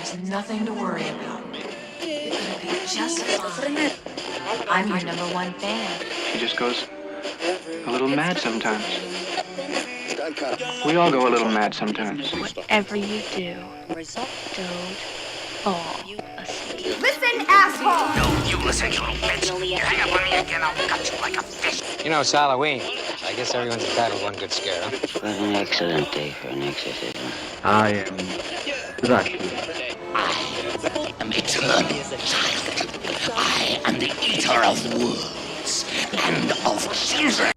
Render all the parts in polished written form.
There's nothing to worry about. You're gonna be just fine. I'm your #1 fan. He just goes a little mad sometimes. We all go a little mad sometimes. Whatever you do, don't fall asleep. Listen, asshole! No, you listen, you little bitch. You hang up on me again, I'll cut you like a fish. You know, it's Halloween. I guess everyone's entitled to one good scare, huh? It was an excellent day for an exorcism. I am Dracula. I am eternal, child. I am the eater of worlds and of children.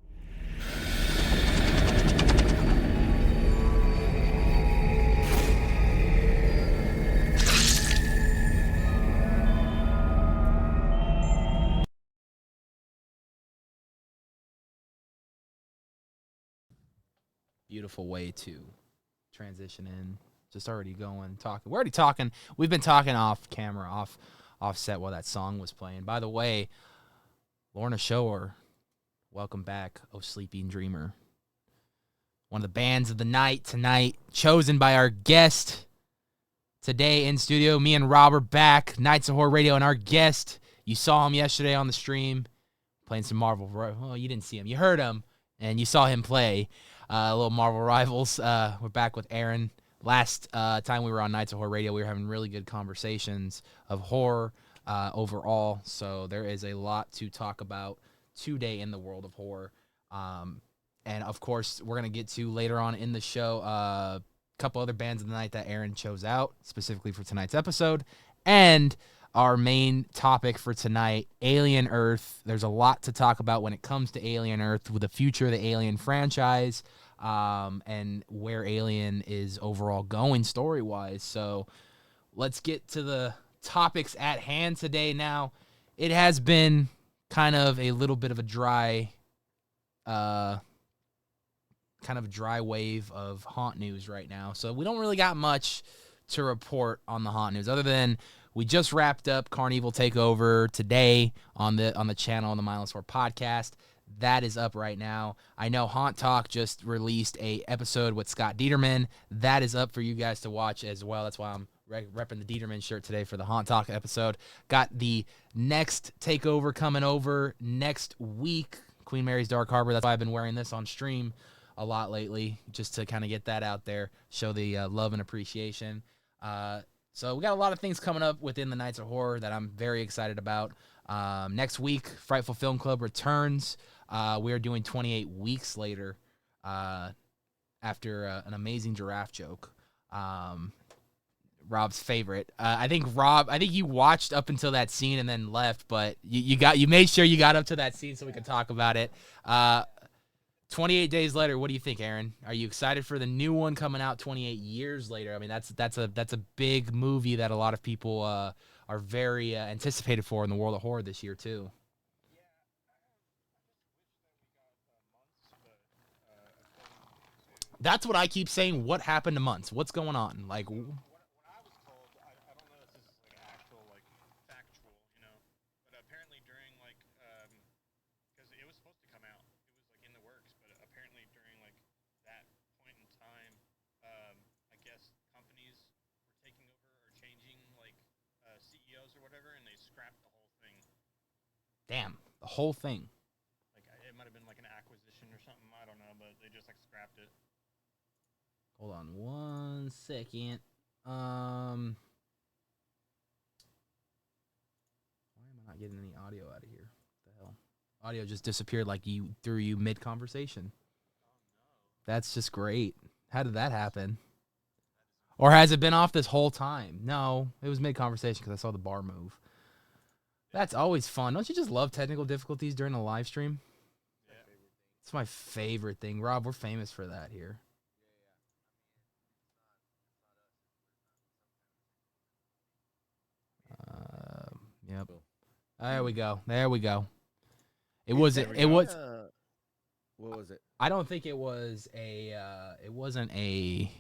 Beautiful way to transition in. Just already going, talking. We're already talking. We've been talking off camera, offset while that song was playing. By the way, Lorna Shore, welcome back, Oh Sleeping Dreamer. One of the bands of the night tonight, chosen by our guest today in studio. Me and Rob are back, Nights of Horror Radio, and our guest, you saw him yesterday on the stream, playing some Marvel. Well, you didn't see him. You heard him, and you saw him play a little Marvel Rivals. We're back with Eren. Last time we were on Nights of Horror Radio, we were having really good conversations of horror overall. So there is a lot to talk about today in the world of horror. And, of course, we're going to get to later on in the show a couple other bands of the night that Eren chose out specifically for tonight's episode. And our main topic for tonight, Alien Earth. There's a lot to talk about when it comes to Alien Earth with the future of the Alien franchise. And where Alien is overall going story-wise. So let's get to the topics at hand today. Now, it has been kind of a little bit of a dry wave of haunt news right now. So we don't really got much to report on the haunt news other than we just wrapped up Carnival Takeover today on the channel on the Mindless Horror podcast. That is up right now. I know Haunt Talk just released a episode with Scott Dieterman. That is up for you guys to watch as well. That's why I'm repping the Dieterman shirt today for the Haunt Talk episode. Got the next takeover coming over next week, Queen Mary's Dark Harbor. That's why I've been wearing this on stream a lot lately, just to kind of get that out there, show the love and appreciation. So we got a lot of things coming up within the Nights of Horror that I'm very excited about. Next week, Frightful Film Club returns. We are doing 28 weeks later after an amazing giraffe joke. Rob's favorite. I think you watched up until that scene and then left, but you made sure you got up to that scene so we could talk about it. 28 days later, what do you think, Eren? Are you excited for the new one coming out 28 years later? I mean, that's a big movie that a lot of people are very anticipated for in the world of horror this year too. That's what I keep saying. What happened to months? What's going on? Like, what I was told, I don't know if this is like actual, like factual, you know, but apparently during like, because it was supposed to come out, it was like in the works, but apparently during like that point in time, I guess companies were taking over or changing like CEOs or whatever, and they scrapped the whole thing. Damn, the whole thing. Like it might have been like an acquisition or something, I don't know, but they just like scrapped it. Hold on 1 second. Why am I not getting any audio out of here? What the hell? Audio just disappeared like you threw you mid-conversation. That's just great. How did that happen? Or has it been off this whole time? No, it was mid-conversation because I saw the bar move. That's always fun. Don't you just love technical difficulties during a live stream? Yeah. It's my favorite thing. Rob, we're famous for that here. Yep. There we go. It wasn't. What was it? I don't think it was a. It wasn't a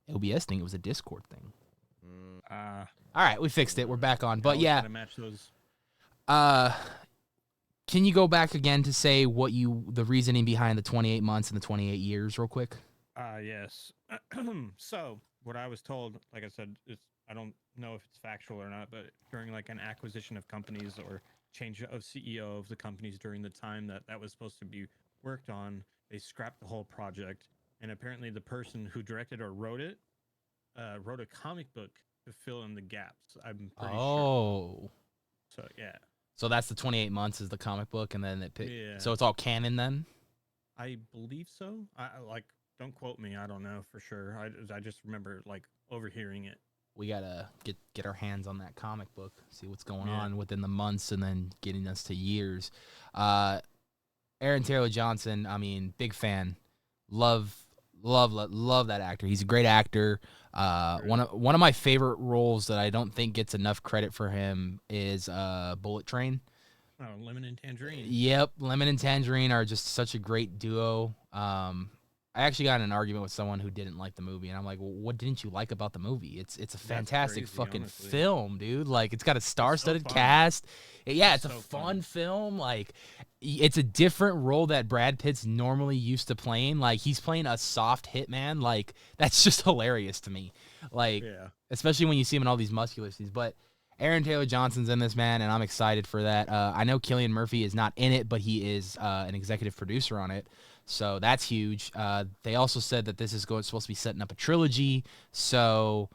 OBS thing. It was a Discord thing. All right, we fixed it. We're back on. But yeah. Match those. Can you go back again to say the reasoning behind the 28 months and the 28 years, real quick? Yes. So what I was told, like I said, I don't know if it's factual or not, but during like an acquisition of companies or change of CEO of the companies during the time that was supposed to be worked on, they scrapped the whole project. And apparently, the person who directed or wrote it wrote a comic book to fill in the gaps. I'm pretty sure. Oh. So yeah, So that's the 28 months is the comic book, and then Yeah. so it's all canon then? I believe so. I like don't quote me. I don't know for sure. I just remember like overhearing it. We gotta get our hands on that comic book, see what's going Yeah. on within the months, and then getting us to years. Aaron Taylor Johnson, I mean, big fan. Love that actor. He's a great actor. One of my favorite roles that I don't think gets enough credit for him is Bullet Train. Oh, Lemon and Tangerine. Yep, Lemon and Tangerine are just such a great duo. I actually got in an argument with someone who didn't like the movie, and I'm like, well, what didn't you like about the movie? It's a fantastic crazy, fucking honestly. film, dude. Like, it's got a star-studded fun. cast. Yeah, it's a so fun fun. film. Like, it's a different role that Brad Pitt's normally used to playing. Like, he's playing a soft hitman. Like, that's just hilarious to me. Like, Yeah. especially when you see him in all these muscular scenes. But Aaron Taylor Johnson's in this, man, and I'm excited for that. I know Cillian Murphy is not in it, but he is an executive producer on it. So that's huge. They also said that this is supposed to be setting up a trilogy. So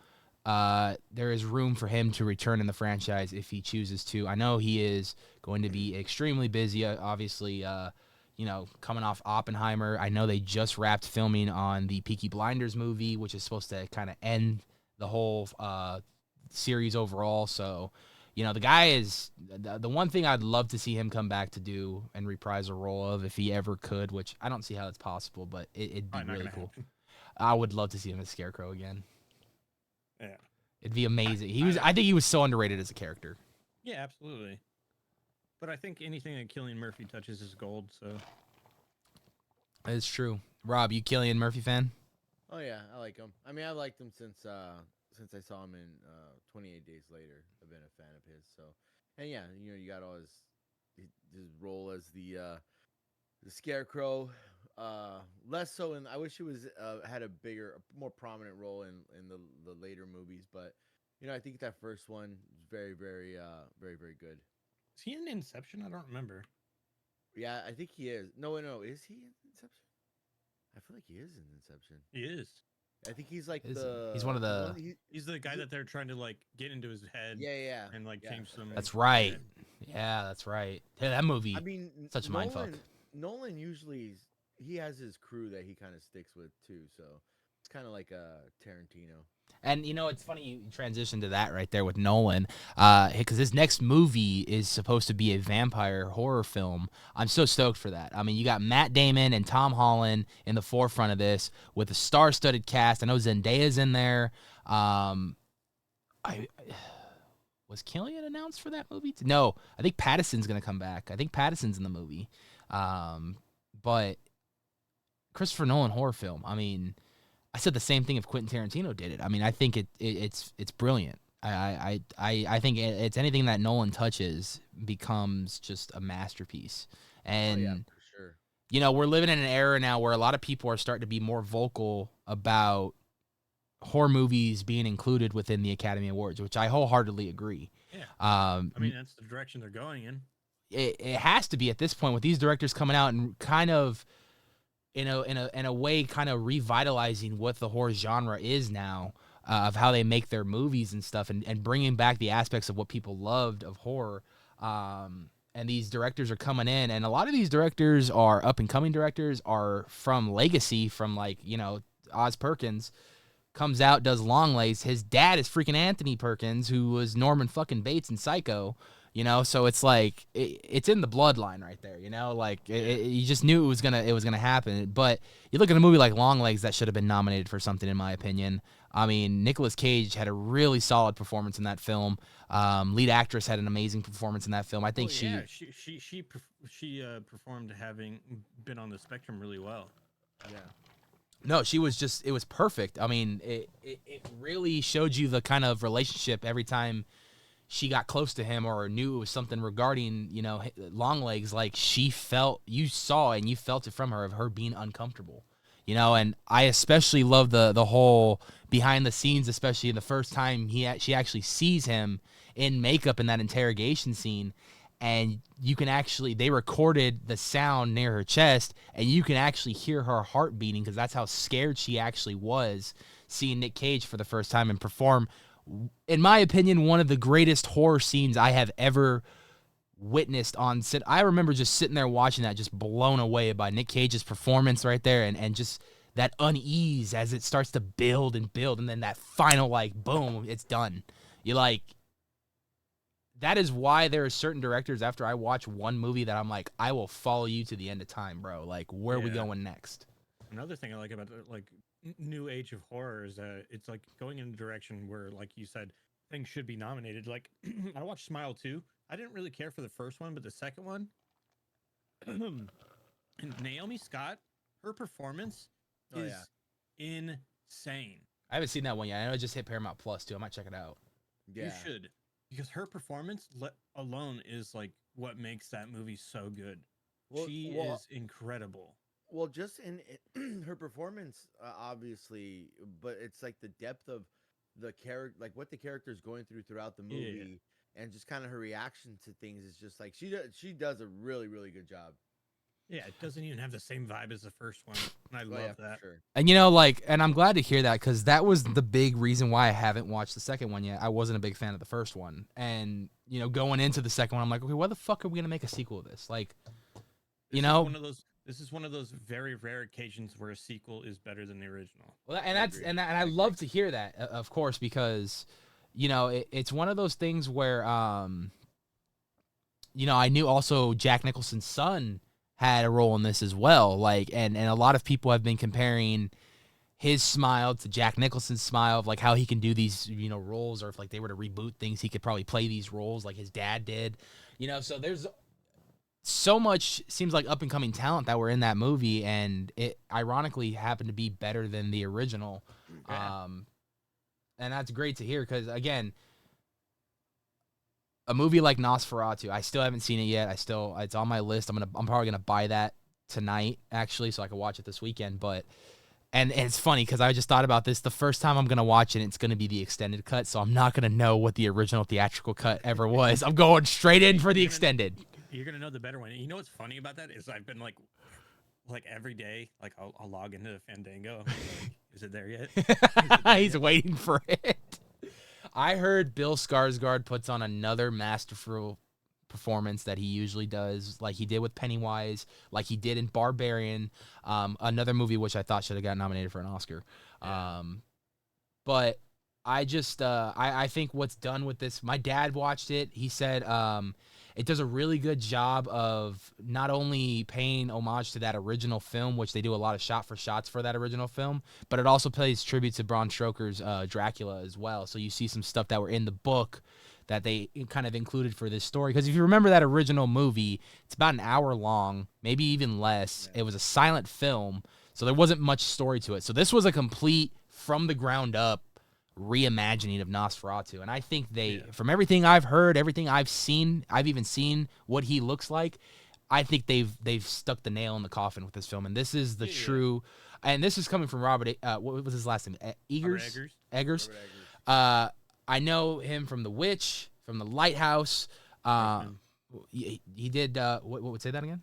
there is room for him to return in the franchise if he chooses to. I know he is going to be extremely busy, obviously, coming off Oppenheimer. I know they just wrapped filming on the Peaky Blinders movie, which is supposed to kind of end the whole series overall. So, the guy is the one thing I'd love to see him come back to do and reprise a role of if he ever could, which I don't see how it's possible, but it'd be Probably not really gonna cool. happen. I would love to see him as Scarecrow again. Yeah. It'd be amazing. I think he was so underrated as a character. Yeah, absolutely. But I think anything that Cillian Murphy touches is gold. So It's true. Rob, you Cillian Murphy fan? Oh yeah, I like him. I mean, I liked him since I saw him in 28 Days Later. I've been a fan of his. So, and yeah, you got all his role as the Scarecrow. Less so, and I wish he was had a more prominent role in the later movies. But I think that first one is very, very, very, very good. is he in Inception? I don't remember. Yeah, I think he is. No, is he in Inception? I feel like he is in Inception. He is. I think he's like Is he? the. He's one of the- He's the guy that they're trying to like get into his head. Yeah. And like Yeah. change some. That's right. Yeah, that's right. Yeah, that movie. I mean, such a mindfuck. Nolan usually he has his crew that he kind of sticks with too, so it's kind of like a Tarantino. And it's funny you transition to that right there with Nolan, because his next movie is supposed to be a vampire horror film. I'm so stoked for that. I mean, you got Matt Damon and Tom Holland in the forefront of this with a star-studded cast. I know Zendaya's in there. Was Killian announced for that movie? No, I think Pattinson's gonna come back. I think Pattinson's in the movie, but Christopher Nolan horror film. I mean, I said the same thing if Quentin Tarantino did it. I mean, I think it's brilliant. I think it's anything that Nolan touches becomes just a masterpiece. And yeah, for sure. we're living in an era now where a lot of people are starting to be more vocal about horror movies being included within the Academy Awards, which I wholeheartedly agree. Yeah. I mean, that's the direction they're going in. It has to be at this point with these directors coming out and kind of in a way kind of revitalizing what the horror genre is now, of how they make their movies and stuff, and bringing back the aspects of what people loved of horror. And these directors are coming in, and a lot of these directors are up and coming directors, are from legacy, from Oz Perkins comes out, does Longlegs. His dad is freaking Anthony Perkins, who was Norman fucking Bates in Psycho. So it's like it's in the bloodline right there. You just knew it was gonna happen. But you look at a movie like Longlegs that should have been nominated for something, in my opinion. I mean, Nicolas Cage had a really solid performance in that film. Lead actress had an amazing performance in that film. I think she performed having been on the spectrum really well. Yeah. No, it was perfect. I mean, it really showed you the kind of relationship every time she got close to him or knew it was something regarding, Longlegs. Like, you felt it from her, of her being uncomfortable. you know. And I especially love the whole behind the scenes, especially in the first time she actually sees him in makeup in that interrogation scene, and you can actually, they recorded the sound near her chest, and you can actually hear her heart beating, because that's how scared she actually was seeing Nick Cage for the first time and perform, in my opinion, one of the greatest horror scenes I have ever witnessed on set. I remember just sitting there watching that, just blown away by Nick Cage's performance right there, and just that unease as it starts to build and build, and then that final, like, boom, it's done. You like, that is why there are certain directors, after I watch one movie, that I'm like, I will follow you to the end of time, bro. Like, where are we going next? Another thing I like about like new age of horror is that it's like going in a direction where, like you said, things should be nominated. Like I watched Smile 2. I didn't really care for the first one, but the second one, and Naomi Scott, her performance is insane. I haven't seen that one yet. I know it just hit Paramount Plus too. I might check it out. Yeah. You should, because her performance alone is like what makes that movie so good. She is incredible. Well, just in her performance, obviously, but it's like the depth of the character, like what the character is going through throughout the movie, and just kind of her reaction to things is just like she does a really, really good job. Yeah, it doesn't even have the same vibe as the first one, and I love that. Sure. And, you know, like, and I'm glad to hear that, because that was the big reason why I haven't watched the second one yet. I wasn't a big fan of the first one. And, you know, going into the second one, I'm like, okay, why the fuck are we going to make a sequel of this? Like, you know. This is one of those very rare occasions where a sequel is better than the original. Well, and I love to hear that, of course, because, you know, it's one of those things where, you know, I knew also Jack Nicholson's son had a role in this as well. Like, and a lot of people have been comparing his smile to Jack Nicholson's smile, of like how he can do these, you know, roles, or if like they were to reboot things, he could probably play these roles like his dad did, you know. So there's so much, seems like, up and coming talent that were in that movie, and it ironically happened to be better than the original. And that's great to hear, because again, a movie like Nosferatu, I still haven't seen it yet. It's on my list. I'm probably gonna buy that tonight, actually, so I can watch it this weekend. But and it's funny, because I just thought about this. The first time I'm gonna watch it, it's gonna be the extended cut, so I'm not gonna know what the original theatrical cut ever was. I'm going straight in for the extended. You're gonna know the better one. You know what's funny about that is I've been like every day, like I'll log into Fandango. Like, is it there yet? He's waiting for it. I heard Bill Skarsgård puts on another masterful performance that he usually does, like he did with Pennywise, like he did in Barbarian, another movie which I thought should have got nominated for an Oscar. But I just I think what's done with this, my dad watched it. He said it does a really good job of not only paying homage to that original film, which they do a lot of shot for shots for that original film, but it also pays tribute to Bram Stoker's Dracula as well. So you see some stuff that were in the book that they kind of included for this story. Because if you remember that original movie, it's about an hour long, maybe even less. It was a silent film, so there wasn't much story to it. So this was a complete, from the ground up, reimagining of Nosferatu, and I think they, from everything I've heard, everything I've seen, I've even seen what he looks like, I think they've stuck the nail in the coffin with this film, and this is the true, and this is coming from Robert, what was his last name? Eggers. I know him from The Witch, from The Lighthouse. He did what would say that again?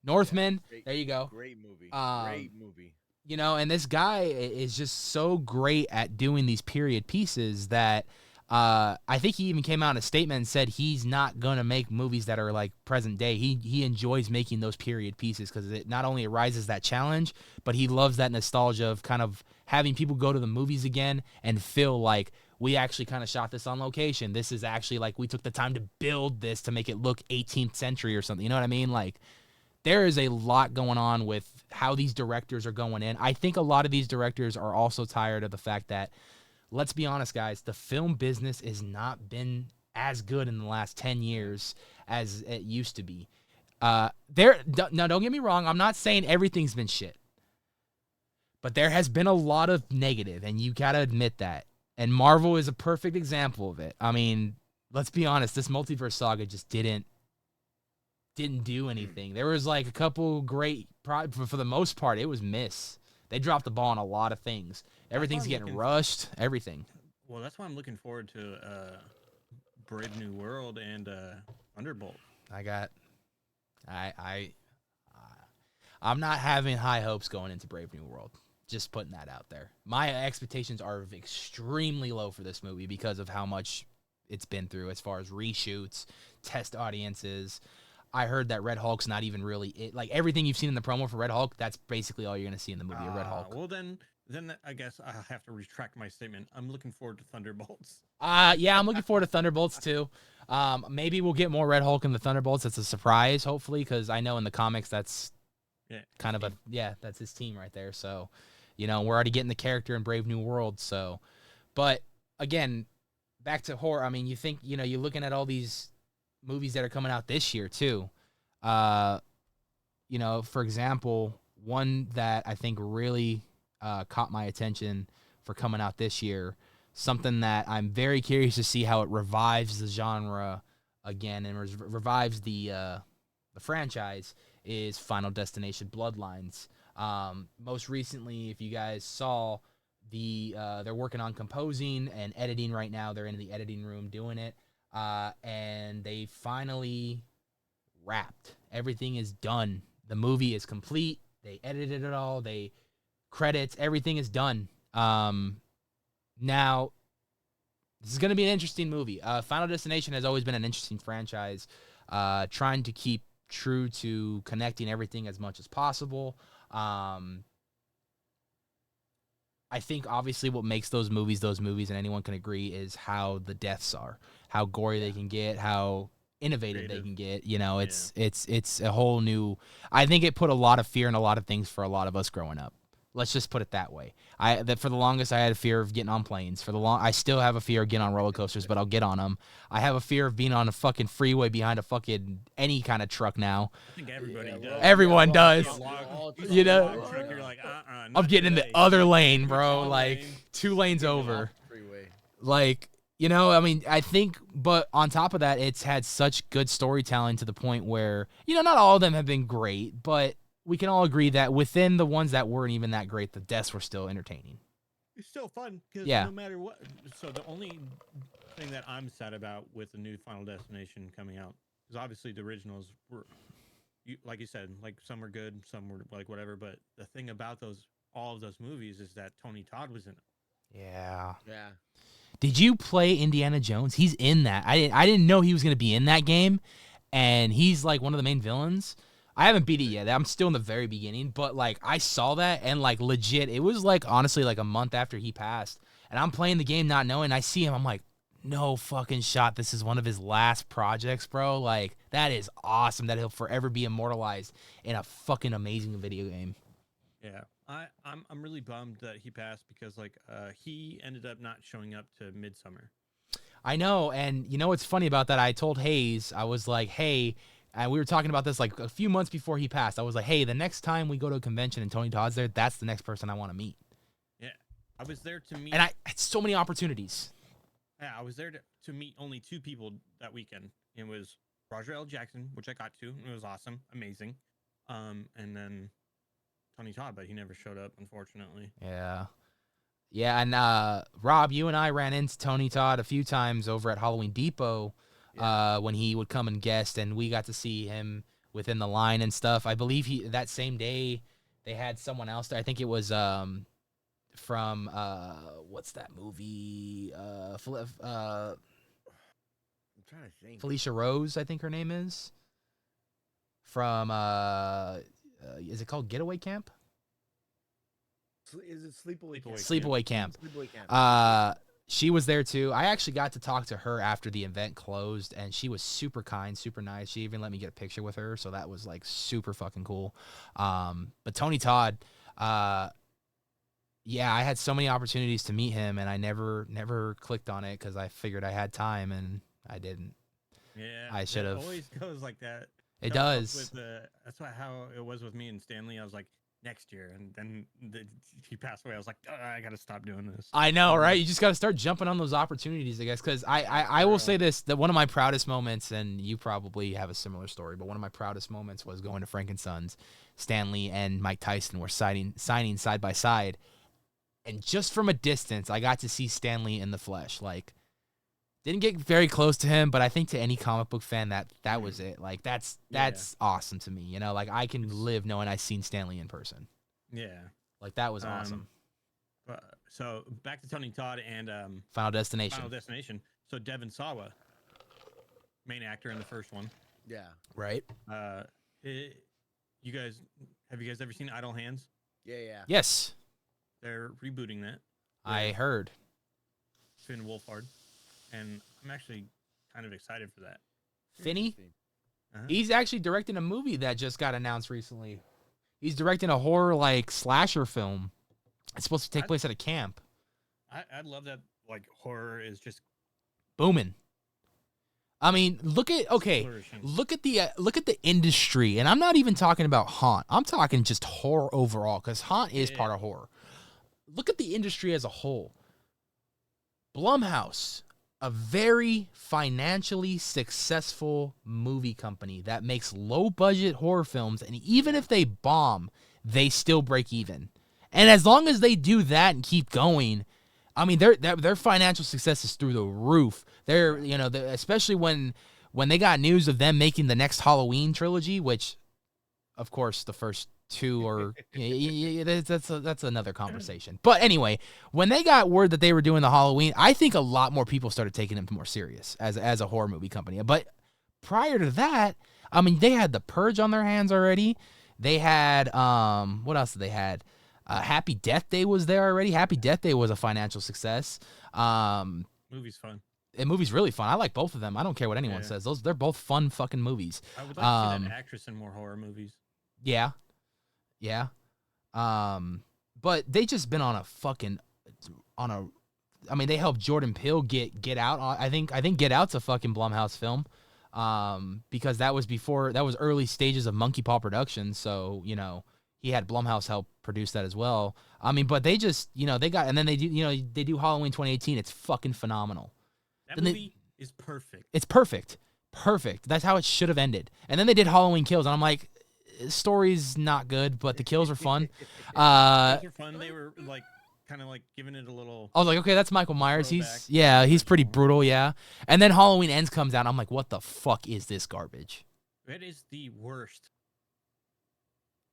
Northman. There you go. Great movie. You know, and this guy is just so great at doing these period pieces that I think he even came out in a statement and said he's not going to make movies that are like present day. He enjoys making those period pieces because it not only arises that challenge, but he loves that nostalgia of kind of having people go to the movies again and feel like we actually kind of shot this on location. This is actually like we took the time to build this to make it look 18th century or something. You know what I mean? Like, there is a lot going on with how these directors are going in. I think a lot of these directors are also tired of the fact that, let's be honest, guys, the film business has not been as good in the last 10 years as it used to be. Now, don't get me wrong. I'm not saying everything's been shit. But there has been a lot of negative, and you got to admit that. And Marvel is a perfect example of it. I mean, let's be honest. This multiverse saga just didn't do anything. There was like a couple great for the most part, it was miss. They dropped the ball on a lot of things. Everything's getting rushed. Everything. Well, that's why I'm looking forward to Brave New World and Thunderbolt. I'm not having high hopes going into Brave New World. Just putting that out there. My expectations are extremely low for this movie because of how much it's been through as far as reshoots, test audiences. I heard that Red Hulk's not even really it. Like everything you've seen in the promo for Red Hulk, that's basically all you're going to see in the movie of Red Hulk. Well, then I guess I have to retract my statement. I'm looking forward to Thunderbolts. Yeah, I'm looking forward to Thunderbolts too. Maybe we'll get more Red Hulk in the Thunderbolts. That's a surprise, hopefully, because I know in the comics that's kind of that's his team right there. So, we're already getting the character in Brave New World. So, but again, back to horror. I mean, you think you're looking at all these movies that are coming out this year too. For example, one that I think really caught my attention for coming out this year, something that I'm very curious to see how it revives the genre again and revives the franchise, is Final Destination Bloodlines. Most recently, if you guys saw, they're working on composing and editing right now. They're in the editing room doing it. And they finally wrapped. Everything is done. The movie is complete. They edited it all. Credits, everything is done. Now, this is going to be an interesting movie. Final Destination has always been an interesting franchise, trying to keep true to connecting everything as much as possible. I think obviously what makes those movies, and anyone can agree, is how the deaths are, how gory they can get, how innovative they can get. It's a whole new. I think it put a lot of fear in a lot of things for a lot of us growing up. Let's just put it that way. That for the longest I had a fear of getting on planes. I still have a fear of getting on roller coasters, but I'll get on them. I have a fear of being on a fucking freeway behind a fucking any kind of truck now. I think everybody does. Everyone does. You're like, I'm getting in the other lane, bro. Like 2 lanes over. Freeway. Like, I mean, I think, but on top of that, it's had such good storytelling to the point where, not all of them have been great, but we can all agree that within the ones that weren't even that great, the deaths were still entertaining. It's still fun because Yeah. no matter what. So the only thing that I'm sad about with the new Final Destination coming out is obviously the originals were, like you said, like some were good, some were like whatever. But the thing about all of those movies is that Tony Todd was in it. Yeah. Yeah. Did you play Indiana Jones? He's in that. I didn't know he was going to be in that game, and he's like one of the main villains. I haven't beat it yet. I'm still in the very beginning, but like I saw that and like legit, it was like honestly like a month after he passed, and I'm playing the game not knowing. I see him, I'm like, no fucking shot. This is one of his last projects, bro. Like that is awesome that he'll forever be immortalized in a fucking amazing video game. Yeah, I'm really bummed that he passed because like he ended up not showing up to Midsummer. I know, and you know what's funny about that? I told Hayes, I was like, hey. And we were talking about this like a few months before he passed. I was like, hey, the next time we go to a convention and Tony Todd's there, that's the next person I want to meet. Yeah. I was there to meet. And I had so many opportunities. Yeah, I was there to meet only 2 people that weekend. It was Roger L. Jackson, which I got to. It was awesome. Amazing. And then Tony Todd, but he never showed up, unfortunately. Yeah. Yeah, and Rob, you and I ran into Tony Todd a few times over at Halloween Depot. When he would come and guest, and we got to see him within the line and stuff. I believe that same day they had someone else there. I think it was from what's that movie? I'm trying to think. Felicia Rose, I think her name is. From is it called Getaway Camp? Is it Sleepaway Camp? Sleepaway Camp. Sleepaway Camp. She was there too. I actually got to talk to her after the event closed, and she was super kind, super nice. She even let me get a picture with her, so that was like super fucking cool. But Tony Todd, I had so many opportunities to meet him, and I never clicked on it because I figured I had time, and I didn't. Yeah, I should have. It always goes like that. It does. That's how it was with me and Stanley. I was like, next year, and then he passed away. I was like, I gotta stop doing this. I know, right? You just got to start jumping on those opportunities, I guess. Because I will say this, that one of my proudest moments, and you probably have a similar story, but one of my proudest moments was going to Frankensons. Stan Lee and Mike Tyson were signing side by side. And just from a distance, I got to see Stan Lee in the flesh. Like, didn't get very close to him, but I think to any comic book fan, that was it. Like, that's awesome to me. You know, like, I can live knowing I've seen Stan Lee in person. Yeah. Like, that was awesome. So back to Tony Todd and Final Destination. Final Destination. So Devin Sawa, main actor in the first one. Yeah. Right? Have you guys ever seen Idle Hands? Yeah. Yes. They're rebooting that. I heard. Finn Wolfhard. And I'm actually kind of excited for that. Finney? Uh-huh. He's actually directing a movie that just got announced recently. He's directing a horror like slasher film. It's supposed to take place at a camp. I'd love that. Like, horror is just booming. I mean, look at the industry, and I'm not even talking about haunt. I'm talking just horror overall, because haunt is part of horror. Look at the industry as a whole. Blumhouse, a very financially successful movie company that makes low-budget horror films, and even if they bomb, they still break even. And as long as they do that and keep going, I mean, their financial success is through the roof. Especially when they got news of them making the next Halloween trilogy, which, of course, the first two are that's another conversation. But anyway, when they got word that they were doing the Halloween, I think a lot more people started taking them more serious as a horror movie company. But prior to that, I mean, they had The Purge on their hands already. They had what else did they had? Happy Death Day was there already. Happy Death Day was a financial success. Movie's fun. The movie's really fun. I like both of them. I don't care what anyone says. They're both fun fucking movies. I would like to see that actress in more horror movies. Yeah. But they just been on a I mean, they helped Jordan Peele get out. I think Get Out's a fucking Blumhouse film. Because that was early stages of Monkey Paw Productions, so he had Blumhouse help produce that as well. I mean, but they just they do Halloween 2018. It's fucking phenomenal. That movie is perfect. It's perfect. That's how it should have ended. And then they did Halloween Kills, and I'm like, story's not good, but the kills are fun. Kills are fun. They were like kind of like giving it a little. I was like, okay, that's Michael Myers. He's pretty brutal, yeah. And then Halloween Ends comes out. And I'm like, what the fuck is this garbage? It is the worst.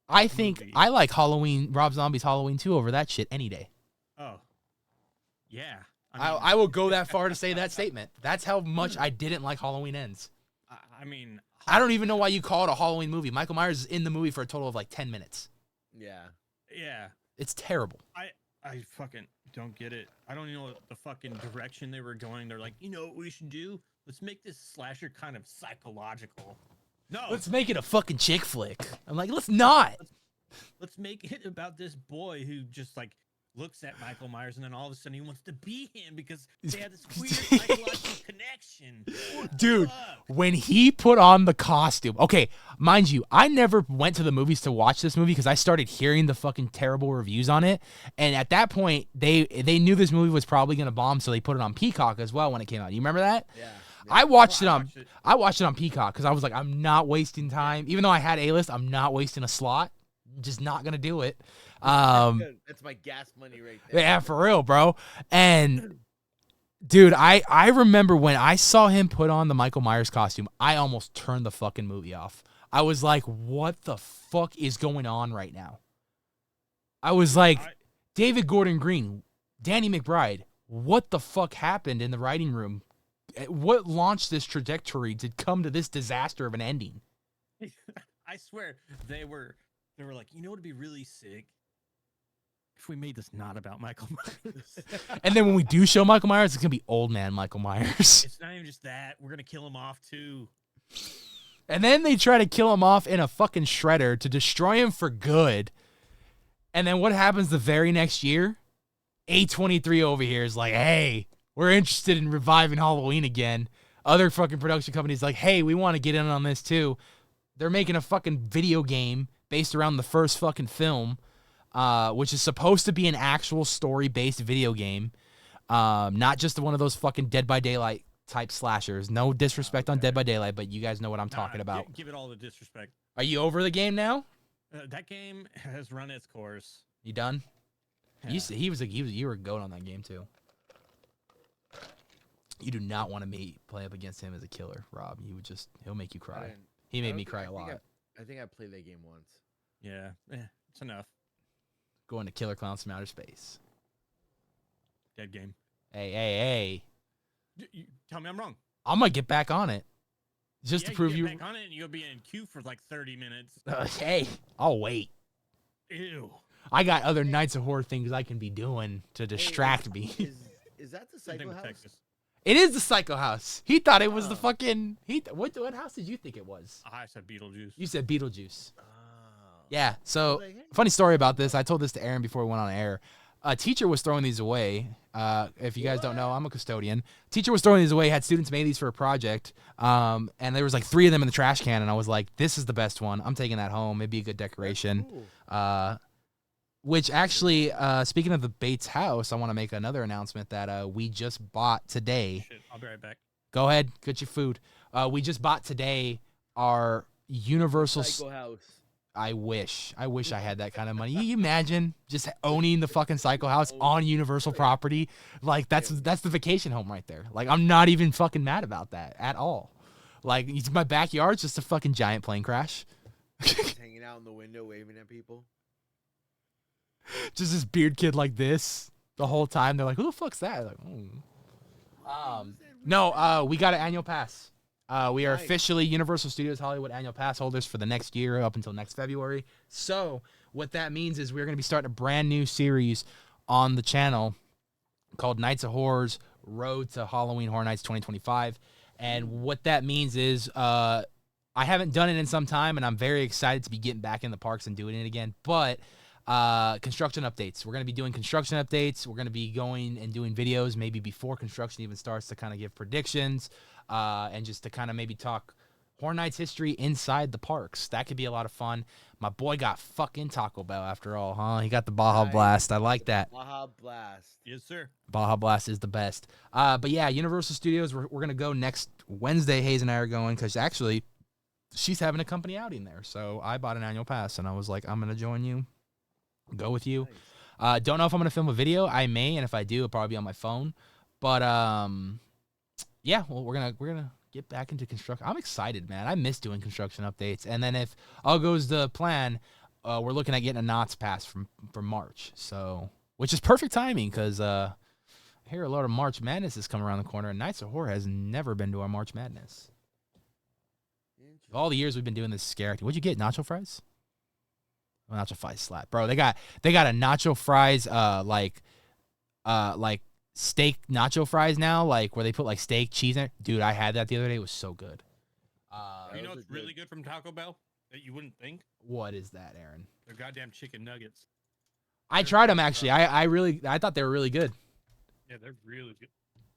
I think movie. I like Rob Zombie's Halloween 2 over that shit any day. Oh, yeah. I will go that far to say that statement. That's how much I didn't like Halloween Ends. I mean, I don't even know why you call it a Halloween movie. Michael Myers is in the movie for a total of like 10 minutes. Yeah. It's terrible. I fucking don't get it. I don't even know the fucking direction they were going. They're like, what we should do? Let's make this slasher kind of psychological. No. Let's make it a fucking chick flick. I'm like, let's not. Let's make it about this boy who just like looks at Michael Myers and then all of a sudden he wants to be him because they had this weird psychological connection. Dude, when he put on the costume, okay, mind you, I never went to the movies to watch this movie because I started hearing the fucking terrible reviews on it. And at that point, they knew this movie was probably going to bomb, so they put it on Peacock as well when it came out. You remember that? Yeah. I watched it on Peacock because I was like, I'm not wasting time. Even though I had A-list, I'm not wasting a slot. I'm just not going to do it. That's my gas money right there. Yeah, for real, bro. And dude, I remember when I saw him put on the Michael Myers costume, I almost turned the fucking movie off. I was like, what the fuck is going on right now? I was like, David Gordon Green, Danny McBride, what the fuck happened in the writing room? What launched this trajectory to come to this disaster of an ending? I swear they were like, what would be really sick if we made this not about Michael Myers. And then when we do show Michael Myers, it's gonna be old man Michael Myers. It's not even just that. We're gonna kill him off too. And then they try to kill him off in a fucking shredder to destroy him for good. And then what happens the very next year? A23 over here is like, hey, we're interested in reviving Halloween again. Other fucking production companies like, hey, we want to get in on this too. They're making a fucking video game based around the first fucking film, which is supposed to be an actual story-based video game, not just one of those fucking Dead by Daylight type slashers. No disrespect on Dead by Daylight, but you guys know what I'm talking about. Give it all the disrespect. Are you over the game now? That game has run its course. You done? Yeah. You were a goat on that game too. You do not want to play up against him as a killer, Rob. He'll make you cry. He made me cry a lot. I think I played that game once. Yeah, it's enough. Going to Killer Clowns from Outer Space. Dead game. Hey. You tell me I'm wrong. I'm gonna get back on it, just to prove you you. Back on it, and you'll be in queue for like 30 minutes. Hey, I'll wait. Ew. I got other Nights of Horror things I can be doing to distract me. Is that the Psycho House? Texas. It is the Psycho House. He thought it was the fucking. What house did you think it was? I said Beetlejuice. You said Beetlejuice. Oh. Yeah. So funny story about this. I told this to Aaron before we went on air. A teacher was throwing these away. If you guys don't know, I'm a custodian. Teacher was throwing these away. Had students made these for a project. And there was like 3 of them in the trash can, and I was like, "This is the best one. I'm taking that home. It'd be a good decoration." Cool. Which actually, speaking of the Bates house, I want to make another announcement that we just bought today. Shit, I'll be right back. Go ahead, get your food. We just bought today our Universal. Psycho House. I wish I had that kind of money. You imagine just owning the fucking Psycho House on Universal property? Like that's the vacation home right there. Like I'm not even fucking mad about that at all. Like my backyard's just a fucking giant plane crash. Just hanging out in the window waving at people. Just this beard kid like this the whole time. They're like, "Who the fuck's that?" Like, no, we got an annual pass. We are officially Universal Studios Hollywood annual pass holders for the next year up until next February. So what that means is we're going to be starting a brand new series on the channel called Nights of Horrors Road to Halloween Horror Nights 2025. And what that means is I haven't done it in some time, and I'm very excited to be getting back in the parks and doing it again. But construction updates. We're going to be doing construction updates. We're going to be going and doing videos maybe before construction even starts to kind of give predictions and just to kind of maybe talk Horror Nights history inside the parks. That could be a lot of fun. My boy got fucking Taco Bell after all, huh? He got the Baja Blast. I like that. Baja Blast. Yes, sir. Baja Blast is the best. But yeah, Universal Studios, we're going to go next Wednesday. Hayes and I are going because actually she's having a company outing there. So I bought an annual pass and I was like, I'm going to join you. Go with you. Nice. Don't know if I'm gonna film a video. I may, and if I do, it'll probably be on my phone. But yeah. Well, we're gonna get back into construction. I'm excited, man. I miss doing construction updates. And then if all goes to plan, we're looking at getting a Knott's pass from March. So, which is perfect timing because I hear a lot of March Madness is coming around the corner, and Nights of Horror has never been to our March Madness. All the years we've been doing this scare acting. What'd you get? Nacho fries? Well, nacho fries slap, bro. They got a nacho fries, like steak nacho fries now, like where they put like steak cheese in it. Dude, I had that the other day. It was so good. You know what's really good from Taco Bell that you wouldn't think? What is that, Aaron? They're goddamn chicken nuggets. I tried them actually. I thought they were really good. Yeah, they're really good.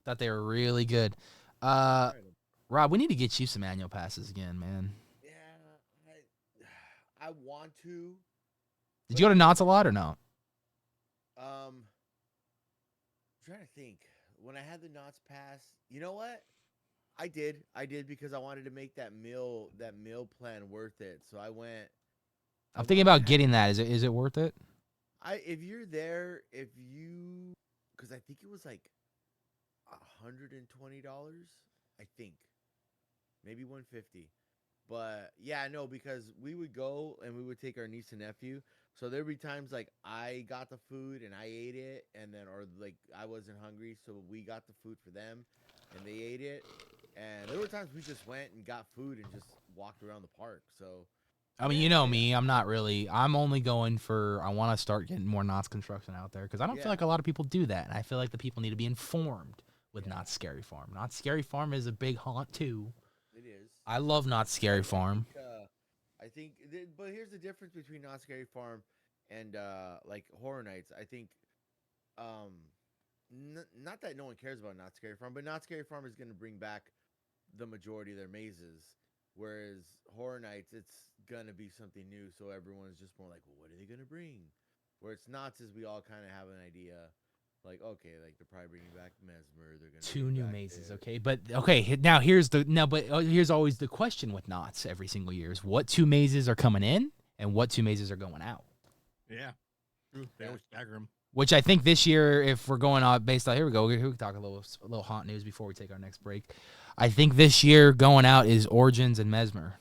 Thought they were really good. Rob, we need to get you some annual passes again, man. Yeah, I want to. Did you go to Knott's a lot or no? I'm trying to think. When I had the Knott's pass, you know what? I did because I wanted to make that meal plan worth it. So I went. I'm thinking about getting that. Is it worth it? If you're there, because I think it was like $120. I think maybe 150. But yeah, no, because we would go and we would take our niece and nephew. So there'd be times like I got the food and I ate it, and then or like I wasn't hungry, so we got the food for them, and they ate it. And there were times we just went and got food and just walked around the park. So I mean, you know me. I'm only going for. I want to start getting more Knott's construction out there because I don't feel like a lot of people do that, and I feel like the people need to be informed with Knott's Scary Farm. Knott's Scary Farm is a big haunt too. it is. I love Knott's Scary Farm. I think, but here's the difference between Not Scary Farm and like Horror Nights. I think, not that no one cares about Not Scary Farm, but Not Scary Farm is going to bring back the majority of their mazes. Whereas Horror Nights, it's gonna be something new, so everyone's just more like, well, what are they gonna bring? Where it's Knots is we all kind of have an idea, like okay, like they're probably bringing back Mesmer. They're gonna 2 bring new back mazes, this. okay? But okay, now here's always the question with knots every single year is what 2 mazes are coming in and what 2 mazes are going out. Yeah. True. They always stagger them. Which I think this year, if we're going on based on, here we go. We can talk a little haunt news before we take our next break. I think this year going out is Origins and Mesmer.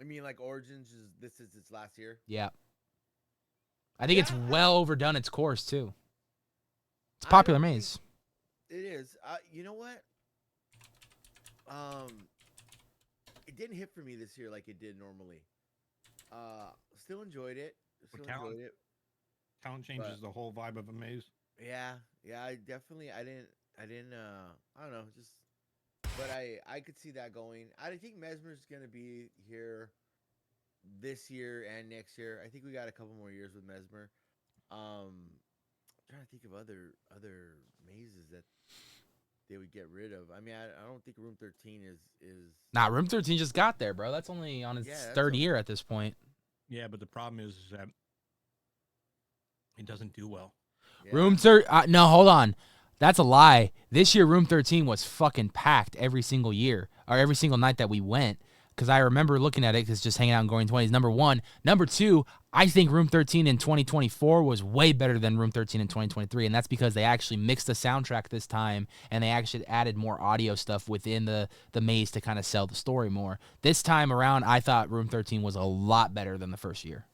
I mean, like Origins this is its last year. Yeah. I think it's well overdone its course too. It's a popular maze. It is. You know what? It didn't hit for me this year like it did normally. Still enjoyed it. Talent changes the whole vibe of a maze. Yeah, I definitely. I didn't. I don't know. Just, but I could see that going. I think Mesmer's gonna be here this year and next year. I think we got a couple more years with Mesmer. Trying to think of other mazes that they would get rid of. I mean, I don't think Room 13 is. Nah, Room 13 just got there, bro. That's only on its third year at this point. Yeah, but the problem is that it doesn't do well. Yeah. Room 13. No, hold on. That's a lie. This year, Room 13 was fucking packed every single year or every single night that we went. Because I remember looking at it because just hanging out and going 20s. Number one. Number two, I think Room 13 in 2024 was way better than Room 13 in 2023. And that's because they actually mixed the soundtrack this time and they actually added more audio stuff within the maze to kind of sell the story more. This time around, I thought Room 13 was a lot better than the first year.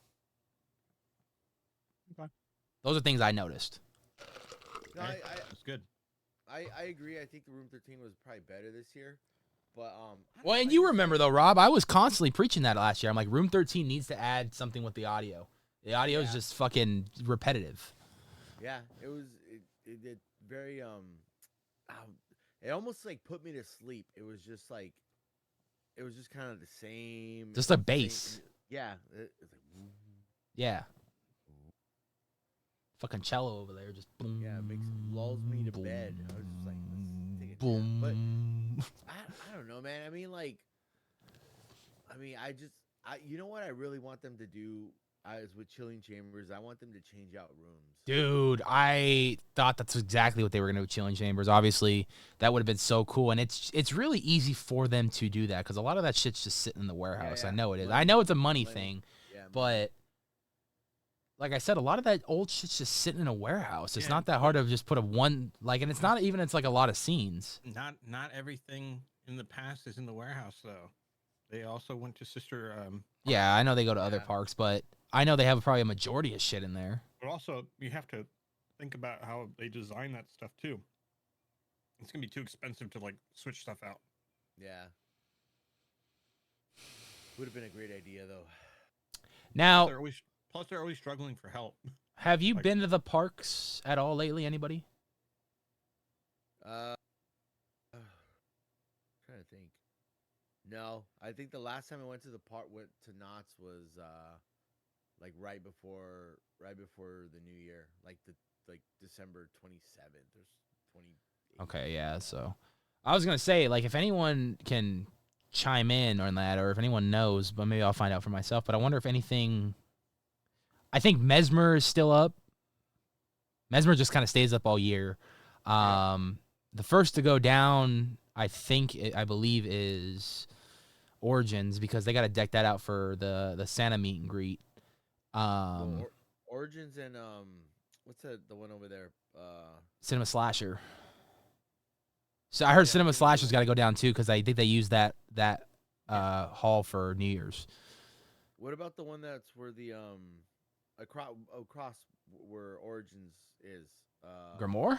Okay. Those are things I noticed. No, that's good. I agree. I think the Room 13 was probably better this year. But well, and you remember though, Rob, I was constantly preaching that last year. I'm like, Room 13 needs to add something with the audio. The audio is just fucking repetitive. Yeah, it did very it almost like put me to sleep. It was just kind of the same. Just a bass. Yeah, it's like yeah. Fucking cello over there, just boom. Yeah, it lulls me to bed. I was just like, let's take a boom. But I don't know, man. I mean, you know what I really want them to do is with Chilling Chambers. I want them to change out rooms. Dude, I thought that's exactly what they were going to do with Chilling Chambers. Obviously, that would have been so cool. And it's really easy for them to do that because a lot of that shit's just sitting in the warehouse. Yeah. I know it is. I know it's a money Money. thing, Yeah, but like I said, a lot of that old shit's just sitting in a warehouse. It's Yeah, not that hard to just put and it's not even, it's like a lot of scenes. Not everything in the past is in the warehouse though. They also went to sister. Yeah, I know they go to other parks, but I know they have probably a majority of shit in there. But also, you have to think about how they design that stuff too. It's gonna be too expensive to like switch stuff out. Yeah. Would have been a great idea though. Now, Plus, they're always struggling for help. have you been to the parks at all lately? Anybody? Trying to think. No, I think the last time I went to Knott's was like right before the new year, like December 27th or 28th. Okay, yeah. So I was gonna say, like, if anyone can chime in on that, or if anyone knows, but maybe I'll find out for myself. But I wonder if anything. I think Mesmer is still up. Mesmer just kind of stays up all year. The first to go down, I believe, is Origins because they got to deck that out for the Santa meet and greet. Origins and what's the one over there? Cinema Slasher. So I heard Cinema Slasher's got to go down too because I think they use that hall for New Year's. What about the one that's where the across where Origins is? Grimoire?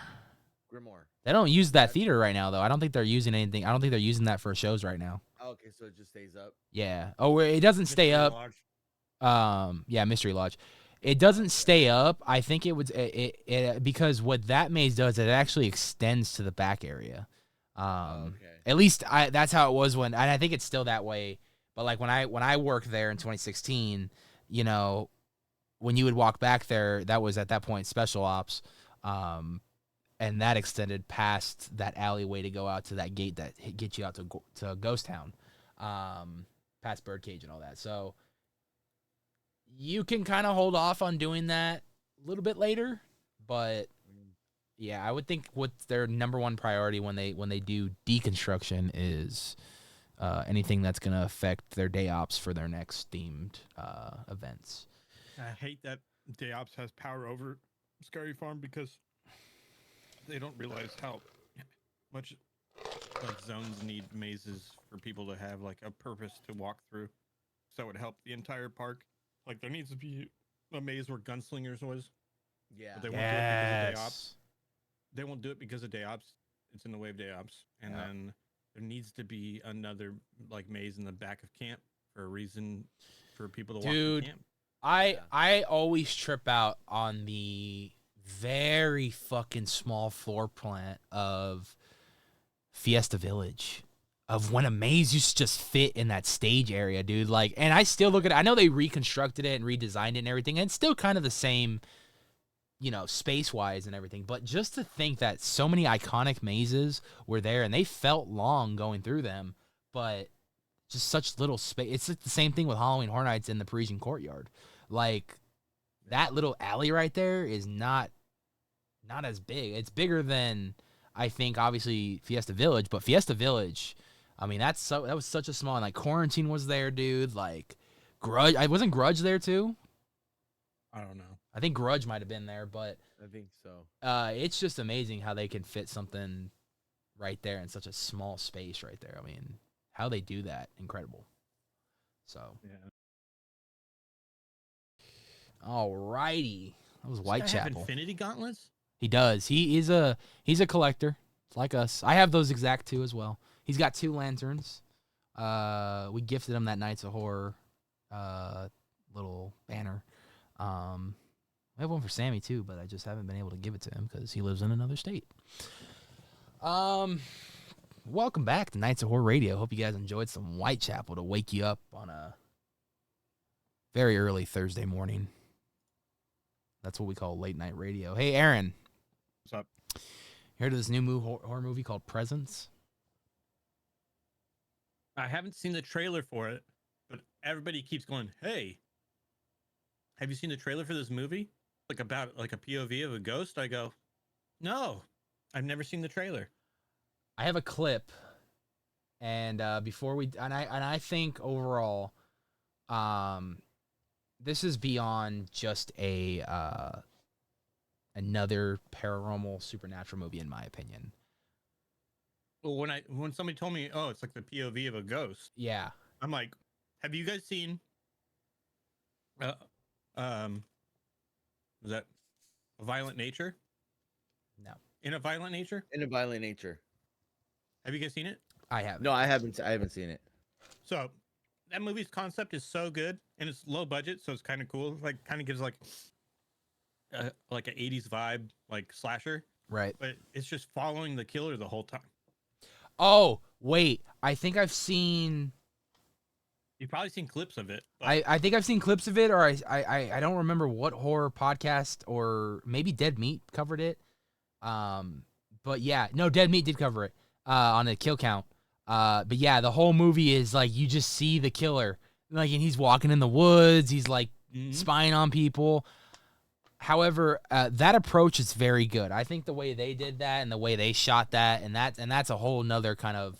Grimoire. They don't use that theater right now though. I don't think they're using anything. I don't think they're using that for shows right now. Oh, okay, so it just stays up. Yeah. Oh, it doesn't stay up. Lodge. Yeah, Mystery Lodge. It doesn't stay up. I think it would because what that maze does, it actually extends to the back area. Okay. At least that's how it was and I think it's still that way. But like when I worked there in 2016, you know, when you would walk back there, that was at that point special ops, and that extended past that alleyway to go out to that gate that gets you out to Ghost Town. past Birdcage and all that. So you can kind of hold off on doing that a little bit later, but yeah, I would think what their number one priority when they do deconstruction is anything that's going to affect their day ops for their next themed events. I hate that Day Ops has power over Scary Farm because they don't realize how much like zones need mazes for people to have like a purpose to walk through. So it would help the entire park. Like there needs to be a maze where Gunslingers was. Yeah. But they won't do it because of Day Ops. They won't do it because of Day Ops. It's in the way of Day Ops. And then there needs to be another like maze in the back of camp for a reason for people to walk through camp. I always trip out on the very fucking small floor plan of Fiesta Village, of when a maze used to just fit in that stage area, dude. Like, and I still look at it. I know they reconstructed it and redesigned it and everything, and it's still kind of the same, you know, space-wise and everything. But just to think that so many iconic mazes were there, and they felt long going through them, but just such little space. It's the same thing with Halloween Horror Nights in the Parisian Courtyard. Like, that little alley right there is not as big. It's bigger than, I think, obviously, Fiesta Village. But Fiesta Village, I mean, that was such a small... Like, Quarantine was there, dude. Like, Grudge... Wasn't Grudge there, too? I don't know. I think Grudge might have been there, but... I think so. It's just amazing how they can fit something right there in such a small space right there. I mean, how they do that, incredible. So... Yeah. Alrighty. That was Whitechapel. Infinity Gauntlets? He does. He's a collector. It's like us. I have those exact two as well. He's got 2 lanterns. We gifted him that Nights of Horror little banner. I have one for Sammy too, but I just haven't been able to give it to him because he lives in another state. Welcome back to Nights of Horror Radio. Hope you guys enjoyed some Whitechapel to wake you up on a very early Thursday morning. That's what we call late night radio. Hey, Aaron. What's up? You heard of this new horror movie called Presence? I haven't seen the trailer for it, but everybody keeps going, hey, have you seen the trailer for this movie? Like about like a POV of a ghost? I go, no, I've never seen the trailer. I have a clip, and I think overall, this is beyond just another paranormal supernatural movie, in my opinion. Well, when somebody told me, oh, it's like the POV of a ghost. Yeah. I'm like, have you guys seen was that A Violent Nature? No. In a Violent Nature? In a Violent Nature. Have you guys seen it? I haven't. No, I haven't. I haven't seen it. So that movie's concept is so good, and it's low budget, so it's kind of cool. Like, kind of gives like an 80s vibe, like slasher. Right. But it's just following the killer the whole time. Oh, wait. I think I've seen... You've probably seen clips of it. But I think I've seen clips of it, or I don't remember what horror podcast, or maybe Dead Meat covered it. But yeah, no, Dead Meat did cover it on a kill count. But yeah, the whole movie is like you just see the killer, like, and he's walking in the woods. He's like spying on people. However, that approach is very good. I think the way they did that and the way they shot that, and that's a whole nother kind of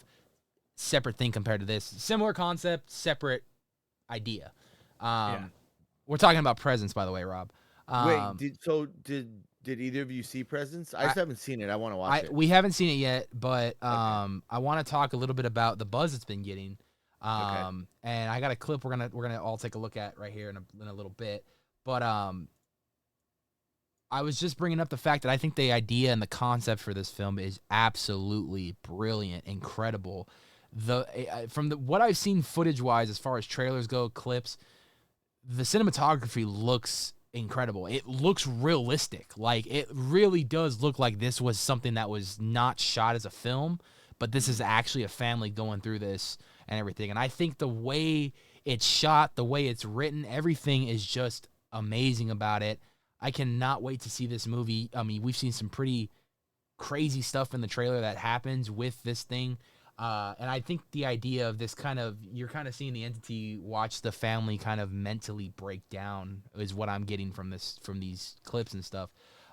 separate thing compared to this. Similar concept, separate idea. We're talking about Presence, by the way, Rob. Wait, did either of you see Presence? I just haven't seen it. I want to watch it. We haven't seen it yet, but I want to talk a little bit about the buzz it's been getting. And I got a clip we're gonna all take a look at right here in a little bit. But I was just bringing up the fact that I think the idea and the concept for this film is absolutely brilliant, incredible. From what I've seen footage-wise, as far as trailers go, clips, the cinematography looks incredible. It looks realistic. Like, it really does look like this was something that was not shot as a film, but this is actually a family going through this and everything. And I think the way it's shot, the way it's written, everything is just amazing about it. I cannot wait to see this movie. I mean, we've seen some pretty crazy stuff in the trailer that happens with this thing. And I think the idea of this you're kind of seeing the entity watch the family kind of mentally break down is what I'm getting from these clips and stuff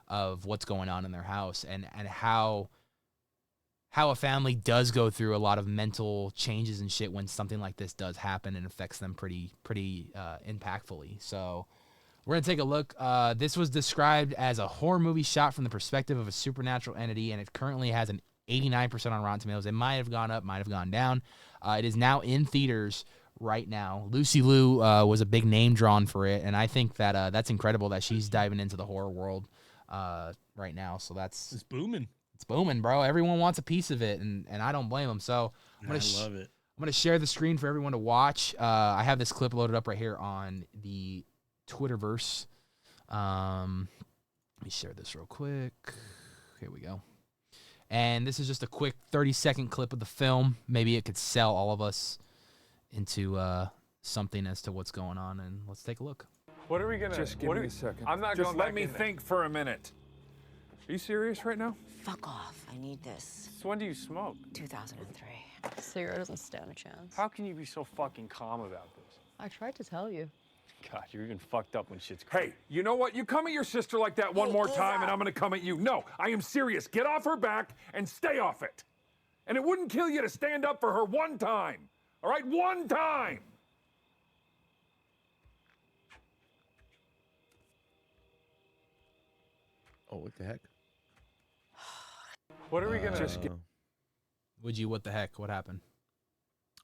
of what's going on in their house and how a family does go through a lot of mental changes and shit when something like this does happen and affects them pretty impactfully. So we're going to take a look. This was described as a horror movie shot from the perspective of a supernatural entity, and it currently has an 89% on Rotten Tomatoes. It might have gone up, might have gone down. It is now in theaters right now. Lucy Liu was a big name drawn for it, and I think that that's incredible that she's diving into the horror world right now. So It's booming. it's booming, bro. Everyone wants a piece of it, and I don't blame them. So I love it. I'm going to share the screen for everyone to watch. I have this clip loaded up right here on the Twitterverse. Let me share this real quick. Here we go. And this is just a quick 30-second clip of the film. Maybe it could sell all of us into something as to what's going on. And let's take a look. What are we gonna? Just give me a second. I'm not Just going let back me in there. think for a minute. Are you serious right now? Fuck off. I need this. So when do you smoke? 2003. Cigarette doesn't stand a chance. How can you be so fucking calm about this? I tried to tell you. God, you're even fucked up when shit's crazy. Hey, you know what? You come at your sister like that one more time, and I'm gonna come at you. No, I am serious. Get off her back and stay off it. And it wouldn't kill you to stand up for her one time. All right, one time. Oh, what the heck? What are we gonna? Just get. Would you? What the heck? What happened?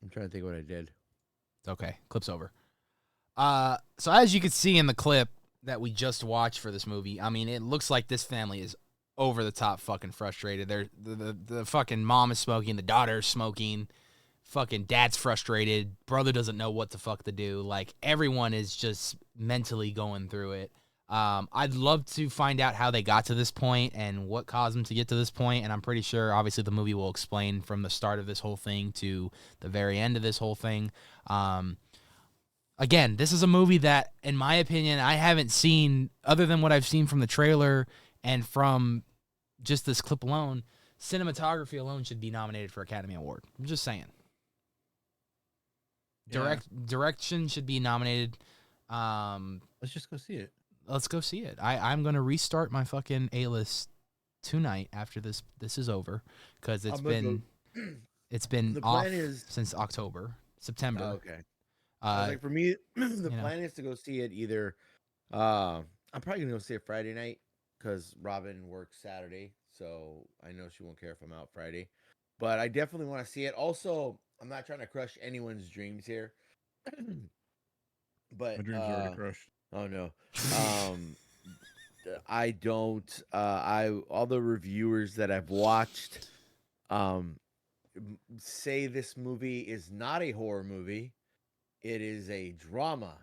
I'm trying to think what I did. Okay, clip's over. So as you can see in the clip that we just watched for this movie, I mean, it looks like this family is over the top fucking frustrated. The fucking mom is smoking, the daughter's smoking, fucking dad's frustrated, brother doesn't know what the fuck to do. Like, everyone is just mentally going through it. I'd love to find out how they got to this point and what caused them to get to this point, and I'm pretty sure, obviously, the movie will explain from the start of this whole thing to the very end of this whole thing. Again, this is a movie that, in my opinion, I haven't seen, other than what I've seen from the trailer and from just this clip alone. Cinematography alone should be nominated for Academy Award. I'm just saying. Direction should be nominated. Let's just go see it. Let's go see it. I'm going to restart my fucking A-list tonight after this is over, because it's been off since September. Oh, okay. Like for me, the plan is to go see it either. I'm probably gonna go see it Friday night because Robin works Saturday, so I know she won't care if I'm out Friday. But I definitely want to see it. Also, I'm not trying to crush anyone's dreams here, but My dreams are already crushed. Oh no. I don't. All the reviewers that I've watched, say this movie is not a horror movie. It is a drama,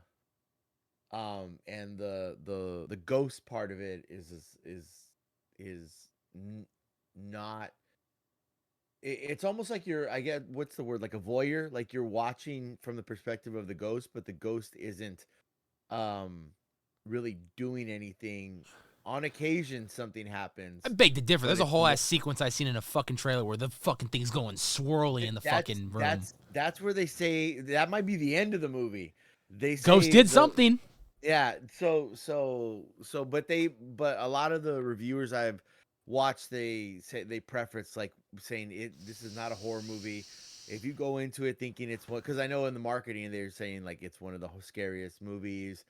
and the ghost part of it is not. It's almost like I get what's the word, like a voyeur, like you're watching from the perspective of the ghost, but the ghost isn't really doing anything. On occasion, something happens. I beg to differ. There's a whole ass sequence I seen in a fucking trailer where the fucking thing's going swirly in the fucking room. That's where they say that might be the end of the movie. They say Ghost did something. Yeah. So, but a lot of the reviewers I've watched, they preference like saying this is not a horror movie. If you go into it thinking it's one, because I know in the marketing they're saying like it's one of the scariest movies.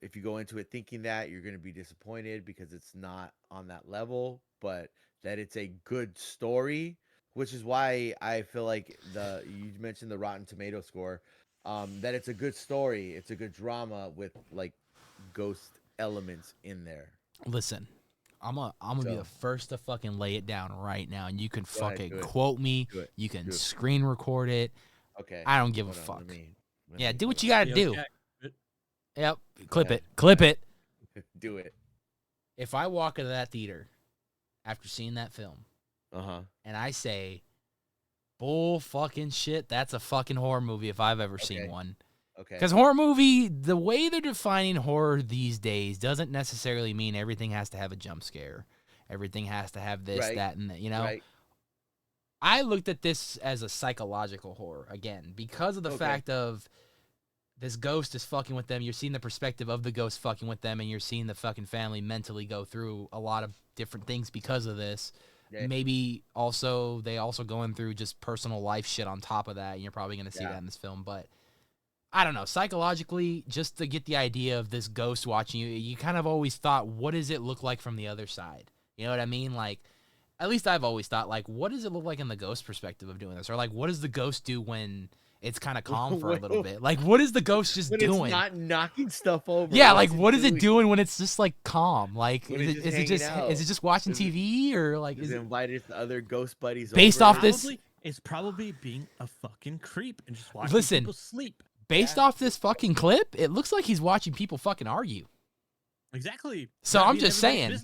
If you go into it thinking that, you're going to be disappointed because it's not on that level, but that it's a good story, which is why I feel like you mentioned the Rotten Tomato score, that it's a good story. It's a good drama with like ghost elements in there. Listen, I'm gonna be the first to fucking lay it down right now, and you can fucking quote me. You can screen record it. Okay. I don't give a fuck. Yeah, do what you gotta do. Yep. Clip it. Do it. If I walk into that theater after seeing that film, and I say, bull fucking shit, that's a fucking horror movie if I've ever seen one. Okay. Because horror movie, the way they're defining horror these days doesn't necessarily mean everything has to have a jump scare. Everything has to have this, that, and that, you know? Right. I looked at this as a psychological horror again because of the fact of this ghost is fucking with them. You're seeing the perspective of the ghost fucking with them, and you're seeing the fucking family mentally go through a lot of different things because of this. Yeah. Maybe also they also going through just personal life shit on top of that, and you're probably going to see that in this film. But I don't know, psychologically, just to get the idea of this ghost watching you, you kind of always thought, what does it look like from the other side? You know what I mean? Like, at least I've always thought, like, what does it look like in the ghost perspective of doing this? Or, like, what does the ghost do when it's kind of calm for a little bit? Like, what is the ghost just when doing? It's not knocking stuff over. Yeah, like, what is it doing when it's just, like, calm? Like, is it just watching TV? Or, like, is it invited to other ghost buddies based over? off this? It's probably being a fucking creep and just watching people sleep. Based off this fucking clip, it looks like he's watching people fucking argue. Exactly. So I'm just saying.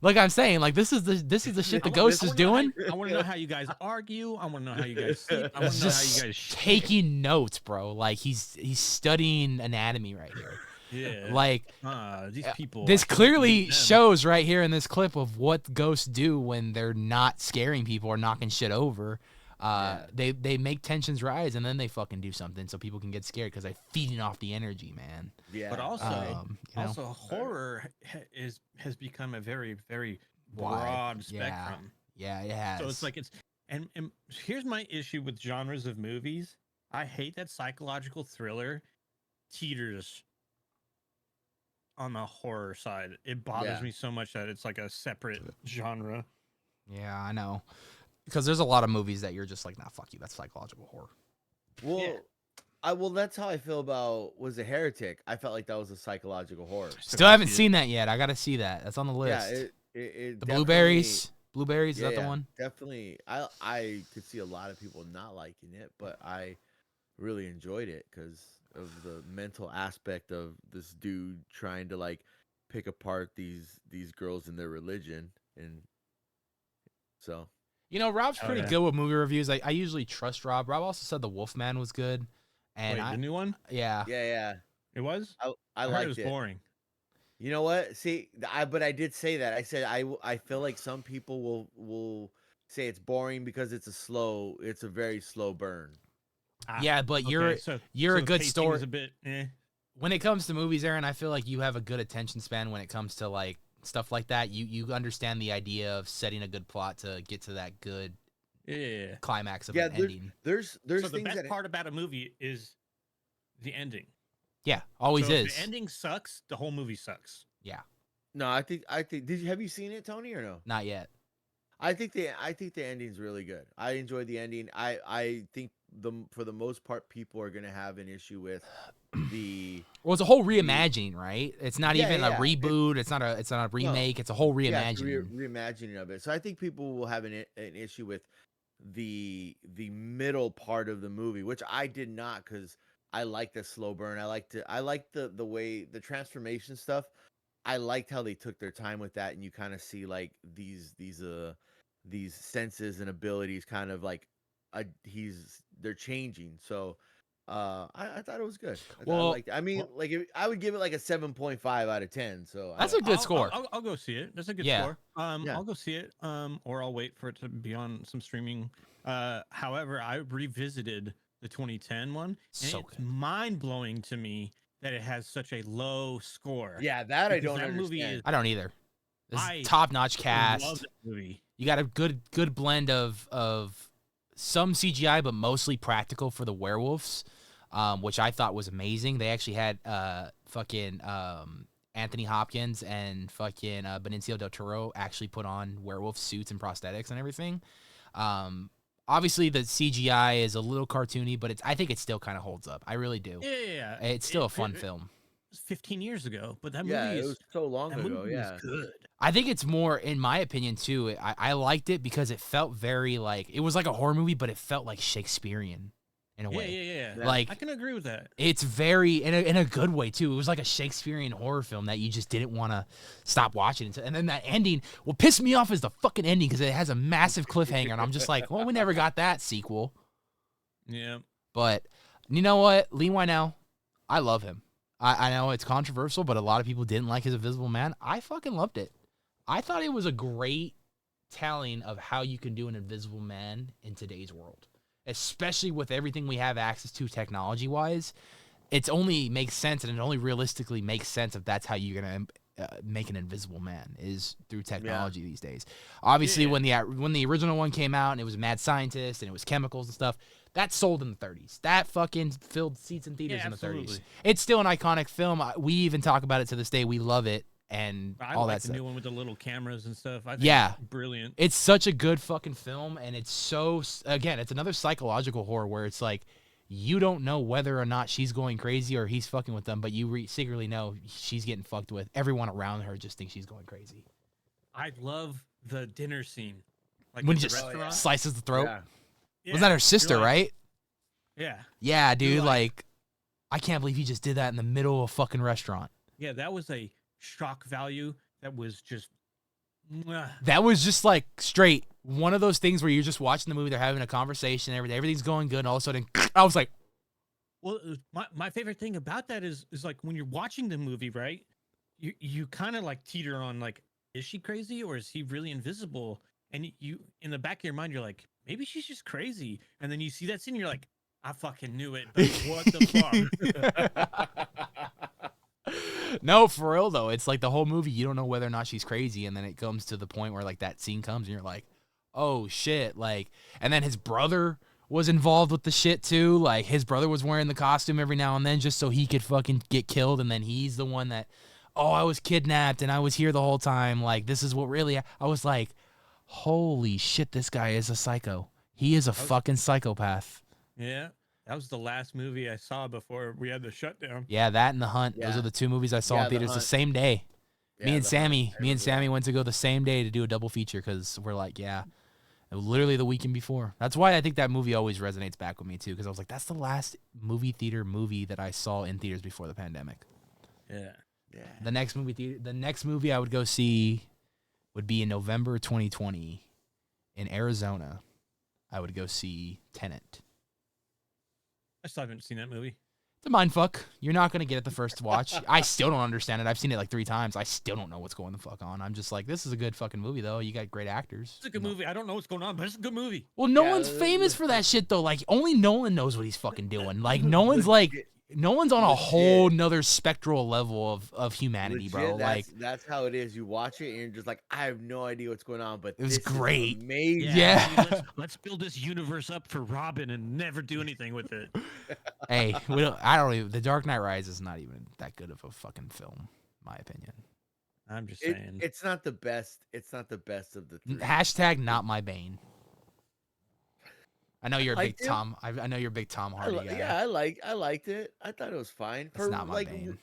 Like I'm saying, like this is the shit the ghost is doing. I want to know how you guys argue. I want to know how you guys sleep. I want to know how you guys taking notes, bro. Like he's studying anatomy right here. Yeah. Like these people. This clearly shows right here in this clip of what ghosts do when they're not scaring people or knocking shit over. They make tensions rise and then they fucking do something so people can get scared because they're feeding off the energy, man. Yeah. But also, horror has become a very, very broad spectrum. Yeah, it has. So it's like and here's my issue with genres of movies. I hate that psychological thriller teeters on the horror side. It bothers me so much that it's like a separate genre. Yeah, I know. Because there's a lot of movies that you're just like, nah, fuck you. That's psychological horror. Well, that's how I feel about was a Heretic. I felt like that was a psychological horror. Still haven't seen that yet. I got to see that. That's on the list. Yeah, the Blueberries. Blueberries, is that the one? Definitely. I could see a lot of people not liking it, but I really enjoyed it because of the mental aspect of this dude trying to like pick apart these girls and their religion, and so. You know, Rob's pretty good with movie reviews. I usually trust Rob. Rob also said The Wolfman was good. And the new one? Yeah. Yeah. It was? I liked liked it. Was boring. You know what? See, but I did say that. I said I feel like some people will say it's boring because it's a very slow burn. Yeah, but you're a good story. A bit, When it comes to movies, Aaron, I feel like you have a good attention span when it comes to like stuff like that. You understand the idea of setting a good plot to get to that good climax of an ending. There's so things the best part about a movie is the ending. Yeah, always is. If the ending sucks, the whole movie sucks. Yeah. No, I think have you seen it, Tony, or no? Not yet. I think the ending's really good. I enjoyed the ending. I think for the most part people are gonna have an issue with it's a whole reimagining, right? It's not even a reboot. It's not a remake. It's a whole reimagining. Reimagining of it. So I think people will have an issue with the middle part of the movie, which I did not, because I like the slow burn. I liked the way the transformation stuff. I liked how they took their time with that, and you kind of see like these senses and abilities kind of like they're changing. So I thought it was good. I would give it like a 7.5 out of 10. So that's a good score. I'll go see it. That's a good score. I'll go see it. Or I'll wait for it to be on some streaming. However, I revisited the 2010 one, and it's mind blowing to me that it has such a low score. Yeah, that I don't understand. Movie I don't either. This is top-notch cast. Love that movie. You got a good blend of some CGI, but mostly practical for the werewolves, which I thought was amazing. They actually had Anthony Hopkins and fucking Benicio del Toro actually put on werewolf suits and prosthetics and everything. Obviously, the CGI is a little cartoony, but I think it still kind of holds up. I really do. Yeah. It's still a fun film. It was 15 years ago, but that movie it was so long ago. Yeah, good. I think it's more, in my opinion, too. I liked it because it felt very like it was like a horror movie, but it felt like Shakespearean in a way. Yeah. Like I can agree with that. It's very in a good way too. It was like a Shakespearean horror film that you just didn't want to stop watching. And then that ending, what pissed me off is the fucking ending because it has a massive cliffhanger, and I'm just like, well, we never got that sequel. Yeah. But you know what, Lee Winnell, I love him. I know it's controversial, but a lot of people didn't like his Invisible Man. I fucking loved it. I thought it was a great telling of how you can do an Invisible Man in today's world, especially with everything we have access to technology-wise. It only makes sense, and it only realistically makes sense if that's how you're gonna make an Invisible Man, is through technology these days. Obviously, when the original one came out and it was a mad scientist and it was chemicals and stuff, that sold in the 30s. That fucking filled seats in theaters in the 30s. It's still an iconic film. We even talk about it to this day. We love it and I all like that the stuff. new one with the little cameras and stuff. I think Yeah, it's brilliant. It's such a good fucking film, and it's so, again, it's another psychological horror where it's like, you don't know whether or not she's going crazy or he's fucking with them, but you secretly know she's getting fucked with. Everyone around her just thinks she's going crazy. I love the dinner scene. Like When at he the just restaurant. slices the throat. Yeah. Wasn't that her sister, You're like- right? Yeah. Yeah, dude, You're like, I can't believe he just did that in the middle of a fucking restaurant. Yeah, that was a shock value that was just. Mwah. That was just like straight one of those things where you're just watching the movie, they're having a conversation, everything's going good, and all of a sudden, I was like, Well, my favorite thing about that is like when you're watching the movie, right? You kind of like teeter on like, is she crazy or is he really invisible? And you in the back of your mind, you're like, maybe she's just crazy. And then you see that scene, you're like, I fucking knew it. Like, what the fuck? No, for real though. It's like the whole movie, you don't know whether or not she's crazy, and then it comes to the point where like that scene comes, and you're like, oh shit, like, and then his brother was involved with the shit too. Like his brother was wearing the costume every now and then just so he could fucking get killed, and then he's the one that, oh, I was kidnapped and I was here the whole time. Like this is what really. I was like, holy shit, this guy is a psycho. He is a fucking psychopath. Yeah, that was the last movie I saw before we had the shutdown. Yeah, that and The Hunt. Those are the two movies I saw in theaters the same day. Me and Sammy went to go the same day to do a double feature because we're like, yeah, literally the weekend before. That's why I think that movie always resonates back with me too, because I was like, that's the last movie that I saw in theaters before the pandemic. Yeah. The next movie I would go see would be in November 2020 in Arizona. I would go see Tenet. I still haven't seen that movie. It's a mindfuck. You're not going to get it the first watch. I still don't understand it. I've seen it like 3 times. I still don't know what's going the fuck on. I'm just like, this is a good fucking movie, though. You got great actors. It's a good movie. I don't know what's going on, but it's a good movie. Well, Nolan's famous for that shit, though. Like, only Nolan knows what he's fucking doing. Like, Nolan's on a whole nother spectral level of humanity, bro. Like, that's how it is. You watch it and you're just like, I have no idea what's going on, but it was great. Amazing. Yeah. Let's build this universe up for Robin and never do anything with it. Hey, The Dark Knight Rises is not even that good of a fucking film, in my opinion. I'm just saying. It's not the best. It's not the best of the 3. Hashtag not my Bane. I know you're a big Tom. I know you're a big Tom Hardy guy. Yeah, I liked it. I thought it was fine. It's not my Bane.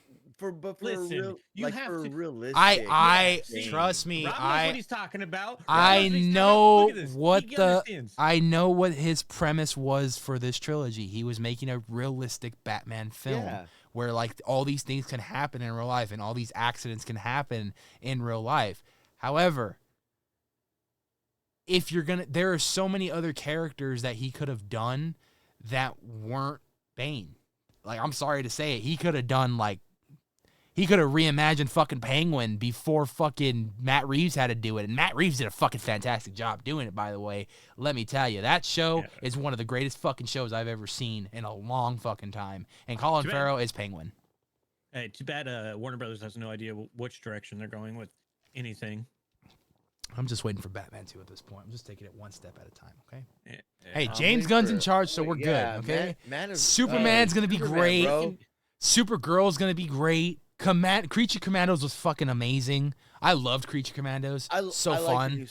Listen, you have to realistic. I trust me. Rob knows what he's talking about. I know what his premise was for this trilogy. He was making a realistic Batman film where like all these things can happen in real life and all these accidents can happen in real life. However, there are so many other characters that he could have done that weren't Bane. Like, I'm sorry to say it. He could have reimagined fucking Penguin before fucking Matt Reeves had to do it. And Matt Reeves did a fucking fantastic job doing it, by the way. Let me tell you, that show is one of the greatest fucking shows I've ever seen in a long fucking time. And Colin Farrell is Penguin. Hey, too bad Warner Brothers has no idea which direction they're going with anything. I'm just waiting for Batman 2 at this point. I'm just taking it one step at a time, okay? Yeah. Hey, James Gunn's in charge, so we're good, okay? Superman's going to be great. Supergirl's going to be great. Creature Commandos was fucking amazing. I loved Creature Commandos. So fun.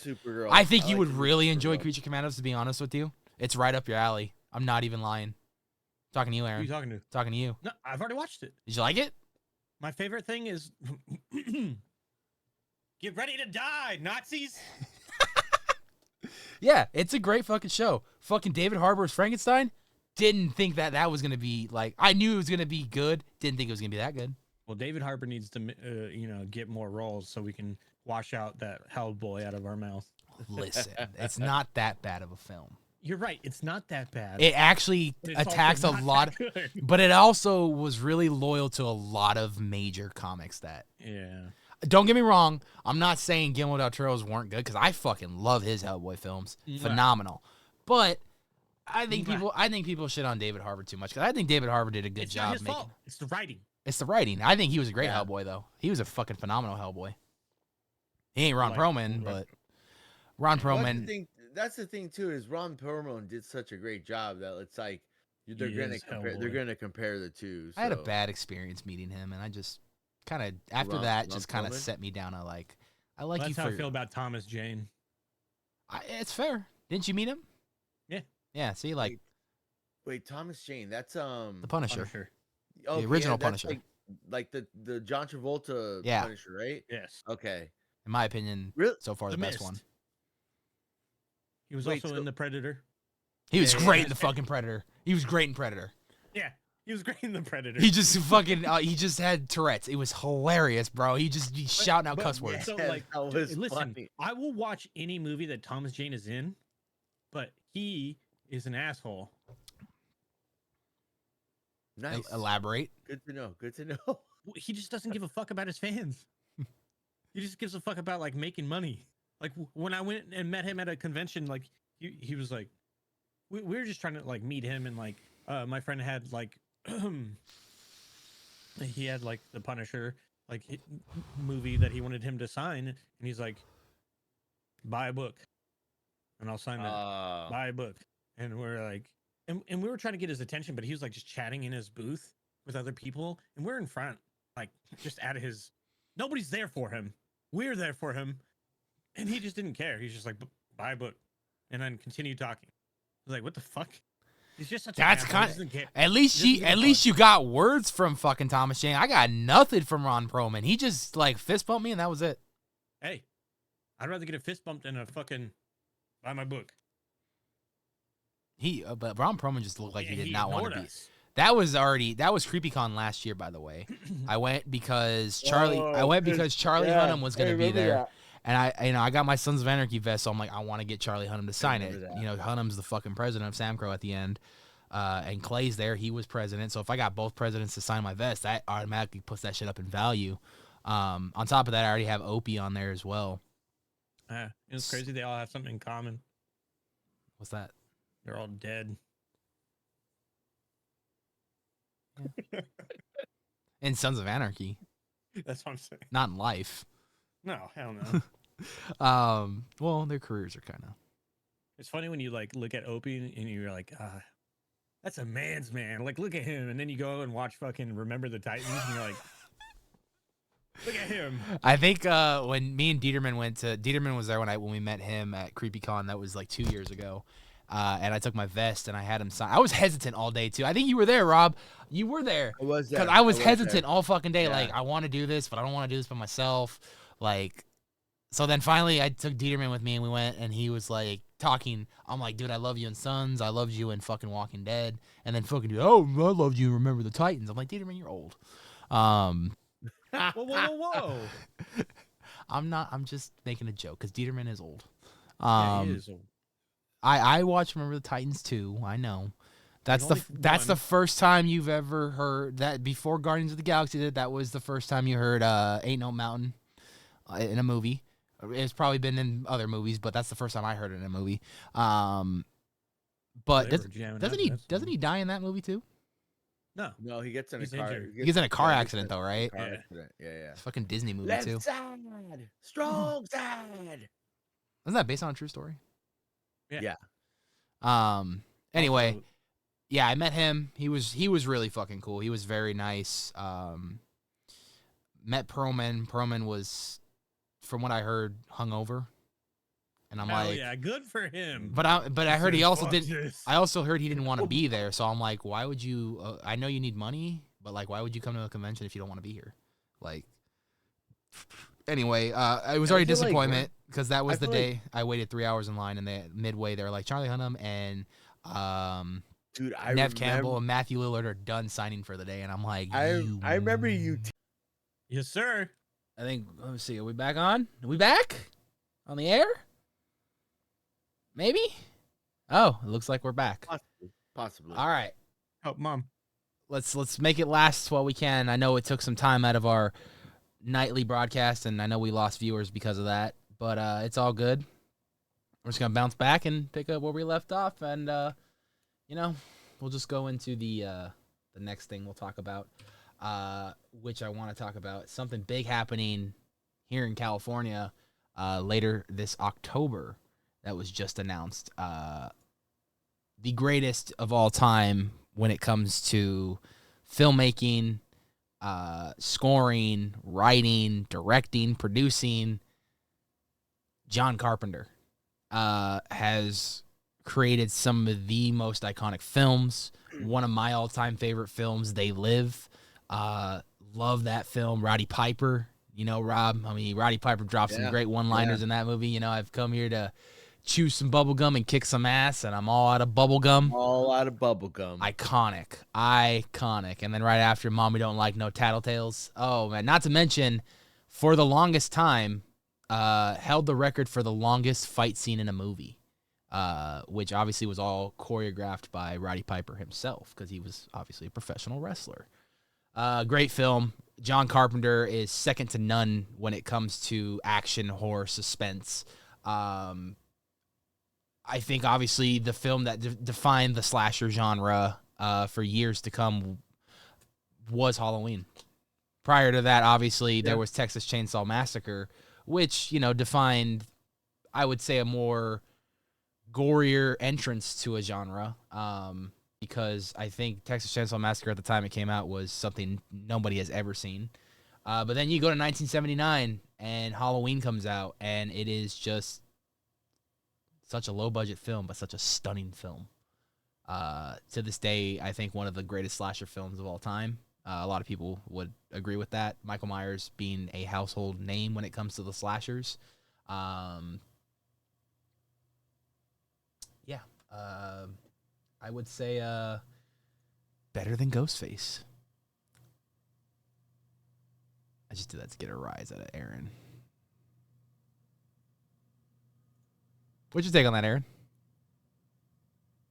I think you would really enjoy Creature Commandos, to be honest with you. It's right up your alley. I'm not even lying. Talking to you, Aaron. Who are you talking to? Talking to you. No, I've already watched it. Did you like it? My favorite thing is get ready to die, Nazis. Yeah, it's a great fucking show. Fucking David Harbour's Frankenstein. Didn't think that was going to be like, I knew it was going to be good. Didn't think it was going to be that good. Well, David Harbour needs to, get more roles so we can wash out that Hellboy out of our mouth. Listen, it's not that bad of a film. You're right. It's not that bad. It actually attacks a lot, but it also was really loyal to a lot of major comics that. Yeah. Don't get me wrong. I'm not saying Guillermo del Toro's weren't good because I fucking love his Hellboy films. Phenomenal. But I think people shit on David Harbour too much because I think David Harbour did a good job Not his making. fault. It's the writing. It's the writing. I think he was a great Hellboy though. He was a fucking phenomenal Hellboy. He ain't Ron Perlman, but Ron Perlman. That's the thing too is Ron Perlman did such a great job that it's like they're gonna compare the two. So. I had a bad experience meeting him, and I just kind of after that just kind of set me down. I like you. That's how I feel about Thomas Jane. It's fair. Didn't you meet him? Yeah. Yeah. See, like, wait, Thomas Jane. That's the Punisher. Oh, the original Punisher. Like the John Travolta Punisher, right? Yes. Okay. In my opinion, so far the best one. He was also in The Predator. He was great in the fucking Predator. He was great in Predator. Yeah, he was great in The Predator. He just fucking he just had Tourette's. It was hilarious, bro. He's shouting out cuss words. So like, listen, I will watch any movie that Thomas Jane is in, but he is an asshole. Nice. Elaborate. Good to know. Good to know. He just doesn't give a fuck about his fans. He just gives a fuck about like making money. Like when I went and met him at a convention, like he was like, we were just trying to like meet him, and like my friend had like he had like the Punisher like movie that he wanted him to sign, and he's like, buy a book, and I'll sign that. Buy a book, and we're like, and we were trying to get his attention, but he was like just chatting in his booth with other people, and we're in front, like just at his. Nobody's there for him. We're there for him. And he just didn't care. He's just like, buy a book, and then continue talking. I was like, what the fuck? He's just such That's kind of at least you got words from fucking Thomas Jane. I got nothing from Ron Perlman. He just like fist bumped me, and that was it. Hey, I'd rather get a fist bump than a fucking buy my book. But Ron Perlman just looked like he did not want to be. That was CreepyCon last year, by the way. I went because Charlie Hunnam was going to be there. That. And I got my Sons of Anarchy vest, so I'm like, I want to get Charlie Hunnam to sign it. You know, Hunnam's the fucking president of Samcro at the end. And Clay's there. He was president. So if I got both presidents to sign my vest, that automatically puts that shit up in value. On top of that, I already have Opie on there as well. It's crazy. They all have something in common. What's that? They're all dead. In Sons of Anarchy. That's what I'm saying. Not in life. No, hell no. Well, their careers are kind of. It's funny when you like look at Opie and you're like, that's a man's man. Like, look at him, and then you go and watch fucking Remember the Titans, and you're like, look at him. I think when me and Dieterman was there when we met him at CreepyCon. That was like 2 years ago. And I took my vest and I had him sign. I was hesitant all day too. I think you were there, Rob. You were there. I was there. Because I was hesitant all fucking day. Yeah. Like, I want to do this, but I don't want to do this by myself. Like, so then finally I took Dieterman with me and we went and he was like talking. I'm like, dude, I love you in Sons. I loved you in fucking Walking Dead. And then fucking dude, oh, I loved you in Remember the Titans. I'm like, Dieterman, you're old. Whoa. I'm just making a joke because Dieterman is old. Yeah, he is old. I watched Remember the Titans too. I know. That's the first time you've ever heard that before Guardians of the Galaxy did. That was the first time you heard Ain't No Mountain in a movie. It's probably been in other movies, but that's the first time I heard it in a movie. But doesn't he die in that movie too? No, he gets in a car. He gets in a car accident though, right? Yeah. It's a fucking Disney movie Left too. Side, strong side. Isn't that based on a true story? Yeah. Anyway, yeah, I met him. He was really fucking cool. He was very nice. Met Perlman. Perlman was, from what I heard, hungover. And I'm like, yeah, good for him. But I heard he also didn't. I also heard he didn't want to be there. So I'm like, why would you? I know you need money, but like, why would you come to a convention if you don't want to be here? Like, anyway, it was already a disappointment because that was the day I waited 3 hours in line, and midway they were like, Charlie Hunnam and dude, Nev Campbell and Matthew Lillard are done signing for the day, and I'm like, I remember you. Yes, sir. I think. Let me see. Are we back on? Are we back on the air? Maybe. Oh, it looks like we're back. Possibly. All right. Oh, Mom. Let's make it last while we can. I know it took some time out of our nightly broadcast, and I know we lost viewers because of that, but it's all good. We're just gonna bounce back and pick up where we left off, and we'll just go into the next thing we'll talk about, which I want to talk about. Something big happening here in California later this October that was just announced. The greatest of all time when it comes to filmmaking, scoring, writing, directing, producing. John Carpenter has created some of the most iconic films. One of my all-time favorite films, They Live. Love that film. Roddy Piper, Rob. I mean, Roddy Piper dropped some great one-liners in that movie. I've come here to chew some bubble gum and kick some ass, and I'm all out of bubble gum. All out of bubble gum. Iconic. And then right after, Mommy Don't Like No Tattletales. Oh, man. Not to mention, for the longest time, held the record for the longest fight scene in a movie, which obviously was all choreographed by Roddy Piper himself because he was obviously a professional wrestler. Great film. John Carpenter is second to none when it comes to action, horror, suspense. I think, obviously, the film that defined the slasher genre for years to come was Halloween. Prior to that, obviously, there was Texas Chainsaw Massacre, which, defined, I would say, a more gorier entrance to a genre, because I think Texas Chainsaw Massacre at the time it came out was something nobody has ever seen. But then you go to 1979, and Halloween comes out, and it is just such a low-budget film, but such a stunning film. To this day, I think one of the greatest slasher films of all time. A lot of people would agree with that. Michael Myers being a household name when it comes to the slashers. I would say better than Ghostface. I just did that to get a rise out of Eren. What'd you take on that, Aaron?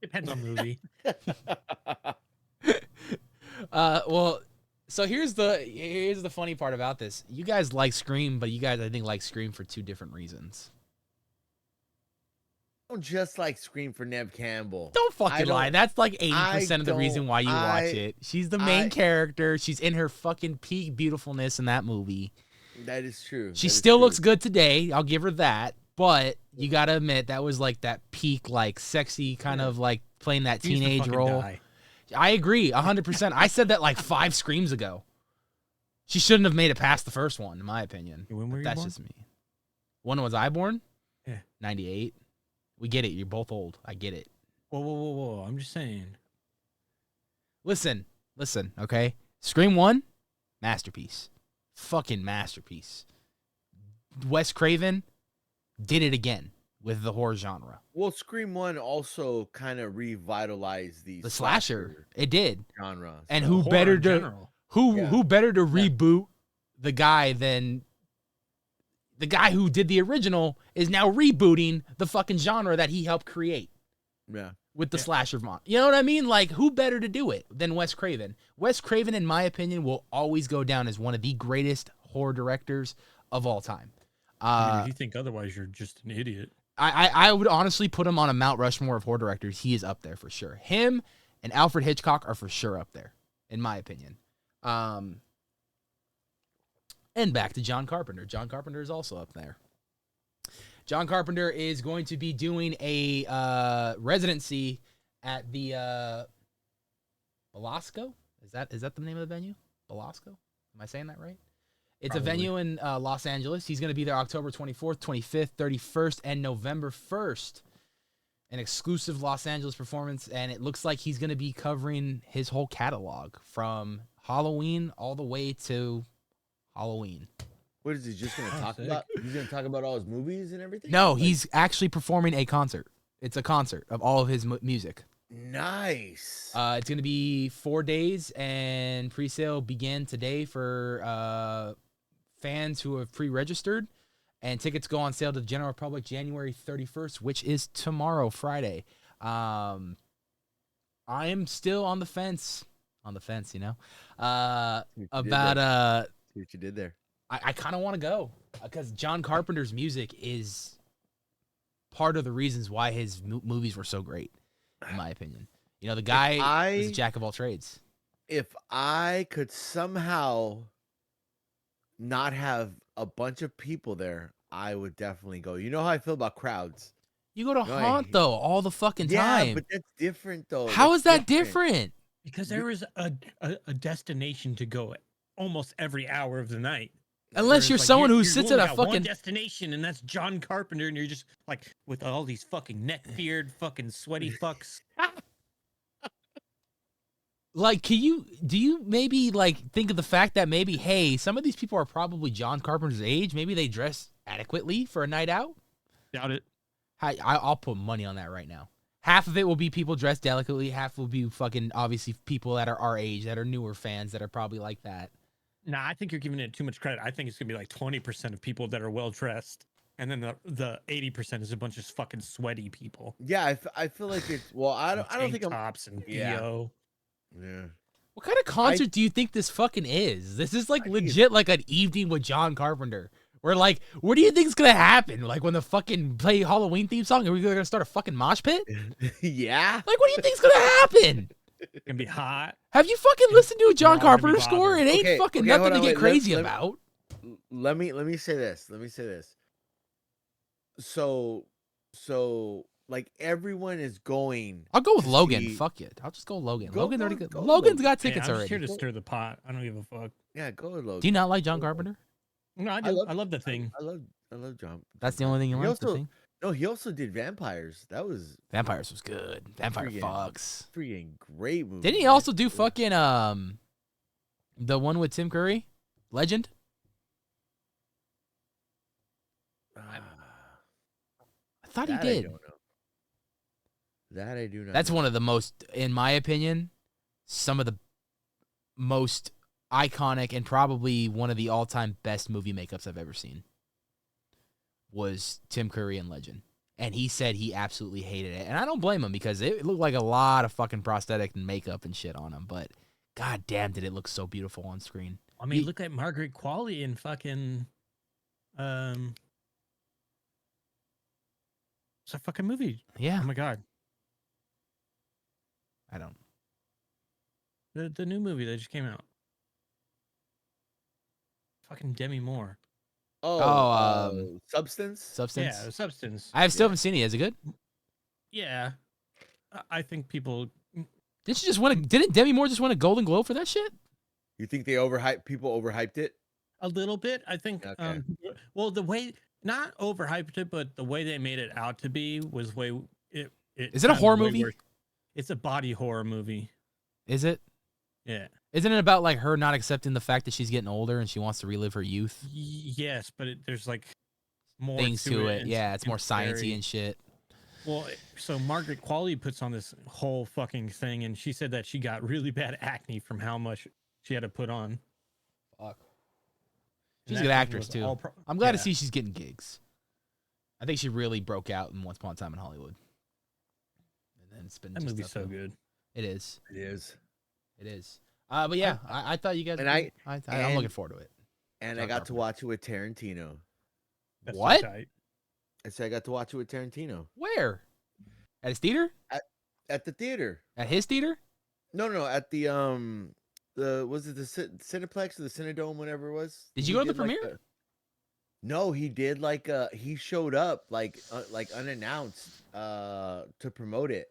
Depends on movie. Well, so here's the funny part about this. You guys like Scream, but you guys, I think, like Scream for two different reasons. I don't just like Scream for Nev Campbell. Don't fucking lie. That's like 80% of the reason why you watch it. She's the main character. She's in her fucking peak beautifulness in that movie. That is true. She still looks good today. I'll give her that. But you gotta admit, that was like that peak, like sexy kind of like playing that teenage role. I agree, 100%. I said that like 5 Screams ago. She shouldn't have made it past the first one, in my opinion. When were you That's born? just me. When was I born? Yeah. 98. We get it. You're both old. I get it. Whoa. I'm just saying. Listen, okay? Scream 1, masterpiece. Fucking masterpiece. Wes Craven did it again with the horror genre. Well, Scream 1 also kind of revitalized the slasher. It did. Genre. And so- who Horror better in to general. who better to reboot the guy than the guy who did the original is now rebooting the fucking genre that he helped create. Yeah. With the slasher mod. You know what I mean? Like, who better to do it than Wes Craven? Wes Craven, in my opinion, will always go down as one of the greatest horror directors of all time. I mean, if you think otherwise, you're just an idiot. I would honestly put him on a Mount Rushmore of horror directors. He is up there for sure. Him and Alfred Hitchcock are for sure up there, in my opinion. And back to John Carpenter. John Carpenter is also up there. John Carpenter is going to be doing a residency at the Belasco. Is that the name of the venue? Belasco? Am I saying that right? It's Probably. a venue in Los Angeles. He's going to be there October 24th, 25th, 31st, and November 1st. An exclusive Los Angeles performance, and it looks like he's going to be covering his whole catalog from Halloween all the way to Halloween. What is he just going to talk sick. about? He's going to talk about all his movies and everything? No, Like, he's actually performing a concert. It's a concert of all of his music. nice. It's going to be 4 days, and pre-sale began today for fans who have pre-registered, and tickets go on sale to the general public January 31st, which is tomorrow, Friday. I am still on the fence, about See what you did there. I kind of want to go because John Carpenter's music is part of the reasons why his movies were so great, in my opinion. You know, the guy is a jack of all trades. If I could somehow not have a bunch of people there, I would definitely go. You know how I feel about crowds. You go to Haunt though all the fucking time. Yeah, but that's different though. How is that different? Because there is a destination to go almost every hour of the night. Unless you're someone who sits at a fucking one destination, and that's John Carpenter, and you're just like with all these fucking neck-beard, fucking sweaty fucks. Like, do you maybe like think of the fact that maybe, hey, some of these people are probably John Carpenter's age. Maybe they dress adequately for a night out. Doubt it. I'll put money on that right now. Half of it will be people dressed delicately. Half will be fucking obviously people that are our age, that are newer fans, that are probably like that. Nah, I think you're giving it too much credit. I think it's gonna be like 20% of people that are well dressed, and then the 80% is a bunch of fucking sweaty people. Yeah, I feel like it's I don't think tops and BO. Yeah. What kind of concert do you think this fucking is? This is like legit like an evening with John Carpenter. Where like, what do you think is gonna happen? Like when the fucking play Halloween theme song, are we gonna start a fucking mosh pit? Yeah. Like, what do you think's gonna happen? It's gonna be hot. Have you fucking listened to a John Carpenter score? It ain't fucking nothing to get crazy about. Let me say this. So like everyone is going. I'll go with Logan. Fuck it. I'll just go Logan. Logan's already good. Logan's got tickets I'm already. Just here to stir the pot. I don't give a fuck. Yeah, go with Logan. Do you not like John Carpenter? No, I do. I love the thing. I love John. That's the only thing you like. The thing? No, he also did Vampires. Vampires was good. Vampire fucks. Freaking great movie. Didn't he also do fucking the one with Tim Curry, Legend? I thought he did. I don't know. That I do not. That's one of the most, in my opinion, some of the most iconic and probably one of the all-time best movie makeups I've ever seen. Was Tim Curry in Legend. And he said he absolutely hated it. And I don't blame him because it looked like a lot of fucking prosthetic and makeup and shit on him. But god damn, did it look so beautiful on screen. I mean, look at Margaret Qualley in fucking it's a fucking movie. Yeah. Oh my god. I don't. The new movie that just came out. Fucking Demi Moore. Substance? Yeah, Substance. I still haven't seen it. Is it good? Yeah. I think people Didn't she just win didn't Demi Moore just win a Golden Globe for that shit? You think people overhyped it? A little bit. I think Okay. Well, the way not overhyped it, but the way they made it out to be was way it Is it a horror movie? Worse. It's a body horror movie. Is it? Yeah. Isn't it about like her not accepting the fact that she's getting older and she wants to relive her youth? Yes, but there's like more things to it. and Yeah, it's more sciencey very- and shit. Well, so Margaret Qualley puts on this whole fucking thing, and she said that she got really bad acne from how much she had to put on. Fuck. And She's a that good thing actress was too. all I'm glad to yeah. see she's getting gigs. I think she really broke out in Once Upon a Time in Hollywood. And then it's been That just movie's so uphill. good. It is. It is. It is. But yeah, I thought you guys. And I'm looking forward to it. And John I got Carpenter. to watch it with Tarantino. That's so What? tight. I said I got to watch it with Tarantino Where? At his theater? at the theater. At his theater? No, at the was it the Cineplex or the Cinedome, whatever it was. Did He you go to the like, premiere? No, he did he showed up like unannounced to promote it,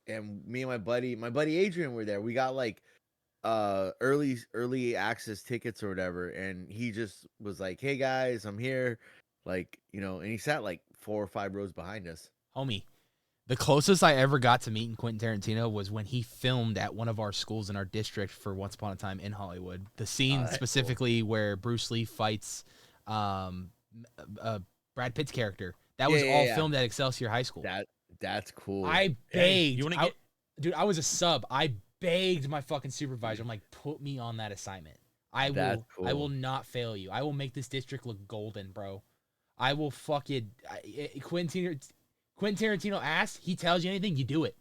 and me and my buddy Adrian were there. We got like early access tickets or whatever, and he just was like, "Hey guys, I'm here," like, you know, and he sat like 4 or 5 rows behind us. Homie, the closest I ever got to meeting Quentin Tarantino was when he filmed at one of our schools in our district for Once Upon a Time in Hollywood. The scene specifically where Bruce Lee fights Brad Pitt's character. That was all filmed at Excelsior High School. That's cool. I begged. Hey, you wanna get- Dude, I was a sub. I begged my fucking supervisor. I'm like, put me on that assignment. I will not fail you. I will make this district look golden, bro. I will fucking Quentin Tarantino asks, he tells you anything, you do it.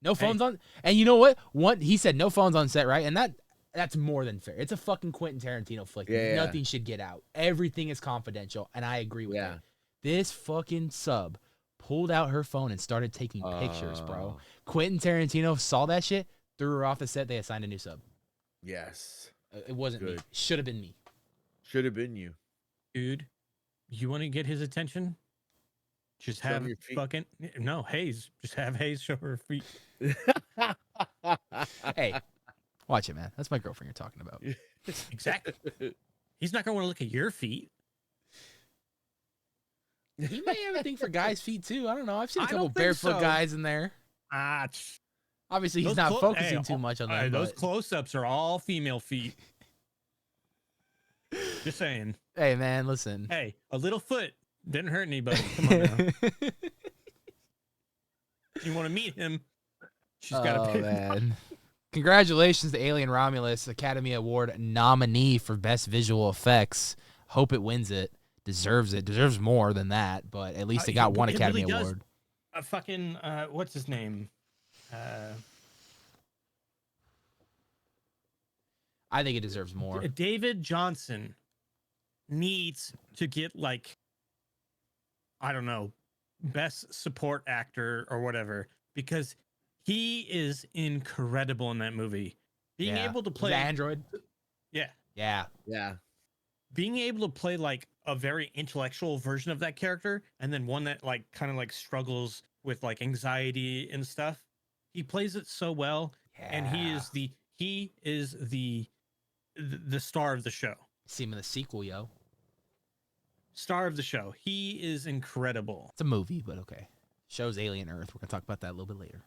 No phones on. And you know what? He said no phones on set, right? And that That's more than fair. It's a fucking Quentin Tarantino flick. Yeah. Nothing should get out. Everything is confidential, and I agree with it. This fucking sub pulled out her phone and started taking pictures, bro. Quentin Tarantino saw that shit, threw her off the set. They assigned a new sub. Yes. It wasn't me. Should have been me. Should have been you. Dude, you want to get his attention? Just have fucking no Hayes. Just have Hayes show her feet. Hey, watch it, man. That's my girlfriend you're talking about. Exactly. He's not gonna want to look at your feet. He may have a thing for guys' feet too. I don't know. I've seen a couple barefoot guys in there. Obviously, he's not focusing too much on that. Those close-ups are all female feet. Just saying. Hey, man, listen. Hey, a little foot didn't hurt anybody. Come on now. You want to meet him? She's got to pay. Man. Congratulations to Alien Romulus, Academy Award nominee for Best Visual Effects. Hope it wins it. Deserves it. Deserves more than that, but at least it got one Academy Award. Fucking, what's his name? I think it deserves more. David Johnson needs to get, like, I don't know, best support actor or whatever, because he is incredible in that movie. Being able to play the android. Yeah. Being able to play like a very intellectual version of that character, and then one that like kind of like struggles with like anxiety and stuff. He plays it so well, and he is the star of the show. See him in the sequel, yo. Star of the show. He is incredible. It's a movie, but okay. Show's Alien Earth. We're gonna talk about that a little bit later.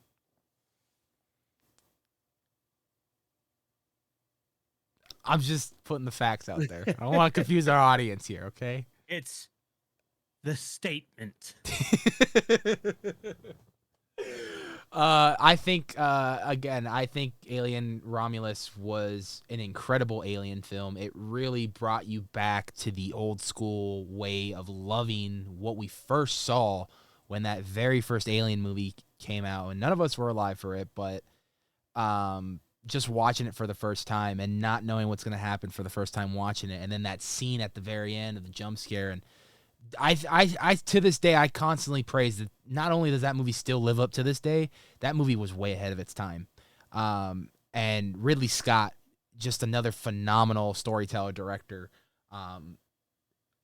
I'm just putting the facts out there. I don't want to confuse our audience here, okay? It's the statement. I think Alien Romulus was an incredible Alien film. It really brought you back to the old school way of loving what we first saw when that very first Alien movie came out. And none of us were alive for it, but just watching it for the first time and not knowing what's going to happen for the first time watching it. And then that scene at the very end of the jump scare. And I to this day, I constantly praise that not only does that movie still live up to this day, that movie was way ahead of its time. And Ridley Scott, just another phenomenal storyteller, director.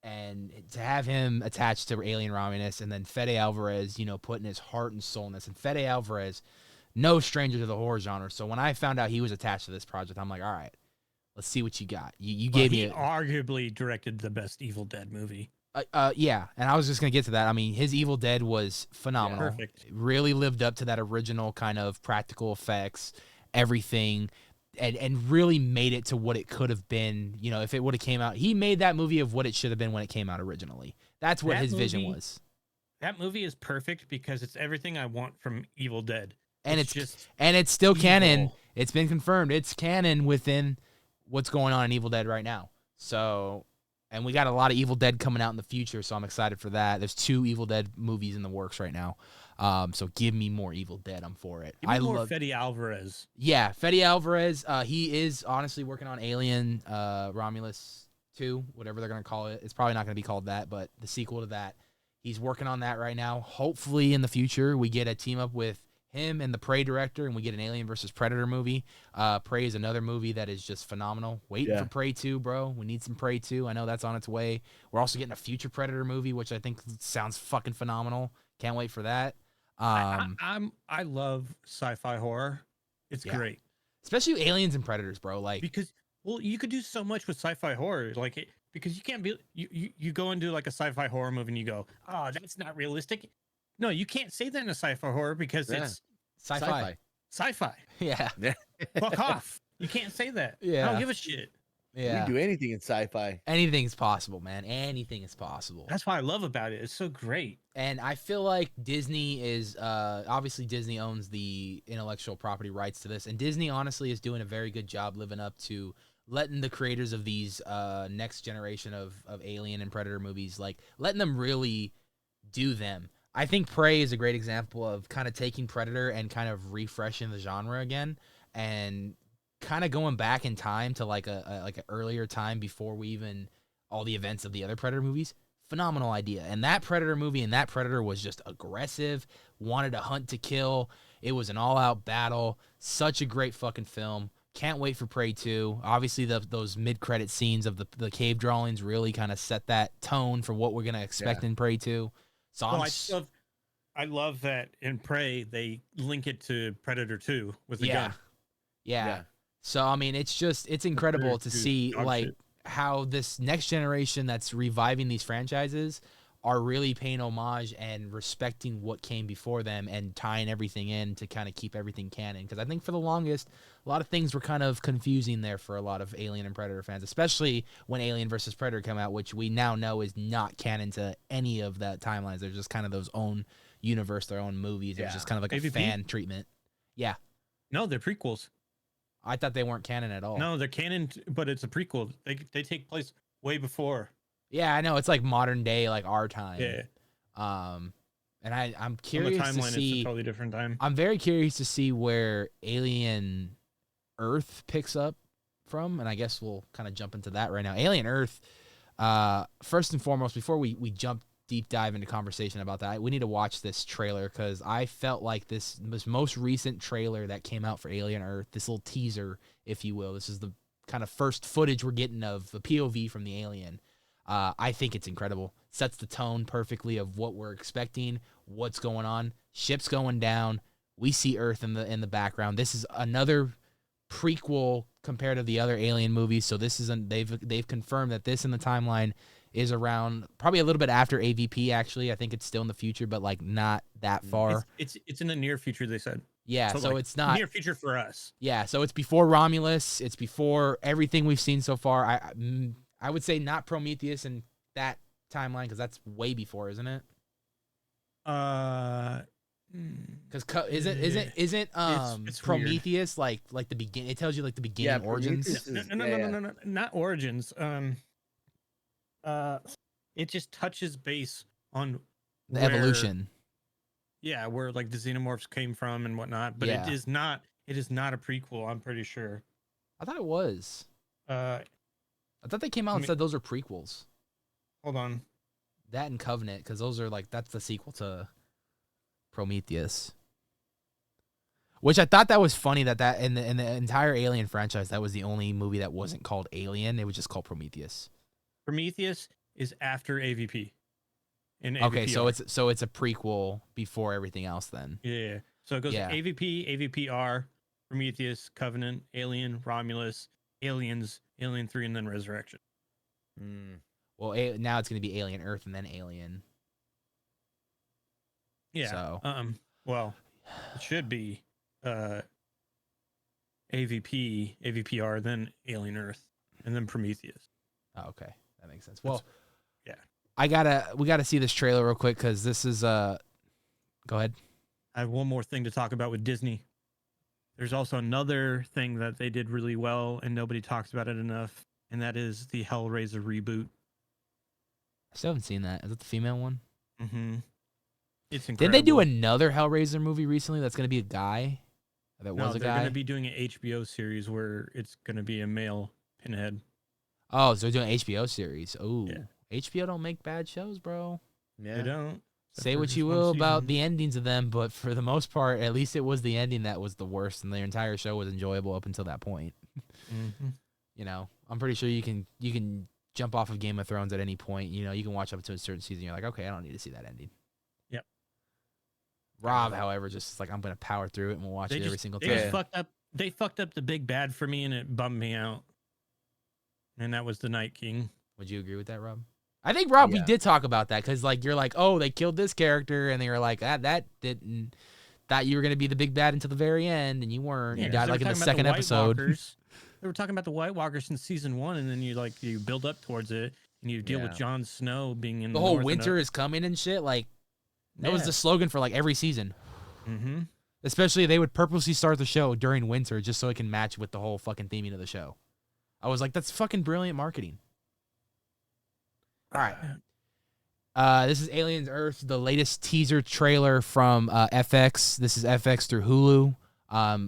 And to have him attached to Alien Romulus, and then Fede Alvarez, putting his heart and soul in this. And Fede Alvarez, no stranger to the horror genre. So when I found out he was attached to this project, I'm like, all right, let's see what you got. You gave me arguably directed the best Evil Dead movie. Yeah, and I was just gonna get to that. I mean, his Evil Dead was phenomenal. Yeah, perfect. Really lived up to that original kind of practical effects, everything, and really made it to what it could have been. If it would have came out, he made that movie of what it should have been when it came out originally. That's what his vision was. That movie is perfect because it's everything I want from Evil Dead. And it's still canon. It's been confirmed. It's canon within what's going on in Evil Dead right now. So, and we got a lot of Evil Dead coming out in the future, so I'm excited for that. There's 2 Evil Dead movies in the works right now. So give me more Evil Dead. I'm for it. Give me more Fede Alvarez. Yeah, Fede Alvarez. He is honestly working on Alien Romulus 2, whatever they're going to call it. It's probably not going to be called that, but the sequel to that. He's working on that right now. Hopefully in the future we get a team up with him and the Prey director, and we get an Alien versus Predator movie. Prey is another movie that is just phenomenal. Waiting for Prey 2, bro. We need some Prey 2. I know that's on its way. We're also getting a future Predator movie, which I think sounds fucking phenomenal. Can't wait for that. I love sci-fi horror. It's great, especially Aliens and Predators, bro. Because you could do so much with sci-fi horror, because you can't be you go into like a sci-fi horror movie and you go, oh, that's not realistic. No, you can't say that in a sci-fi horror because it's sci-fi. Sci-fi. Yeah. Fuck off. You can't say that. Yeah. I don't give a shit. Yeah. You can do anything in sci-fi. Anything's possible, man. Anything is possible. That's what I love about it. It's so great. And I feel like Disney is obviously Disney owns the intellectual property rights to this, and Disney honestly is doing a very good job living up to letting the creators of these next generation of Alien and Predator movies, letting them really do them. I think Prey is a great example of kind of taking Predator and kind of refreshing the genre again. And kind of going back in time to like an earlier time before we even all the events of the other Predator movies. Phenomenal idea. And that Predator movie and that Predator was just aggressive, wanted to hunt to kill. It was an all-out battle. Such a great fucking film. Can't wait for Prey 2. Obviously, those mid-credit scenes of the cave drawings really kind of set that tone for what we're going to expect in Prey 2. So I love that in Prey, they link it to Predator 2 with the gun. Yeah. So, I mean, it's incredible to see, like, shit. how this next generation that's reviving these franchises are really paying homage and respecting what came before them and tying everything in to kind of keep everything canon. Because I think for the longest, a lot of things were kind of confusing there for a lot of Alien and Predator fans, especially when Alien versus Predator came out, which we now know is not canon to any of that timelines. They're just kind of those own universe, their own movies. It was just kind of like a fan treatment. Yeah. No, they're prequels. I thought they weren't canon at all. No, they're canon, but it's a prequel. They take place way before. Yeah, I know. It's like modern day, like our time. Yeah. And I'm curious On the timeline, to see. it's a totally different time. I'm very curious to see where Alien Earth picks up from, and I guess we'll kind of jump into that right now. Alien Earth. First and foremost, before we jump deep dive into conversation about that, we need to watch this trailer because I felt like this most recent trailer that came out for Alien Earth, this little teaser, if you will. This is the kind of first footage we're getting of the POV from the alien. I think it's incredible. Sets the tone perfectly of what we're expecting, what's going on. Ship's going down. We see Earth in the background. This is another prequel compared to the other Alien movies. So this is they've confirmed that this in the timeline is around probably a little bit after AVP. Actually, I think it's still in the future, but like not that far. It's in the near future. They said. Yeah, so like, it's not near future for us. Yeah, so it's before Romulus. It's before everything we've seen so far. I would say not Prometheus in that timeline because that's way before, isn't it? Because isn't it's Prometheus like the beginning? It tells you like the beginning origins. No, not origins. It just touches base on The evolution. Yeah, where like the xenomorphs came from and whatnot, but it is not a prequel, I'm pretty sure. I thought it was. I thought they came out and said those are prequels. Hold on. That and Covenant, because those are like that's the sequel to Prometheus. Which I thought that was funny that in the entire Alien franchise, that was the only movie that wasn't called Alien. It was just called Prometheus. Prometheus is after AVP. Okay, so it's a prequel before everything else then. Yeah. So it goes AVP, AVPR, Prometheus, Covenant, Alien, Romulus, Aliens, Alien 3, and then Resurrection. Well, now it's going to be Alien Earth and then Alien. Yeah. So. Well, it should be AVP, AVPR, then Alien Earth, and then Prometheus. Oh, okay. That makes sense. Well, yeah. We gotta see this trailer real quick because this is go ahead. I have one more thing to talk about with Disney. There's also another thing that they did really well and nobody talks about it enough, and that is the Hellraiser reboot. I still haven't seen that. Is it the female one? Mm-hmm. It's incredible. Did they do another Hellraiser movie recently that's gonna be a guy? They're gonna be doing an HBO series where it's gonna be a male Pinhead. Oh, so they're doing an HBO series. Oh, yeah. HBO don't make bad shows, bro. Yeah. They don't. Say what you will about the endings of them, but for the most part, at least it was the ending that was the worst, and the entire show was enjoyable up until that point. Mm-hmm. You know, I'm pretty sure you can jump off of Game of Thrones at any point. You know, you can watch up to a certain season. You're like, okay, I don't need to see that ending. Yep. Rob, however, just is like, I'm gonna power through it and we'll watch it every single time. They fucked up the big bad for me, and it bummed me out. And that was the Night King. Would you agree with that, Rob? I think, Rob, we did talk about that because, like, you're like, oh, they killed this character, and they were like, that didn't. Thought you were gonna be the big bad until the very end, and you weren't. Yeah, you died like in the second episode. They were talking about the White Walkers since season 1, and then you build up towards it, and you deal with Jon Snow being in the whole winter is coming and shit. Like that was the slogan for like every season. Mm-hmm. Especially they would purposely start the show during winter just so it can match with the whole fucking theming of the show. I was like, that's fucking brilliant marketing. All right. This is Aliens Earth, the latest teaser trailer from FX. This is FX through Hulu.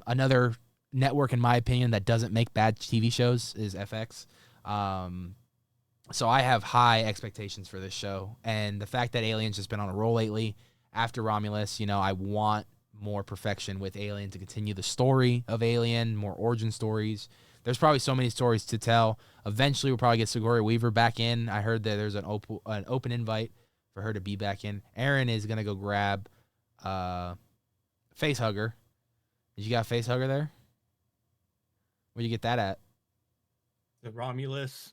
Another network, in my opinion, that doesn't make bad TV shows is FX. So I have high expectations for this show. And the fact that Alien's just been on a roll lately after Romulus, you know, I want more perfection with Alien to continue the story of Alien, more origin stories. There's probably so many stories to tell. Eventually, we'll probably get Sigourney Weaver back in. I heard that there's an open invite for her to be back in. Eren is going to go grab Facehugger. Did you got Facehugger there? Where'd you get that at? The Romulus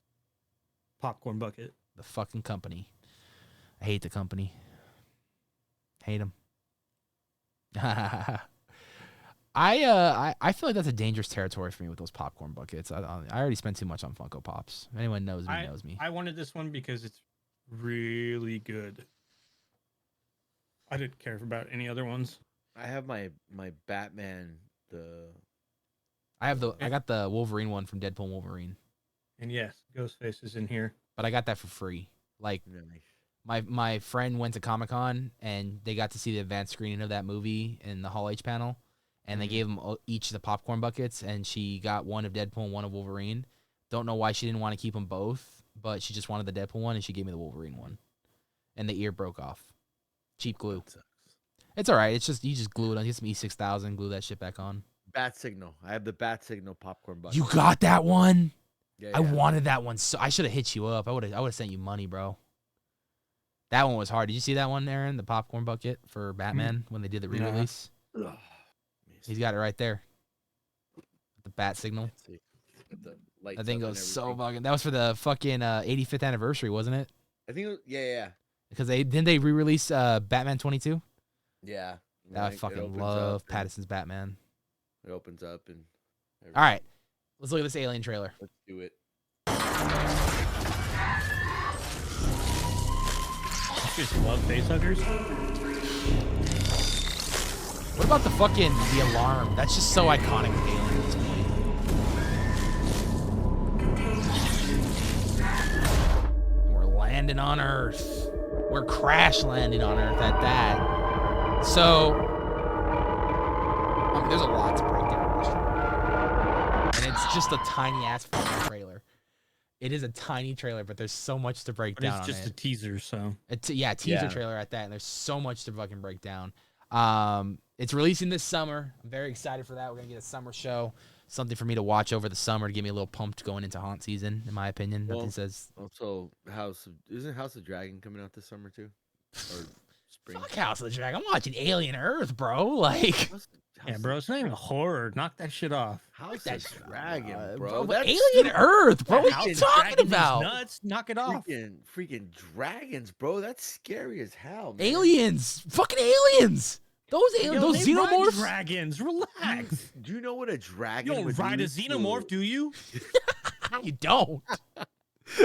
popcorn bucket. The fucking company. I hate the company. Hate them. I feel like that's a dangerous territory for me with those popcorn buckets. I already spent too much on Funko Pops. If anyone knows me, knows me. I wanted this one because it's really good. I didn't care about any other ones. I have my Batman. I got the Wolverine one from Deadpool and Wolverine. And yes, Ghostface is in here. But I got that for free. Like, my friend went to Comic-Con, and they got to see the advanced screening of that movie in the Hall H panel, and they gave them each the popcorn buckets, and she got one of Deadpool and one of Wolverine. Don't know why she didn't want to keep them both, but she just wanted the Deadpool one, and she gave me the Wolverine one. And the ear broke off. Cheap glue. It's all right. It's just, you just glue it on. Get some E6000, glue that shit back on. Bat Signal. I have the Bat Signal popcorn bucket. You got that one? Yeah, I wanted that one. So I should have hit you up. I would have sent you money, bro. That one was hard. Did you see that one, Aaron? The popcorn bucket for Batman when they did the re-release? Yeah. He's got it right there. The bat signal. That That thing goes so fucking. That was for the fucking 85th anniversary, wasn't it? I think. Yeah. Because didn't they re-release Batman 22? Yeah. I fucking love Pattinson's Batman. It opens up and. All right, let's look at this Alien trailer. Let's do it. You just love facehuggers. What about the fucking the alarm? That's just so iconic with Alien at this point. We're landing on Earth. We're crash landing on Earth at that. So, I mean, there's a lot to break down in this trailer. And it's just a tiny ass fucking trailer. It is a tiny trailer, but there's so much to break down. It's just a teaser, so. Teaser trailer at that, and there's so much to fucking break down. It's releasing this summer. I'm very excited for that. We're gonna get a summer show, something for me to watch over the summer to get me a little pumped going into haunt season. In my opinion, nothing says. Also, isn't House of Dragon coming out this summer too? Or spring? Fuck House of the Dragon. I'm watching Alien Earth, bro. Like, yeah, bro, it's not even horror. Knock that shit off. House of Dragon, bro. That's Alien Earth, bro. Yeah, What are you talking about? Nuts. Knock it off. Freaking dragons, bro. That's scary as hell, man. Aliens, fucking aliens. Those aliens, those they ride xenomorphs. dragons. Relax. Do you know what a dragon? You don't ride a xenomorph, do you? You don't.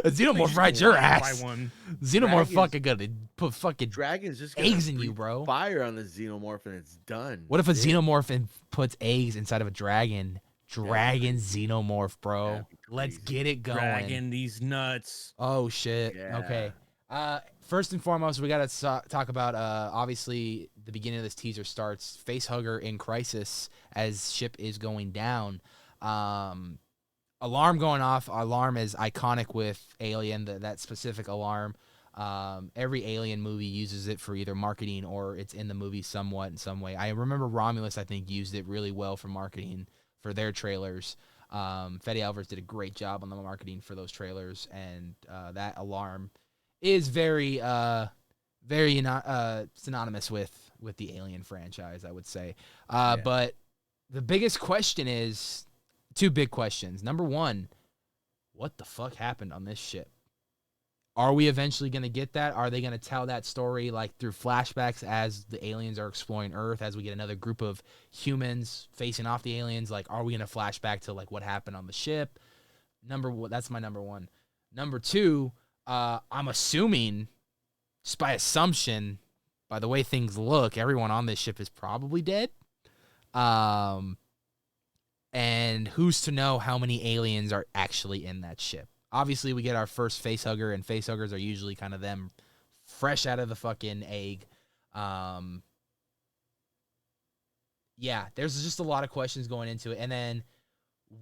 A xenomorph rides your ass. One. Xenomorph fucking gonna put fucking dragons just eggs in you, bro. Fire on the xenomorph and it's done. What if a xenomorph puts eggs inside of a dragon? Dragon xenomorph, bro. Let's get it going. Dragon these nuts. Oh shit. Yeah. Okay. First and foremost, we gotta talk about obviously the beginning of this teaser starts Facehugger in crisis as ship is going down. Alarm going off. Alarm is iconic with Alien. That specific alarm. Every Alien movie uses it for either marketing or it's in the movie somewhat in some way. I remember Romulus, I think, used it really well for marketing for their trailers. Fede Alvarez did a great job on the marketing for those trailers, and that alarm is very synonymous with the Alien franchise, I would say. But the biggest question is two big questions. Number one, what the fuck happened on this ship? Are we eventually going to get that? Are they going to tell that story like through flashbacks as the aliens are exploring Earth, as we get another group of humans facing off the aliens? Like, are we going to flashback to like what happened on the ship? That's my number one. Number two, I'm assuming, just by assumption, by the way things look, everyone on this ship is probably dead. And who's to know how many aliens are actually in that ship? Obviously, we get our first facehugger, and facehuggers are usually kind of them fresh out of the fucking egg. yeah, there's just a lot of questions going into it. And then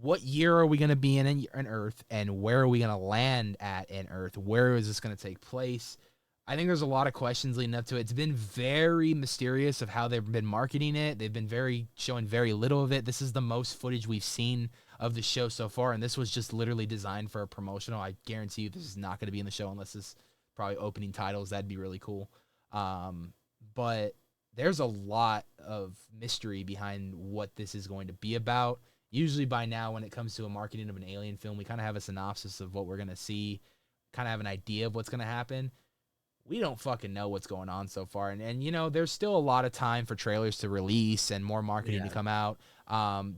what year are we going to be in Earth, and where are we going to land at in Earth? Where is this going to take place? I think there's a lot of questions leading up to it. It's been very mysterious of how they've been marketing it. They've been showing very little of it. This is the most footage we've seen of the show so far, and this was just literally designed for a promotional. I guarantee you this is not going to be in the show unless it's probably opening titles. That'd be really cool. But there's a lot of mystery behind what this is going to be about. Usually by now, when it comes to a marketing of an alien film, we kind of have a synopsis of what we're going to see, kind of have an idea of what's going to happen. We don't fucking know what's going on so far. And you know, there's still a lot of time for trailers to release and more marketing to come out.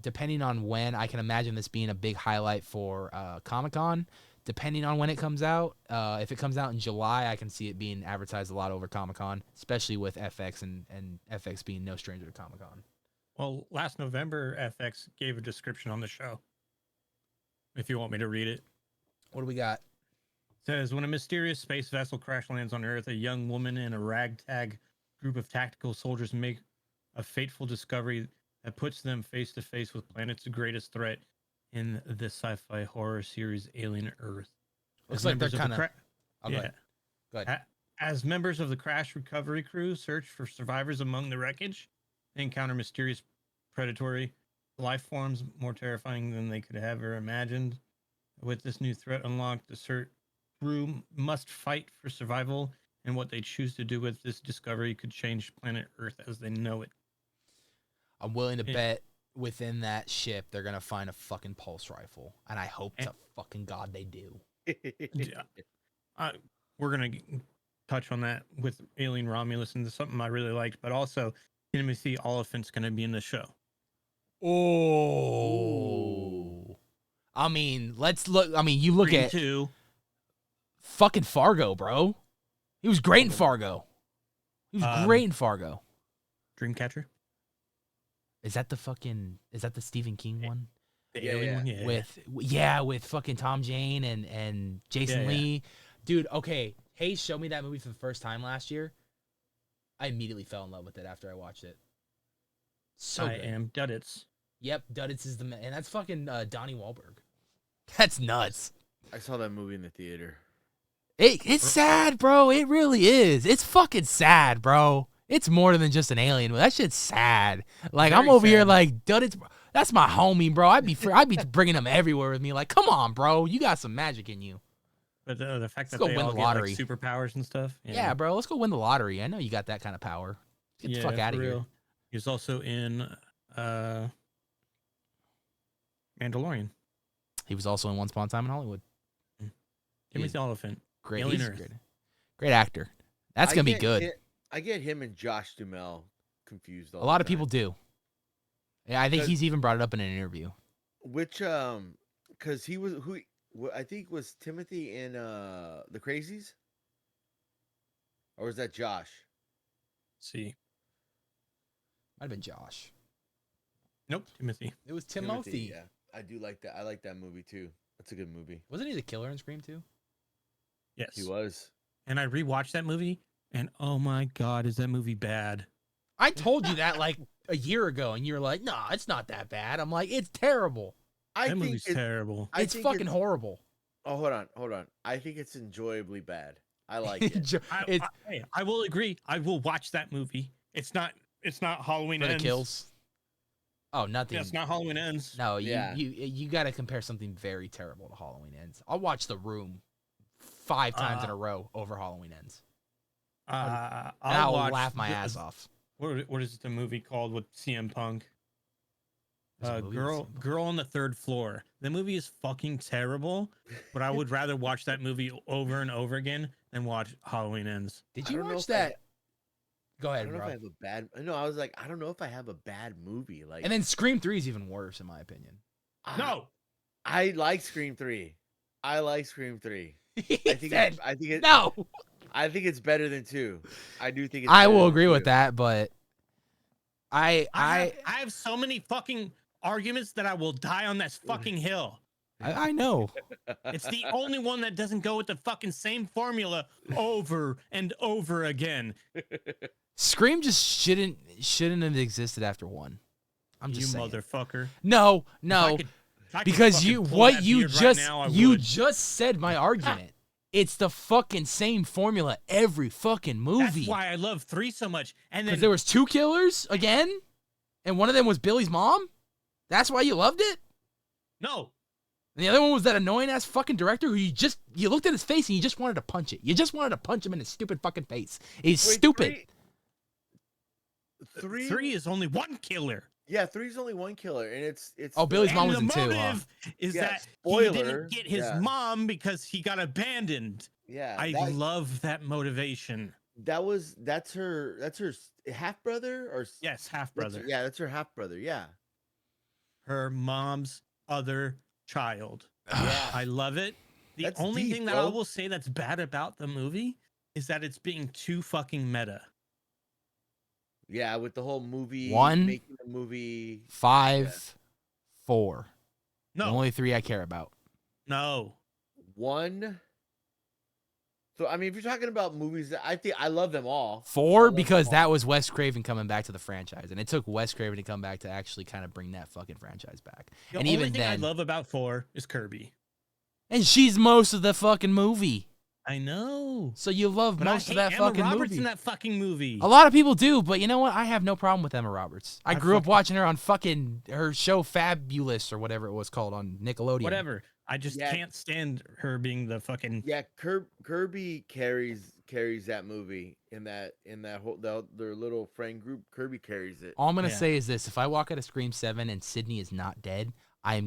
Depending on when, I can imagine this being a big highlight for Comic-Con, depending on when it comes out. If it comes out in July, I can see it being advertised a lot over Comic-Con, especially with FX and FX being no stranger to Comic-Con. Well, last November, FX gave a description on the show. If you want me to read it. What do we got? It says, when a mysterious space vessel crash lands on Earth, a young woman and a ragtag group of tactical soldiers make a fateful discovery that puts them face to face with planet's greatest threat in the sci-fi horror series Alien Earth. Looks like they're kind of... Yeah. Go ahead. As members of the crash recovery crew search for survivors among the wreckage, they encounter mysterious predatory life forms more terrifying than they could have ever imagined. With this new threat unlocked, the crew must fight for survival, and what they choose to do with this discovery could change planet Earth as they know it. I'm willing to bet within that ship they're going to find a fucking pulse rifle, and I hope to fucking God they do. We're going to touch on that with Alien Romulus, and this is something I really liked, but also Timothy Oliphant's going to be in the show. Oh. I mean, let's look. I mean, you look at fucking Fargo, bro. He was great in Fargo. He was great in Fargo. Dreamcatcher? Is that the Stephen King one? The alien one, yeah. With fucking Tom Jane and Jason Lee. Dude, okay. Hayes showed me that movie for the first time last year. I immediately fell in love with it after I watched it. So I am Duddits. Yep, Duddits is the man. And that's fucking Donnie Wahlberg. That's nuts. I saw that movie in the theater. It's sad, bro. It really is. It's fucking sad, bro. It's more than just an alien. That shit's sad. Like, I'm over here like, Duddits, that's my homie, bro. I'd be bringing him everywhere with me. Like, come on, bro. You got some magic in you. But the fact that go they win all the get lottery. like superpowers and stuff. Yeah, bro. Let's go win the lottery. I know you got that kind of power. Get the fuck out of here. He was also in Mandalorian. He was also in Once Upon a Time in Hollywood. Timothy Oliphant. Great. He's great actor. That's going to be good. I get him and Josh Duhamel confused. A lot of people do. Yeah, I think he's even brought it up in an interview. Which, because he was I think was Timothy in The Crazies? Or was that Josh? See. Might have been Josh. Nope, Timothy. It was Timothy. Yeah, I do like that. I like that movie too. That's a good movie. Wasn't he the killer in Scream 2? Yes. He was. And I rewatched that movie, and oh my God, is that movie bad? I told you that like a year ago, and you were like, "No, it's not that bad." I'm like, "It's terrible." That movie's terrible. It's fucking horrible. Oh, hold on. I think it's enjoyably bad. I like it. I will agree. I will watch that movie. It's not Halloween For the Ends. kills. Oh, nothing. Yeah, it's not Halloween Ends. No, you got to compare something very terrible to Halloween Ends. I'll watch The Room 5 times in a row over Halloween Ends. I'll laugh my ass off. What is the movie called with CM Punk? Girl on the Third Floor. The movie is fucking terrible, but I would rather watch that movie over and over again than watch Halloween Ends. Did you watch that? Go ahead, I don't know bro. if I have a bad. No, I was like, I don't know if I have a bad movie. Like, and then Scream 3 is even worse, in my opinion. No, I like Scream 3. I think no. I think it's better than 2. I do think. I will agree with that, but I have so many fucking arguments that I will die on that fucking hill. I know. It's the only one that doesn't go with the fucking same formula over and over again. Scream just shouldn't have existed after 1. I'm You just saying. motherfucker. No, If no, I could because fucking you pull what that you beard right just now, I you would. just said my argument. It's the fucking same formula every fucking movie. That's why I love 3 so much. And Because then there was 2 killers again, and one of them was Billy's mom. That's why you loved it. no, And the other one was that annoying ass fucking director who you looked at his face and you just wanted to punch it. You just wanted to punch him in his stupid fucking face. He's Wait, stupid. three is only 1 killer. Yeah, 3's only 1 killer, and it's. Oh, Billy's And mom was the in 2, huh? motive is Yeah, that spoiler, he didn't get his yeah. mom because he got abandoned. Yeah, I love that motivation. that's her half brother or Yes, half brother. Yeah, that's her half brother. Yeah, Her mom's other child. yeah. I love it. The That's only deep, thing that I bro. will say that's bad about the movie is that it's being too fucking meta. Yeah, with the whole movie, 1, making the movie 5, 4. No, The only 3 I care about. no. 1. So I mean, if you're talking about movies, I think I love them all. 4 love because them all. that was Wes Craven coming back to the franchise, and it took Wes Craven to come back to actually kind of bring that fucking franchise back. The And only even thing I then, love about 4 is Kirby. and she's most of the fucking movie. I know. So you love But most I of hate that Emma fucking Roberts movie. in that fucking movie. A lot of people do, but you know what? I have no problem with Emma Roberts. I I grew up fucking- watching her on fucking her show Fabulous or whatever it was called on Nickelodeon. Whatever. I just Yeah. can't stand her being the fucking. Yeah, Kirby carries that movie in that whole their little friend group. Kirby carries it. All I'm gonna Yeah. say is this: if I walk out of Scream 7 and Sydney is not dead, I'm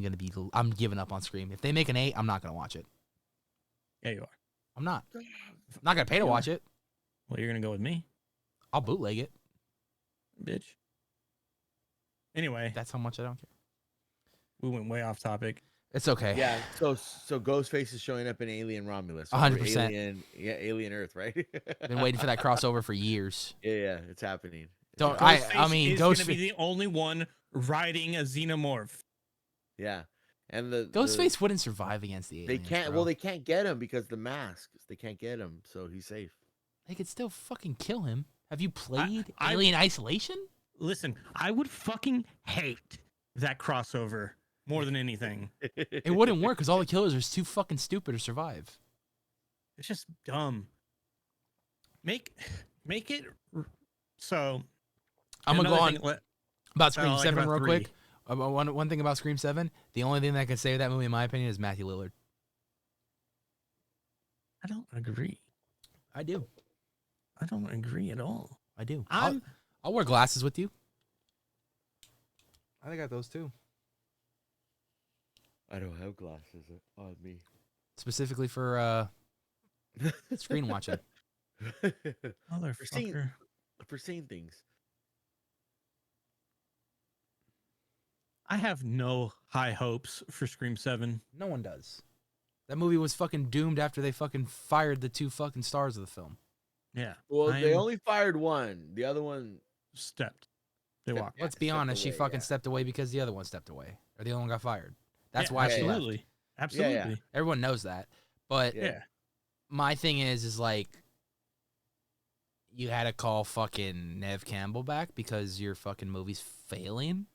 giving up on Scream. If they make an 8, I'm not gonna watch it. Yeah, you are. I'm not. I'm not gonna pay to watch it. Well, you're gonna go with me, I'll bootleg it. bitch. Anyway, That's how much I don't care. we went way off topic. It's okay. Yeah, so Ghostface is showing up in Alien Romulus. 100%. Alien Earth, right? Been waiting for that crossover for years. Yeah, it's happening. Don't Ghostface I mean is gonna Ghostface. be the only one riding a xenomorph. Yeah, and the Ghostface wouldn't survive against the They aliens. can't. bro. Well, they can't get him because the masks. They can't get him, so he's safe. They could still fucking kill him. Have you played I- Alien Isolation? Listen, I would fucking hate that crossover more than anything. It wouldn't work because all the killers are too fucking stupid to survive. It's just dumb. Make it so. I'm gonna go another on thing- let- about I Scream like 7 about real 3. quick. One thing about Scream 7, the only thing that I could say with that movie, in my opinion, is Matthew Lillard. I don't agree. I do. I don't agree at all. I do. I'm I'll wear glasses with you. I got those too. I don't have glasses on me. Specifically for screen watching. for seeing motherfucker. for seeing things. I have no high hopes for Scream 7. No one does. That movie was fucking doomed after they fucking fired the 2 fucking stars of the film. Yeah. Well, I they am only fired one. The other one stepped. They Stepped- walked. Let's be stepped honest, she away, fucking yeah. stepped away because the other one stepped away. Or the other one got fired. That's Yeah, why she left. absolutely. Absolutely. Yeah. Everyone knows that. But Yeah. Yeah. my thing is like you had to call fucking Nev Campbell back because your fucking movie's failing.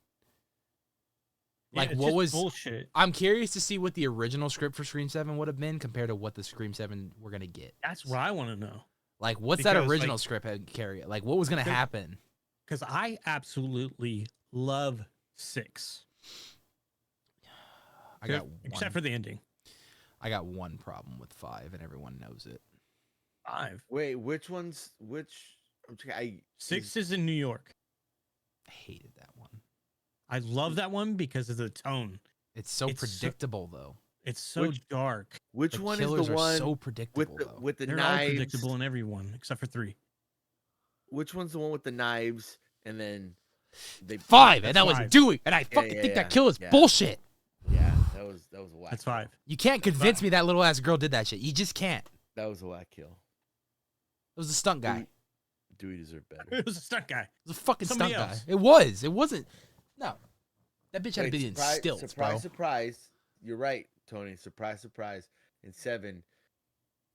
Like, it's what just was- bullshit? I'm curious to see what the original script for Scream 7 would have been compared to what the Scream 7 we're gonna get. That's what I want to know. Like, what's that Because, original like- script had carry? Like, what was gonna Because- happen? Because I absolutely love 6. I got Except one, for the ending. I got one problem with 5, and everyone knows it. 5. Wait, which one's which? I'm trying. 6 is in New York. I hated that one. I love that one because of the tone. It's so It's so- predictable, though. It's so dark. Which The one is killers the are one so predictable, though. with the They're all knives? predictable in everyone except for 3. Which one's the one with the knives? And then they 5, and That's that was 5. Dewey, and I fucking yeah, think yeah, that kill is yeah. bullshit. Yeah, that was a whack. That's kill. 5. You can't convince me that little ass girl did that shit. You just can't. That was a whack kill. It was a stunt guy. It Dewey deserved better. It was a stunt guy. was a fucking Somebody stunt else. guy. It was. It wasn't. No. That bitch had to Wait, be in surprise, stilts, surprise, bro. surprise. You're right, Tony. Surprise, surprise. In 7,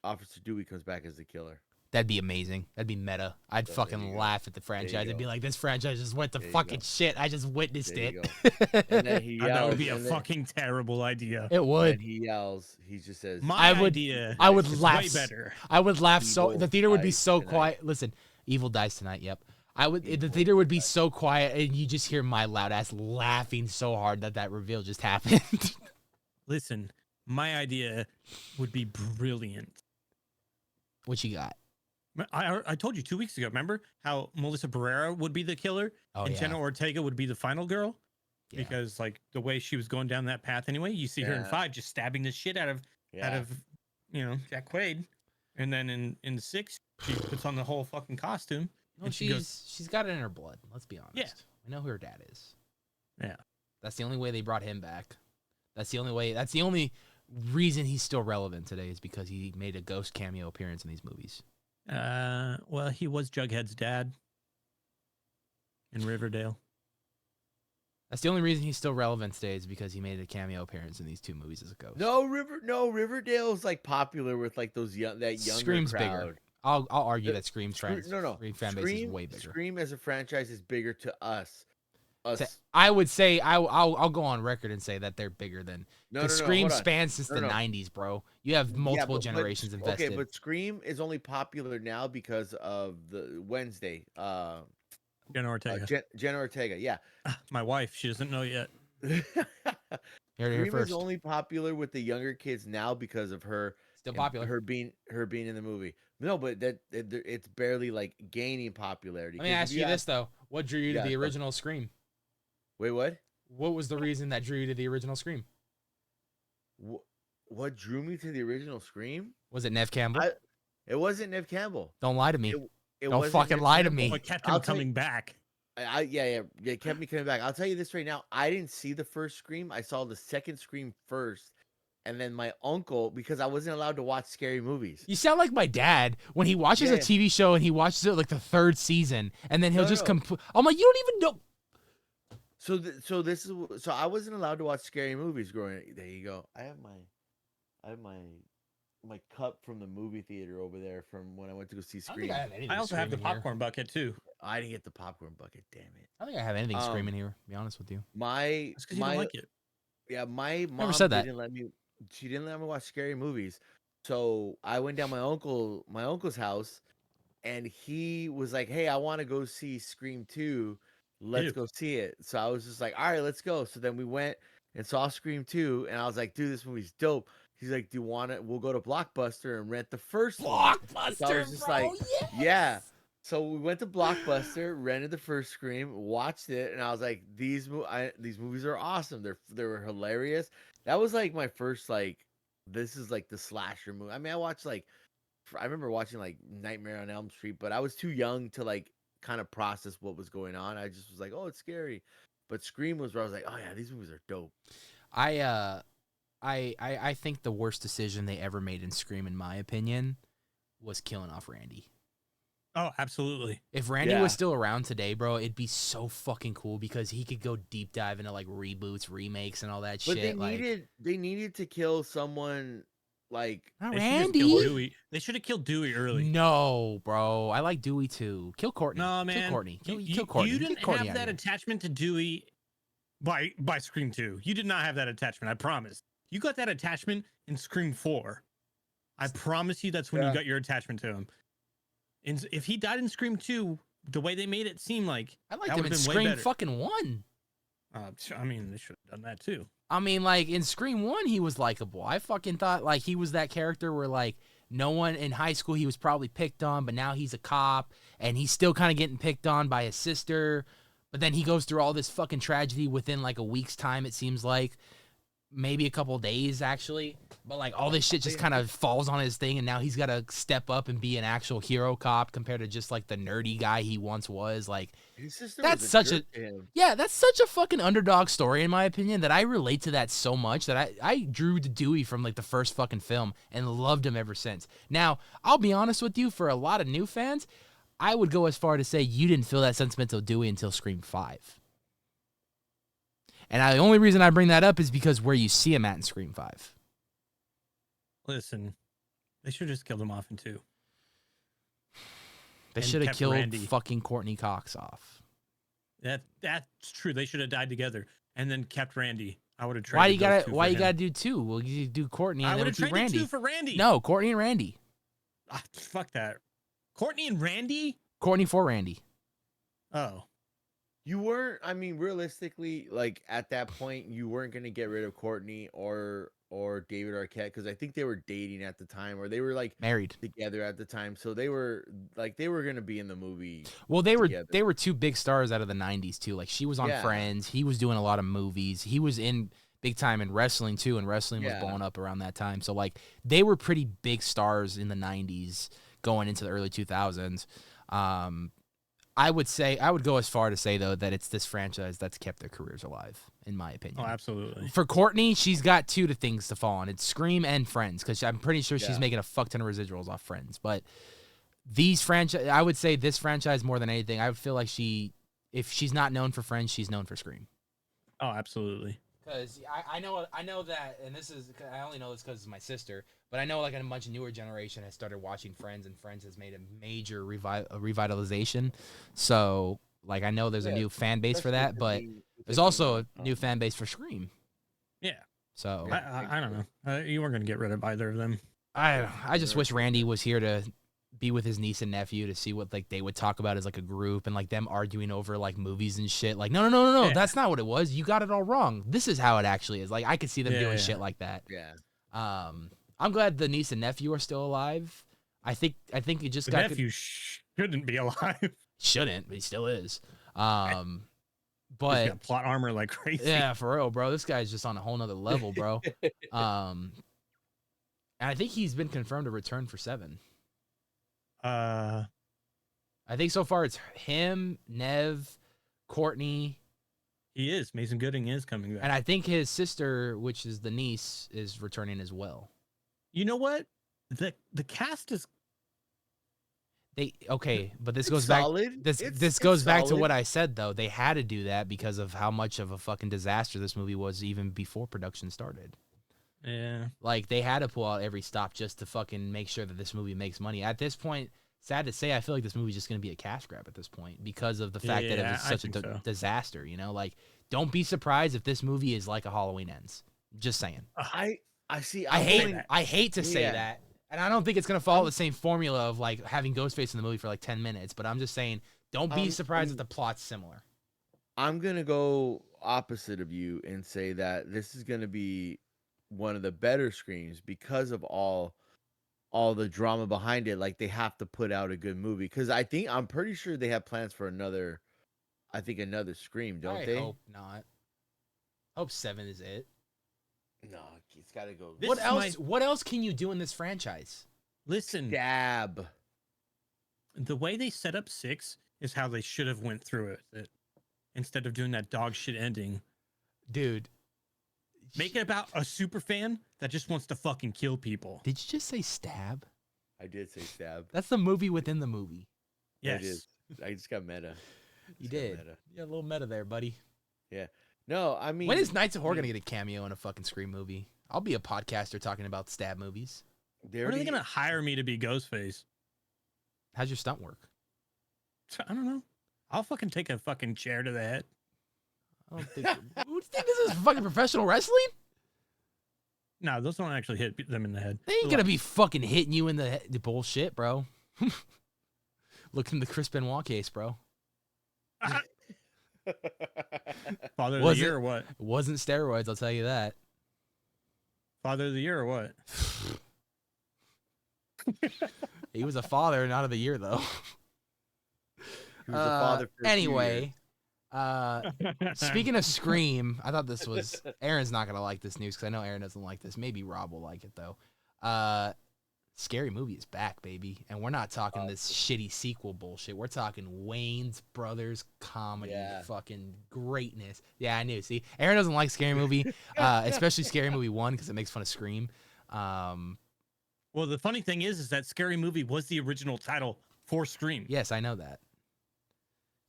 Officer Dewey comes back as the killer. That'd be amazing. That'd be meta. I'd So, fucking laugh at the franchise. you I'd be go. like, this franchise just went to There you fucking go. shit. I just witnessed There you it. go. And then he God, that would be a yells, and then- fucking terrible idea. It would. And he yells. He just says, My I would- idea. I would is laugh. way better. I would laugh so. Evil The theater would be dies so tonight. quiet. Listen, evil dies tonight. Yep. The Evil theater would be so quiet, and you just hear my loud ass laughing so hard that reveal just happened. Listen, my idea would be brilliant. What you got? I told you 2 weeks ago. Remember how Melissa Barrera would be the killer Oh and yeah. Jenna Ortega would be the final girl? Yeah. Because like the way she was going down that path anyway. You see her in Yeah. 5 just stabbing the shit out of Jack Quaid, and then in 6 she puts on the whole fucking costume. No, and she goes, she's got it in her blood. Let's be honest. Yeah. We know who her dad is. Yeah. That's the only way they brought him back. That's the only way. That's the only reason he's still relevant today is because he made a ghost cameo appearance in these movies. well, he was Jughead's dad in Riverdale. That's the only reason he's still relevant today is because he made a cameo appearance in these 2 movies as a ghost. No, Riverdale's like popular with like those younger Scream's crowd. bigger. I'll argue The- that Scream Scream fan base is way bigger. Scream as a franchise is bigger to us. I would say I'll go on record and say that they're bigger than No, because no, Scream hold on. spans since the No. 90s, bro. You have multiple generations invested. Okay, but Scream is only popular now because of the Wednesday. Jenna Ortega. Jenna Ortega, yeah. My wife, she doesn't know yet. Here Scream first. is only popular with the younger kids now because of her. Still and popular. Her being in the movie. No, but it's barely like gaining popularity. Let me 'cause if ask you this though: what drew you to Yeah, the go. original Scream? Wait, what? What was the reason that drew you to the original Scream? What drew me to the original Scream? Was it Nev Campbell? It wasn't Nev Campbell. Don't lie to me. It Don't wasn't fucking Nev lie to Campbell. me. What kept I'll him tell you- coming back? It kept me coming back. I'll tell you this right now. I didn't see the first Scream. I saw the second Scream first. And then my uncle, because I wasn't allowed to watch scary movies. You sound like my dad when he watches Yeah, a TV show and he watches it like the 3rd season, and then he'll No, just no. I'm like, you don't even know. So I wasn't allowed to watch scary movies growing up. There you go. I have my cup from the movie theater over there from when I went to go see Scream. I also have the popcorn bucket too. I didn't get the popcorn bucket. Damn it. I don't think I have anything screaming here. To be honest with you. My That's because you don't like it. Yeah, my mom Never said that. She didn't let me watch scary movies. So I went down my uncle's house, and he was like, "Hey, I want to go see Scream 2. Let's Ew. go see it." So I was just like, "All right, let's go." So then we went and saw Scream 2, and I was like, "Dude, this movie's dope." He's like, "Do you want it? We'll go to Blockbuster and rent the first one." Blockbuster, So I was just like, "Yeah." So we went to Blockbuster, rented the first Scream, watched it, and I was like, "These movies are awesome. They were hilarious." That was like my first this is like the slasher movie. I mean, I remember watching like Nightmare on Elm Street, but I was too young to like kind of process what was going on. I just was like, "Oh, it's scary," but Scream was where I was like, "Oh yeah, these movies are dope." I think the worst decision they ever made in Scream, in my opinion, was killing off Randy. Oh, absolutely. If Randy Yeah. was still around today, bro, it'd be so fucking cool because he could go deep dive into like reboots, remakes, and all that But shit. they needed to kill someone like Not They should've Randy. killed Dewey. They should have killed Dewey early. No, bro. I like Dewey too. Kill Courtney. No, man. Kill Courtney. Kill You Courtney. didn't Get Courtney have out of that here. attachment to Dewey by Scream 2. You did not have that attachment. I promise. You got that attachment in Scream 4. I promise you that's when you got your attachment to him. And if he died in Scream 2, the way they made it seem like I liked that him would've in been way Scream better. fucking 1. I mean, they should have done that too. I mean, like in Scream 1, he was likable. I fucking thought like he was that character where like no one in high school he was probably picked on, but now he's a cop and he's still kind of getting picked on by his sister. But then he goes through all this fucking tragedy within like a week's time, it seems like. Maybe a couple days actually. But like all this shit just kind of falls on his thing, and now he's got to step up and be an actual hero cop compared to just like the nerdy guy he once was. Like his sister that's was such a jerk to him. yeah, that's such a fucking underdog story in my opinion that I relate to that so much that I drew to Dewey from like the first fucking film and loved him ever since. Now, I'll be honest with you, for a lot of new fans, I would go as far to say you didn't feel that sentimental Dewey until Scream 5. And the only reason I bring that up is because where you see him at in Scream 5. Listen, they should have just killed him off in 2. They and should have kept killed Randy. fucking Courtney Cox off. That's true. They should have died together and then kept Randy. I would have traded. Why you those gotta? two Why for you him. gotta do two? Well, you do Courtney and I then would we have keep traded Randy. two for Randy. No, Courtney and Randy. Fuck that. Courtney and Randy. Courtney for Randy. Oh, You weren't. I mean, realistically, like at that point, you weren't gonna get rid of Courtney or David Arquette because I think they were dating at the time, or they were like Married together at the time. So they were gonna be in the movie. Well, they together. were two big stars out of the '90s too. Like she was on Yeah. Friends. He was doing a lot of movies. He was in big time in wrestling too, and wrestling was Yeah. blowing up around that time. So like they were pretty big stars in the '90s, going into the early 2000s. I would go as far to say though that it's this franchise that's kept their careers alive, in my opinion. oh, absolutely. For Courtney, she's got two things to fall on. It's Scream and Friends, because I'm pretty sure she's Yeah. making a fuck ton of residuals off Friends. But these franchise, I would say this franchise more than anything, I would feel like if she's not known for Friends, she's known for Scream. Oh, absolutely. Because I know that, and I only know this because it's my sister, but I know like a much newer generation has started watching Friends, and Friends has made a major revitalization. So like I know there's a new fan base for that, but there's also a new fan base for Scream. Yeah. So I don't know. You weren't gonna get rid of either of them. I just wish Randy was here to be with his niece and nephew to see what like they would talk about as like a group and like them arguing over like movies and shit. Like no, Yeah. that's not what it was. You got it all wrong. This is how it actually is. Like I could see them doing shit like that. Yeah. I'm glad the niece and nephew are still alive. I think it just The got nephew shouldn't be alive. shouldn't, but he still is. He's But got plot armor like crazy. yeah, for real, bro. This guy's just on a whole nother level, bro. And I think he's been confirmed to return for 7. I think so far it's him, Nev, Courtney. He is. Mason Gooding is coming back. And I think his sister, which is the niece, is returning as well. You know what? The cast is but this It's goes solid. back. It's This goes back to solid. what I said though. They had to do that because of how much of a fucking disaster this movie was even before production started. yeah. Like they had to pull out every stop just to fucking make sure that this movie makes money. At this point, sad to say, I feel like this movie's just gonna be a cash grab at this point because of the fact that it Yeah, was I such a think so. disaster. You know, like don't be surprised if this movie is like a Halloween Ends. Just saying. I see. I I'm going- hate to say Yeah. that, and I don't think it's gonna follow the same formula of like having Ghostface in the movie for like 10 minutes. But I'm just saying, don't be surprised if the plot's similar. I'm gonna go opposite of you and say that this is gonna be one of the better Screams because of all the drama behind it. Like they have to put out a good movie because I'm pretty sure they have plans for another. I think another Scream, don't I they? hope not. Hope 7 is it. No, it's got to go. This What is else? What else can you do in this franchise? Listen, Dab. the way they set up 6 is how they should have went through it. Instead of doing that dog shit ending. Dude, Make it about a super fan that just wants to fucking kill people. did you just say Stab? I did say stab. That's the movie within the movie. Yes. It is. I just got meta. You Just got did. meta. You got a little meta there, buddy. No, I mean, When is Knights of Horror gonna get a cameo in a fucking Scream movie? I'll be a podcaster talking about stab movies. they When are they already- gonna hire me to be Ghostface? How's your stunt work? I don't know. I'll fucking take a fucking chair to the head. I don't think. Who do you think this is fucking professional wrestling? No, those don't actually hit them in the head. They ain't gonna be fucking hitting you in the bullshit, bro. Look in the Chris Benoit case, bro. Father of Was the year it- or what? It wasn't steroids, I'll tell you that. Father of the year or what? He was a father, not of the year though. He was a father for a few Anyway, speaking of Scream, I thought this was Aaron's not gonna like this news because I know Aaron doesn't like this. Maybe Rob will like it though. Scary Movie is back, baby, and we're not talking this shitty sequel bullshit. We're talking Wayne's Brothers comedy, fucking greatness. Yeah, I knew. See, Aaron doesn't like Scary Movie, especially Scary Movie 1 because it makes fun of Scream. Well, the funny thing is that Scary Movie was the original title for Scream. Yes, I know that.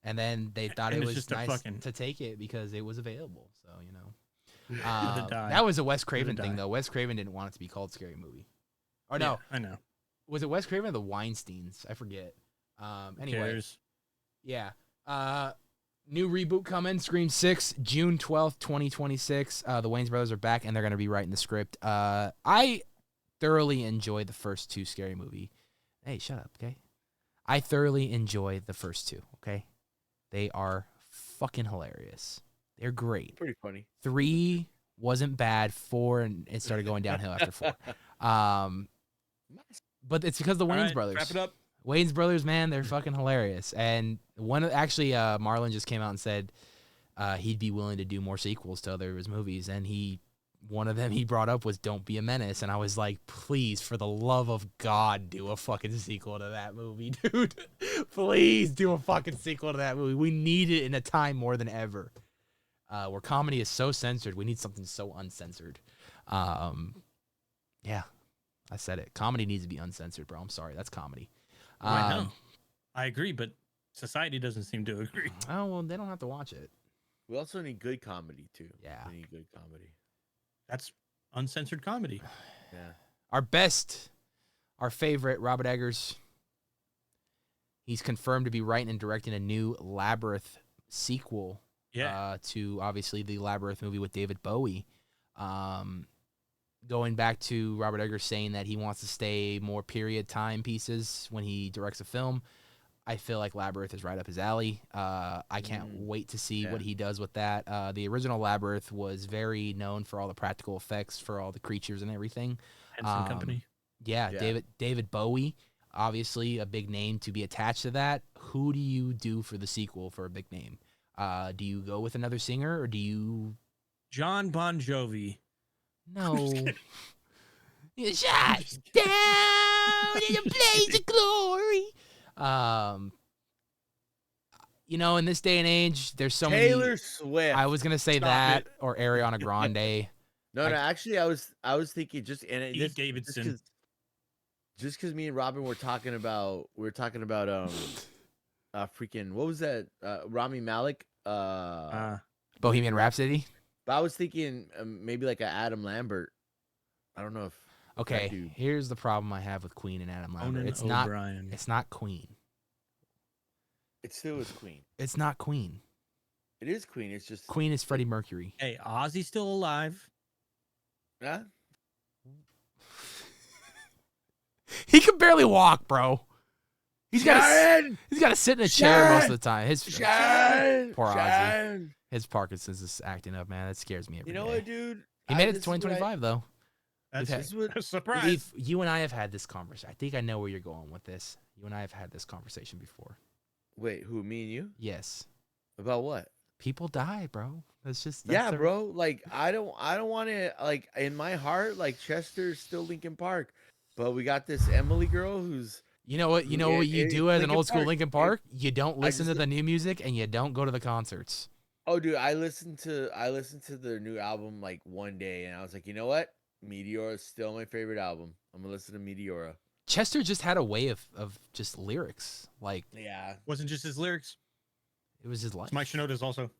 And then they thought And it it's was just a nice fucking- to take it because it was available. So, you know. To die. That was a Wes Craven To thing, die. though. Wes Craven didn't want it to be called Scary Movie. Or Yeah, no, I know. was it Wes Craven or the Weinsteins? I forget. Anyway, cares? yeah. New reboot coming, Scream 6, June 12th, 2026. The Wayans brothers are back, and they're going to be writing the script. I thoroughly enjoyed the first two Scary Movie. Hey, shut up, okay? I thoroughly enjoyed the first two, okay? They are fucking hilarious. They're great. Pretty funny. 3 wasn't bad. 4, and it started going downhill after 4. But it's because of the All Wayans right, brothers. wrap it up. Wayans brothers, man, they're fucking hilarious. And Marlon just came out and said he'd be willing to do more sequels to other of his movies. And one of them he brought up was Don't Be a Menace. And I was like, please, for the love of God, do a fucking sequel to that movie, dude. Please do a fucking sequel to that movie. We need it in a time more than ever. Where comedy is so censored, we need something so uncensored. Yeah, I said it. Comedy needs to be uncensored, bro. I'm sorry. That's comedy. I know. I agree, but society doesn't seem to agree. Oh, well, they don't have to watch it. We also need good comedy too. Yeah. We need good comedy. That's uncensored comedy. Yeah. Our favorite, Robert Eggers. He's confirmed to be writing and directing a new Labyrinth sequel. Yeah. To obviously the Labyrinth movie with David Bowie. Going back to Robert Eggers saying that he wants to stay more period time pieces when he directs a film. I feel like Labyrinth is right up his alley. I can't wait to see what he does with that. The original Labyrinth was very known for all the practical effects for all the creatures and everything. Henson Company. Yeah, David Bowie, obviously a big name to be attached to that. Who do you do for the sequel for a big name? Do you go with another singer or do you... John Bon Jovi. No. You shot down in a blaze of glory. In this day and age, there's so many. Taylor Swift. I was gonna say Stop that it. or Ariana Grande. No, actually, I was thinking Pete Davidson. Just because me and Robin were talking about freaking what was that? Rami Malek. Bohemian Rhapsody. But I was thinking maybe like a Adam Lambert. I don't know if. Okay, here's the problem I have with Queen and Adam Lambert. It's not Queen. It still is Queen. It's not Queen. It is Queen. It's just Queen is Freddie Mercury. Hey, Ozzy's still alive. Yeah. He can barely walk, bro. He's got to sit in a chair most of the time. Poor Ozzy. His Parkinson's is acting up, man. That scares me every day. You know what, dude? He made it to 2025, though. That's a surprise. You and I have had this conversation. I think I know where you're going with this. You and I have had this conversation before. Wait, who? Me and you? Yes. About what? People die, bro. That's bro. Like I don't want to like in my heart like Chester's still Linkin Park, but we got this Emily girl who's. You know what you do as an old school Linkin Park? You don't listen to the new music and you don't go to the concerts. Oh, dude, I listened to their new album like one day, and I was like, you know what? Meteora is still my favorite album. I'm gonna listen to Meteora. Chester just had a way of just lyrics, like wasn't just his lyrics. It was his life. Mike Shinoda's also.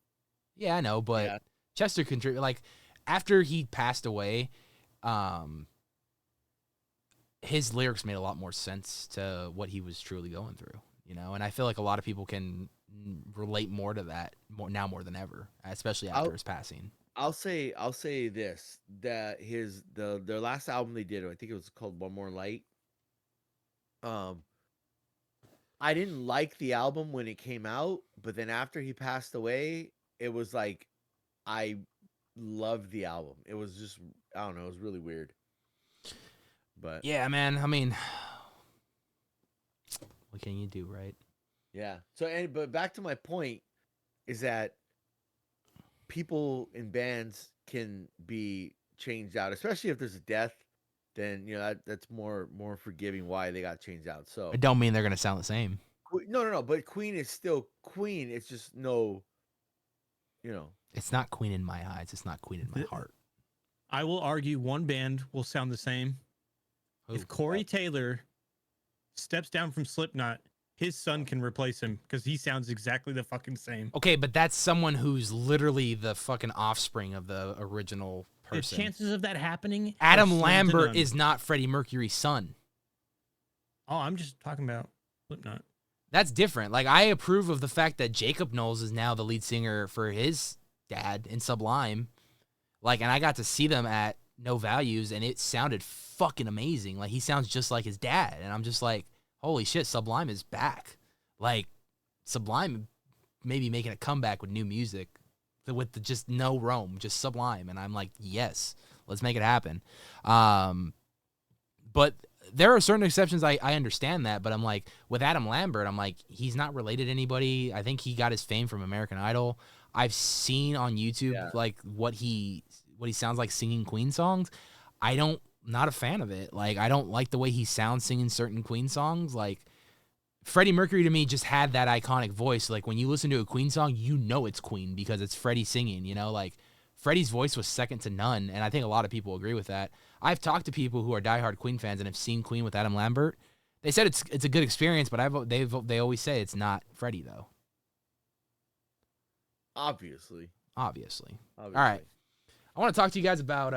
Yeah, I know, but Chester contributed. Like after he passed away, his lyrics made a lot more sense to what he was truly going through. And I feel like a lot of people can relate more to that more than ever, especially after his passing. I'll say this, that their last album they did, I think it was called One More Light. I didn't like the album when it came out, but then after he passed away, it was like I loved the album. It was just, I don't know, it was really weird. But yeah, man, I mean, what can you do, right? Yeah. But back to my point is that people in bands can be changed out, especially if there's a death. Then that's more forgiving why they got changed out. So it don't mean they're gonna sound the same. No. But Queen is still Queen. It's just no. It's not Queen in my eyes. It's not Queen in my heart. I will argue one band will sound the same. Ooh. If Corey Taylor steps down from Slipknot, his son can replace him because he sounds exactly the fucking same. Okay, but that's someone who's literally the fucking offspring of the original person. The chances of that happening? Adam Lambert is not Freddie Mercury's son. Oh, I'm just talking about Slipknot. That's different. Like, I approve of the fact that Jacob Knowles is now the lead singer for his dad in Sublime. Like, and I got to see them at No Values, and it sounded fucking amazing. Like, he sounds just like his dad, and I'm just like, holy shit, Sublime is back. Like, Sublime maybe making a comeback with new music, with just no Rome, just Sublime, and I'm like, yes, let's make it happen. But there are certain exceptions. I understand that, but I'm like, with Adam Lambert, I'm like, he's not related to anybody. I think he got his fame from American Idol. I've seen on YouTube like what he sounds like singing Queen songs. Not a fan of it. Like, I don't like the way he sounds singing certain Queen songs. Like, Freddie Mercury to me just had that iconic voice. Like, when you listen to a Queen song, you know it's Queen because it's Freddie singing, you know? Like, Freddie's voice was second to none, and I think a lot of people agree with that. I've talked to people who are diehard Queen fans and have seen Queen with Adam Lambert. They said it's a good experience, but they always say it's not Freddie, though. Obviously. All right. I want to talk to you guys about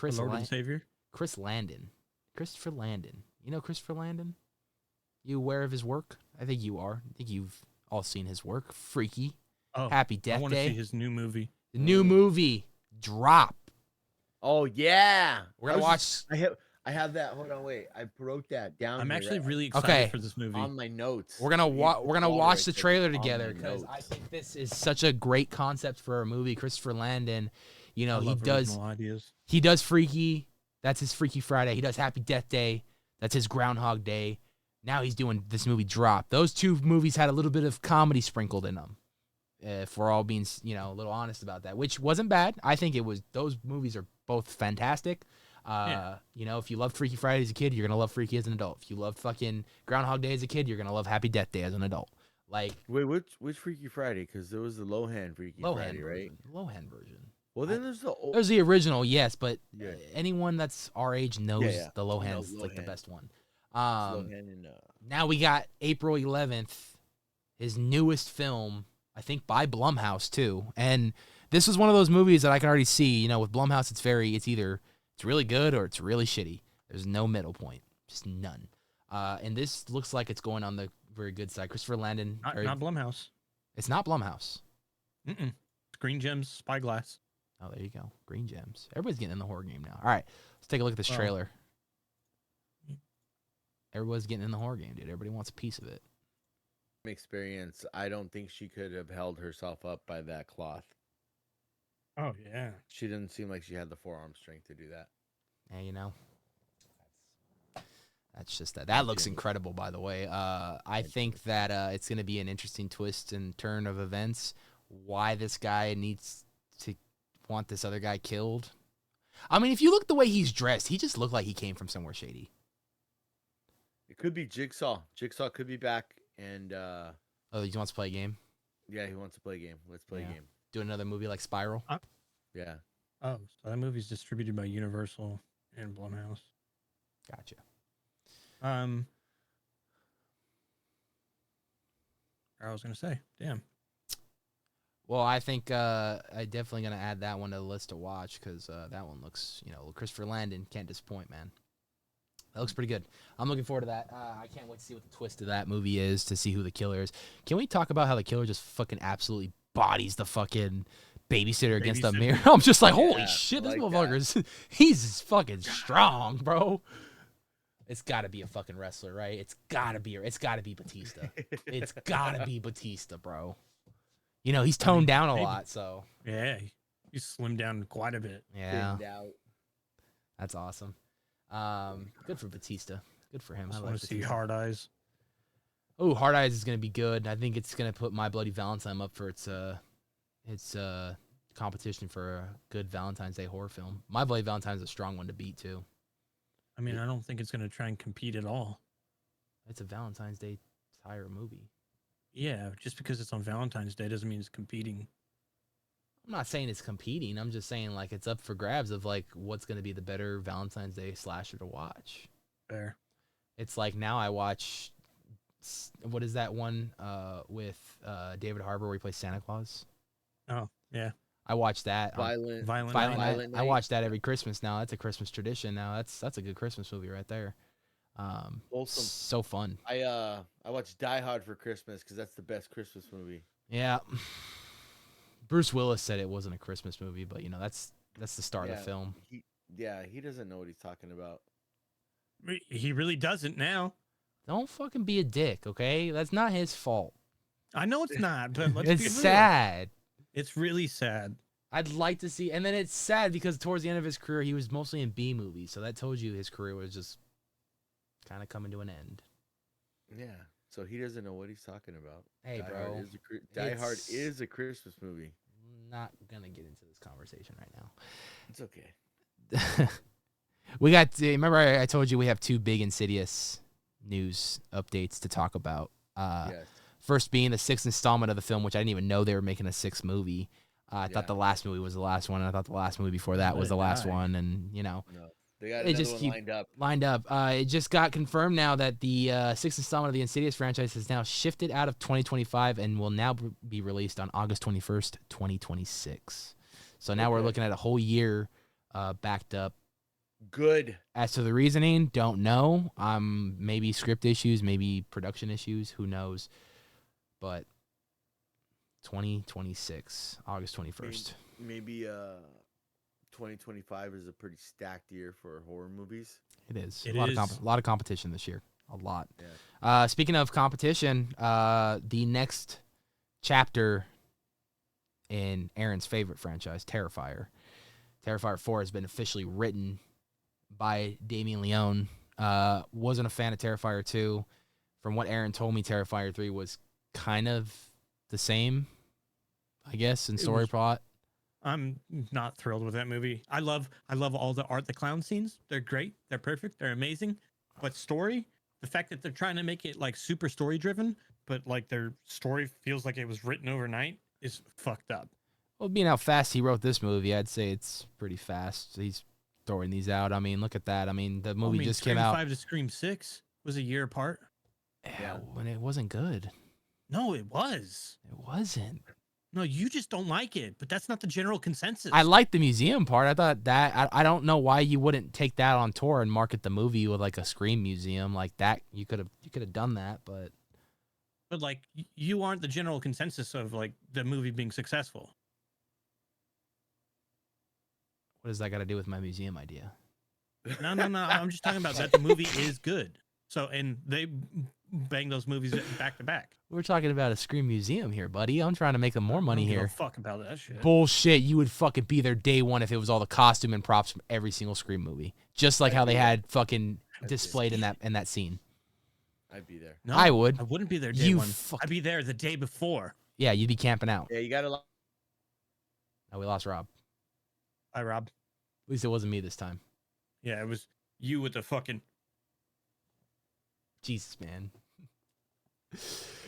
Lord and Savior? Chris Landon. Christopher Landon. You know Christopher Landon? You aware of his work? I think you are. I think you've all seen his work. Freaky. Oh, Happy Death Day. I want to see his new movie. The new movie, Drop. Oh yeah, we're gonna watch. I have that. Hold on, wait. I wrote that down. I'm here, actually right? really excited for this movie. On my notes. We're gonna watch the trailer together because I think this is such a great concept for a movie. Christopher Landon, you know, he does Freaky. That's his Freaky Friday. He does Happy Death Day. That's his Groundhog Day. Now he's doing this movie Drop. Those two movies had a little bit of comedy sprinkled in them. If we're all being, you know, a little honest about that, which wasn't bad. I think it was. Those movies are both fantastic. You know, if you loved Freaky Friday as a kid, you're gonna love Freaky as an adult. If you loved fucking Groundhog Day as a kid, you're gonna love Happy Death Day as an adult. Like, wait, which Freaky Friday? Because there was the Lohan Freaky Friday, right? Lohan version. Well, then there's the there's the original, yes, but anyone that's our age knows the Lohan's like the best one. Now we got April 11th, his newest film, I think by Blumhouse too, and this was one of those movies that I can already see. You know, with Blumhouse, it's either it's really good or it's really shitty. There's no middle point, just none. And this looks like it's going on the very good side. Christopher Landon, not Blumhouse. It's not Blumhouse. It's Green Gems, Spyglass. Oh, there you go. Green Gems. Everybody's getting in the horror game now. All right, let's take a look at this trailer. Everybody's getting in the horror game, dude. Everybody wants a piece of it. Experience. I don't think she could have held herself up by that cloth. Oh yeah. She didn't seem like she had the forearm strength to do that. Yeah, you know. That's just that. That looks incredible, by the way. I think that it's going to be an interesting twist and turn of events. Why this guy needs to want this other guy killed. I mean, if you look the way he's dressed, he just looked like he came from somewhere shady. It could be Jigsaw. Jigsaw could be back, and oh, he wants to play a game. Yeah, he wants to play a game. Let's play a game. Do another movie like Spiral. Yeah. Oh, so that movie's distributed by Universal and Blumhouse. Gotcha. I was gonna say, damn. Well, I think I definitely gonna add that one to the list to watch because that one looks, you know, Christopher Landon can't disappoint, man. That looks pretty good. I'm looking forward to that. I can't wait to see what the twist of that movie is, to see who the killer is. Can we talk about how the killer just fucking absolutely bodies the fucking babysitter against the mirror? I'm just like, holy shit, this motherfucker's he's fucking strong, bro. It's got to be a fucking wrestler, right? It's got to be Batista. It's got to be Batista, bro. You know, he's toned down a lot, so. Yeah, he's slimmed down quite a bit. Yeah. That's awesome. Good for Batista. Good for him. I want to see Hard Eyes. Oh, Hard Eyes is going to be good. I think it's going to put My Bloody Valentine up for its competition for a good Valentine's Day horror film. My Bloody Valentine is a strong one to beat, too. I mean, I don't think it's going to try and compete at all. It's a Valentine's Day tire movie. Yeah, just because it's on Valentine's Day doesn't mean it's competing. I'm not saying it's competing. I'm just saying, like, it's up for grabs of, like, what's going to be the better Valentine's Day slasher to watch. Fair. It's like now I watch, what is that one with David Harbour where he plays Santa Claus? Oh, yeah. I watch that. Violent Night. I watch that every Christmas now. That's a Christmas tradition now. That's a good Christmas movie right there. Wholesome. So fun. I watched Die Hard for Christmas because that's the best Christmas movie. Yeah. Bruce Willis said it wasn't a Christmas movie, but that's the start of the film. He doesn't know what he's talking about. He really doesn't now. Don't fucking be a dick, okay? That's not his fault. I know it's not, but let's It's be real. sad. It's really sad. I'd like to see, and then it's sad because towards the end of his career, he was mostly in B movies, so that told you his career was just kind of coming to an end. Yeah, so he doesn't know what he's talking about. Hey, bro, Die Hard is a Christmas movie. Not gonna get into this conversation right now. It's okay. We got. Remember, I told you we have 2 big Insidious news updates to talk about. Yes. First being the 6th installment of the film, which I didn't even know they were making a 6th movie. I thought the last movie was the last one, and I thought the last movie before that was the last one, and No, they got it another just one lined up. It just got confirmed now that the 6th installment of the Insidious franchise has now shifted out of 2025 and will now be released on August 21st, 2026. So now we're looking at a whole year backed up. Good. As to the reasoning, don't know. Maybe script issues, maybe production issues, who knows. But 2026, August 21st. Maybe 2025 is a pretty stacked year for horror movies. It is. It a is. lot of competition this year. A lot. Yeah. Speaking of competition, the next chapter in Eren's favorite franchise, Terrifier. Terrifier 4 has been officially written by Damien Leone. Wasn't a fan of Terrifier 2. From what Eren told me, Terrifier 3 was kind of the same, I guess, in story plot. I'm not thrilled with that movie. I love all the art, the clown scenes. They're great. They're perfect. They're amazing. But story, the fact that they're trying to make it like super story driven, but like their story feels like it was written overnight is fucked up. Well, being how fast he wrote this movie, I'd say it's pretty fast. He's throwing these out. I mean, look at that. I mean, the movie just came out. Scream 5 to Scream 6 was a year apart. Yeah, when it wasn't good. No, it was. It wasn't. No, you just don't like it, but that's not the general consensus. I like the museum part. I thought that I don't know why you wouldn't take that on tour and market the movie with like a Scream museum like that. You could have done that, but like you aren't the general consensus of like the movie being successful. What does that got to do with my museum idea? No. I'm just talking about that the movie is good. So, and they bang those movies back to back. We're talking about a Scream museum here, buddy. I'm trying to make them more money I don't give here. a fuck about that shit. Bullshit. You would fucking be there day one if it was all the costume and props from every single Scream movie. Just like how they had fucking displayed in that scene. I'd be there. No, I would. I wouldn't be there day one. I'd be there the day before. Yeah, you'd be camping out. Yeah, you gotta. Oh, we lost Rob. Hi, Rob. At least it wasn't me this time. Yeah, it was you with the fucking. Jesus, man. You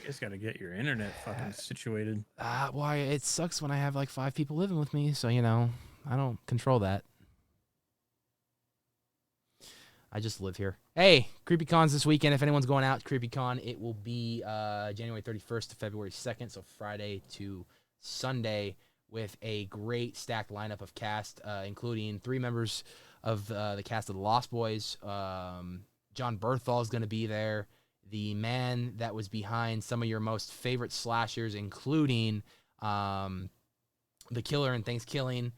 guys got to get your internet fucking situated. Why it sucks when I have like 5 people living with me, so I don't control that. I just live here. Hey, CreepyCon's this weekend. If anyone's going out to CreepyCon, it will be January 31st to February 2nd, so Friday to Sunday, with a great stacked lineup of cast, including 3 members of the cast of the Lost Boys. John Berthal is going to be there. The man that was behind some of your most favorite slashers, including The Killer in Thanksgiving,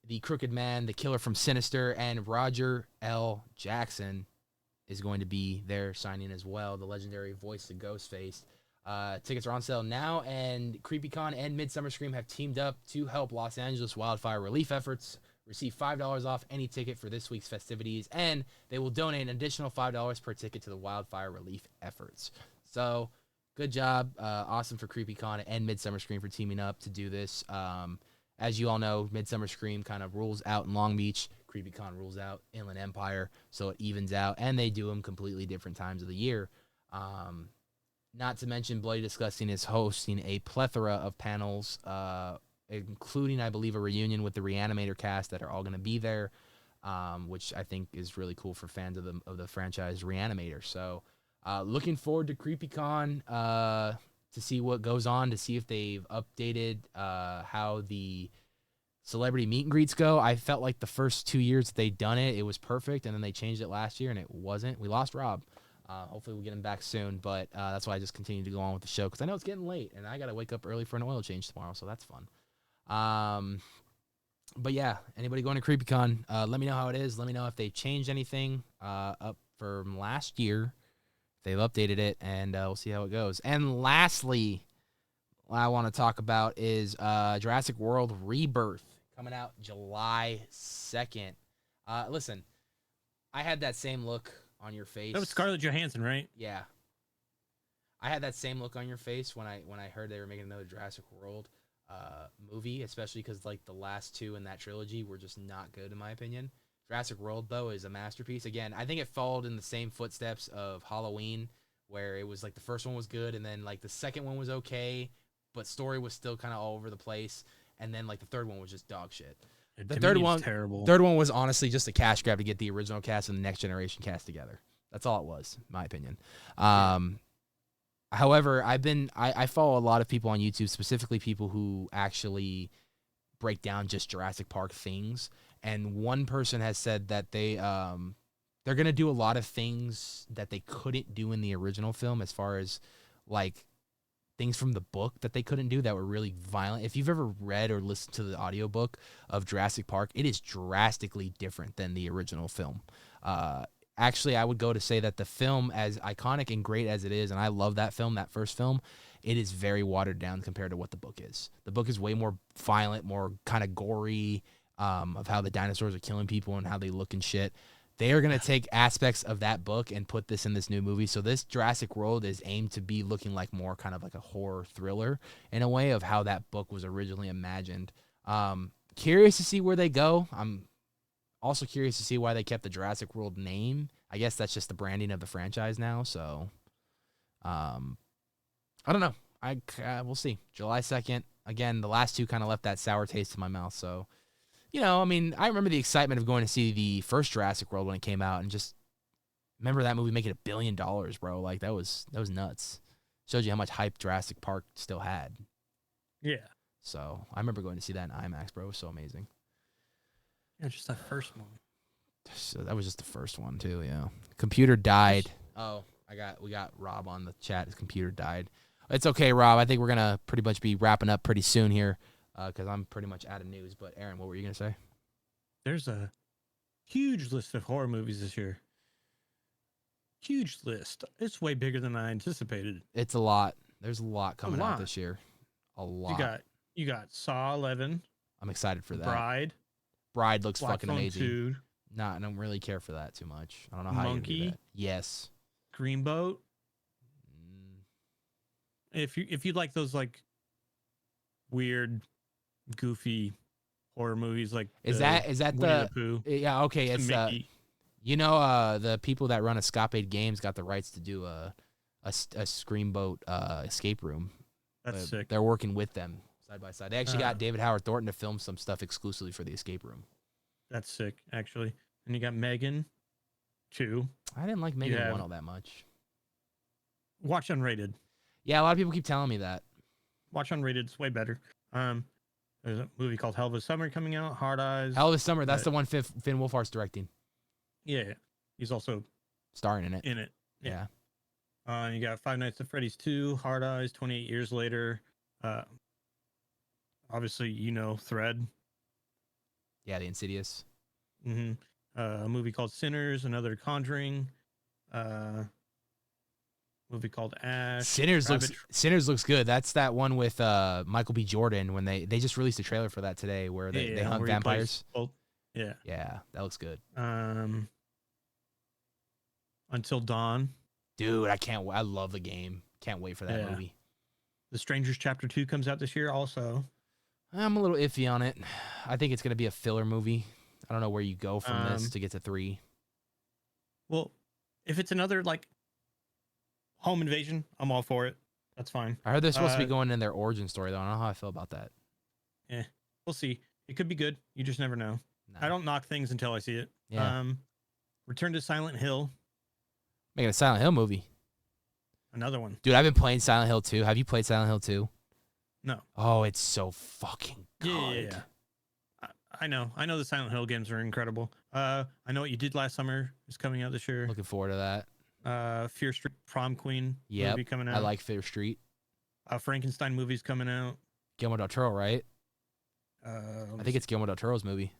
the Crooked Man, the Killer from Sinister, and Roger L. Jackson is going to be there signing as well, the legendary voice of Ghostface. Tickets are on sale now, and CreepyCon and Midsummer Scream have teamed up to help Los Angeles wildfire relief efforts. Receive $5 off any ticket for this week's festivities, and they will donate an additional $5 per ticket to the wildfire relief efforts. So, good job. Awesome for CreepyCon and Midsummer Scream for teaming up to do this. As you all know, Midsummer Scream kind of rules out in Long Beach. CreepyCon rules out Inland Empire, so it evens out, and they do them completely different times of the year. Not to mention, Bloody Disgusting is hosting a plethora of panels, including, I believe, a reunion with the Reanimator cast that are all going to be there, which I think is really cool for fans of the franchise Reanimator. So, looking forward to CreepyCon to see what goes on, to see if they've updated how the celebrity meet and greets go, I felt like the first 2 years that they'd done it, it was perfect, and then they changed it last year, and it wasn't. We lost Rob. Hopefully we'll get him back soon, but that's why I just continue to go on with the show because I know it's getting late, and I got to wake up early for an oil change tomorrow, so that's fun. But yeah, anybody going to CreepyCon, let me know how it is. Let me know if they changed anything up from last year, if they've updated it, and we'll see how it goes. And lastly, what I want to talk about is Jurassic World Rebirth coming out July 2nd. Listen, I had that same look on your face. That was Scarlett Johansson, right? Yeah. I had that same look on your face when I heard they were making another Jurassic World movie, especially because like the last two in that trilogy were just not good in my opinion. Jurassic World though is a masterpiece. Again, I think it followed in the same footsteps of Halloween, where it was like the first one was good and then like the second one was okay, but story was still kind of all over the place, and then like the third one was just dog shit. The third one, terrible. Third one was honestly just a cash grab to get the original cast and the next generation cast together. That's all it was, in my opinion. However, I follow a lot of people on YouTube, specifically people who actually break down just Jurassic Park things. And one person has said that they're gonna do a lot of things that they couldn't do in the original film, as far as like things from the book that they couldn't do that were really violent. If you've ever read or listened to the audiobook of Jurassic Park, it is drastically different than the original film. Actually, I would go to say that the film, as iconic and great as it is, and I love that film, that first film, it is very watered down compared to what the book is. The book is way more violent, more kind of gory, of how the dinosaurs are killing people and how they look and shit. They are going to take aspects of that book and put this in this new movie. So this Jurassic World is aimed to be looking like more kind of like a horror thriller in a way of how that book was originally imagined. Curious to see where they go. I'm also curious to see why they kept the Jurassic World name. I guess that's just the branding of the franchise now. So, I don't know. We'll see. July 2nd. Again, the last two kind of left that sour taste in my mouth. So, you know, I mean, I remember the excitement of going to see the first Jurassic World when it came out, and just remember that movie making $1 billion, bro. Like that was nuts. Showed you how much hype Jurassic Park still had. Yeah. So I remember going to see that in IMAX, bro. It was so amazing. Yeah, just that first one. So that was just the first one too, yeah. Computer died. Oh, we got Rob on the chat. His computer died. It's okay, Rob. I think we're gonna pretty much be wrapping up pretty soon here, because I'm pretty much out of news. But Aaron, what were you gonna say? There's a huge list of horror movies this year. Huge list. It's way bigger than I anticipated. It's a lot. There's a lot coming out this year. A lot. You got Saw 11. I'm excited for that. Bride looks Black fucking Phone amazing. 2. Nah, I don't really care for that too much. I don't know how you do that. Yes. Greenboat. If you like those like weird, goofy horror movies, like is that Winnie the Pooh, yeah, okay, it's Mickey. The people that run Escape Games got the rights to do a Screamboat escape room. That's sick. They're working with them side by side. They actually got David Howard Thornton to film some stuff exclusively for the escape room. That's sick, actually. And you got Megan 2. I didn't like Megan 1 all that much. Watch Unrated. Yeah, a lot of people keep telling me that. Watch Unrated. It's way better. There's a movie called Hell of a Summer coming out. Hard Eyes. Hell of a Summer. That's the one Finn Wolfhard's directing. Yeah, he's also starring in it. Yeah. You got Five Nights at Freddy's 2, Hard Eyes, 28 Years Later. Obviously, Thread. Yeah, the Insidious. Mm-hmm. A movie called Sinners, another Conjuring. Movie called Ash. Sinners looks good. That's that one with Michael B. Jordan when they just released a trailer for that today where they hunt vampires. Yeah. Yeah, that looks good. Until Dawn. Dude, I love the game. Can't wait for that movie. The Strangers Chapter 2 comes out this year also. I'm a little iffy on it. I think it's going to be a filler movie. I don't know where you go from this to get to 3. Well, if it's another like home invasion, I'm all for it. That's fine. I heard they're supposed to be going in their origin story, though. I don't know how I feel about that. Yeah, we'll see. It could be good. You just never know. No. I don't knock things until I see it. Yeah. Return to Silent Hill. Making a Silent Hill movie. Another one. Dude, I've been playing Silent Hill 2. Have you played Silent Hill 2? No. Oh, it's so fucking good. Yeah. I know the Silent Hill games are incredible. I Know What You Did Last Summer is coming out this year. Looking forward to that. Fear Street Prom Queen Yep, movie coming out. I like Fear Street. Frankenstein movie's coming out. Guillermo del Toro, right? I think it's Guillermo del Toro's movie.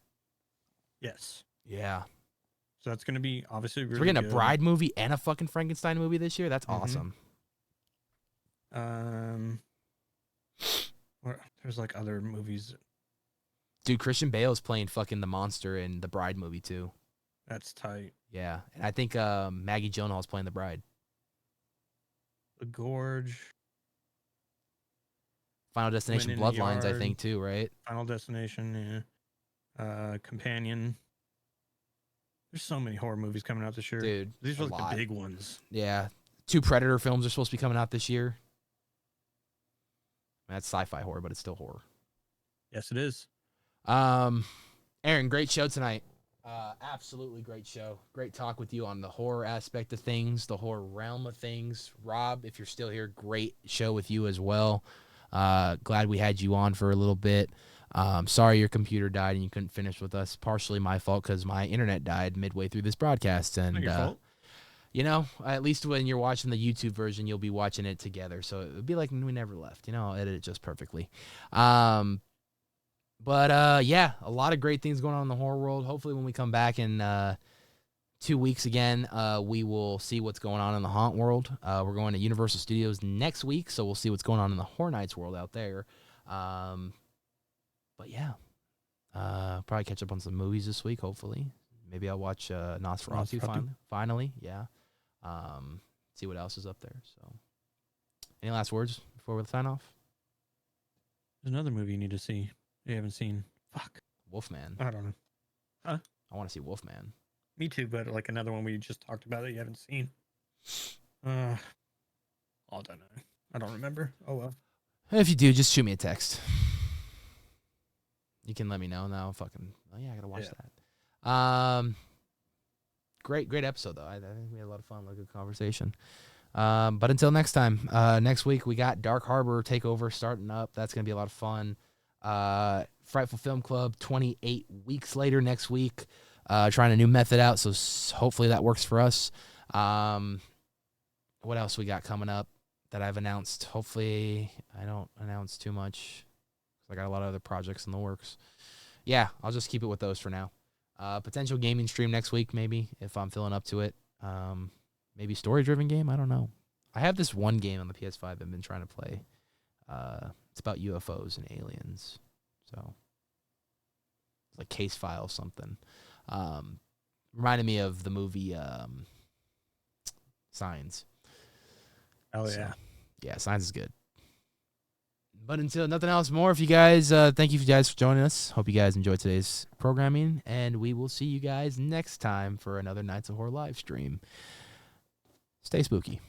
Yes. Yeah. So that's gonna be obviously really So we're getting good. a Bride movie and a fucking Frankenstein movie this year. That's Mhm. awesome. There's like other movies. Dude, Christian Bale is playing fucking the monster in the Bride movie too. That's tight. Yeah, and I think Maggie Gyllenhaal is playing the bride. The Gorge. Final Destination Women in the Bloodlines, I Yard. think too, right? Final Destination, yeah. Companion. There's so many horror movies coming out this year. Dude, These a are like lot. the big ones. Yeah, 2 Predator films are supposed to be coming out this year. That's sci-fi horror, but it's still horror. Yes, it is. Aaron, great show tonight. Absolutely great show. Great talk with you on the horror aspect of things, the horror realm of things. Rob, if you're still here, great show with you as well. Glad we had you on for a little bit. Sorry your computer died and you couldn't finish with us. Partially my fault because my internet died midway through this broadcast. And Not your fault. you know, at least when you're watching the YouTube version, you'll be watching it together. So it would be like we never left. You know, I'll edit it just perfectly. But yeah, a lot of great things going on in the horror world. Hopefully when we come back in 2 weeks again, we will see what's going on in the haunt world. We're going to Universal Studios next week, so we'll see what's going on in the Horror Nights world out there. But yeah, probably catch up on some movies this week, hopefully. Maybe I'll watch Nosferatu finally. Yeah. See what else is up there. So, any last words before we sign off? There's another movie you need to see. You haven't seen. Fuck. Wolfman. I don't know. Huh? I want to see Wolfman. Me too, but like another one we just talked about that you haven't seen. I don't know. I don't remember. Oh well. If you do, just shoot me a text. You can let me know now. Fucking, oh yeah, I gotta watch that. Great episode though. I think we had a lot of fun, like a good conversation. But until next time, next week we got Dark Harbor Takeover starting up. That's gonna be a lot of fun. Frightful Film Club 28 weeks later next week. Trying a new method out, so hopefully that works for us. What else we got coming up that I've announced? Hopefully I don't announce too much. I got a lot of other projects in the works. Yeah, I'll just keep it with those for now. Potential gaming stream next week, maybe, if I'm feeling up to it. Maybe story-driven game, I don't know. I have this one game on the PS5 I've been trying to play. It's about UFOs and aliens. So, it's like Case File something. Reminded me of the movie Signs. Oh, yeah. Yeah, Signs is good. But until nothing else more, if you guys, thank you guys for joining us. Hope you guys enjoyed today's programming, and we will see you guys next time for another Nights of Horror live stream. Stay spooky.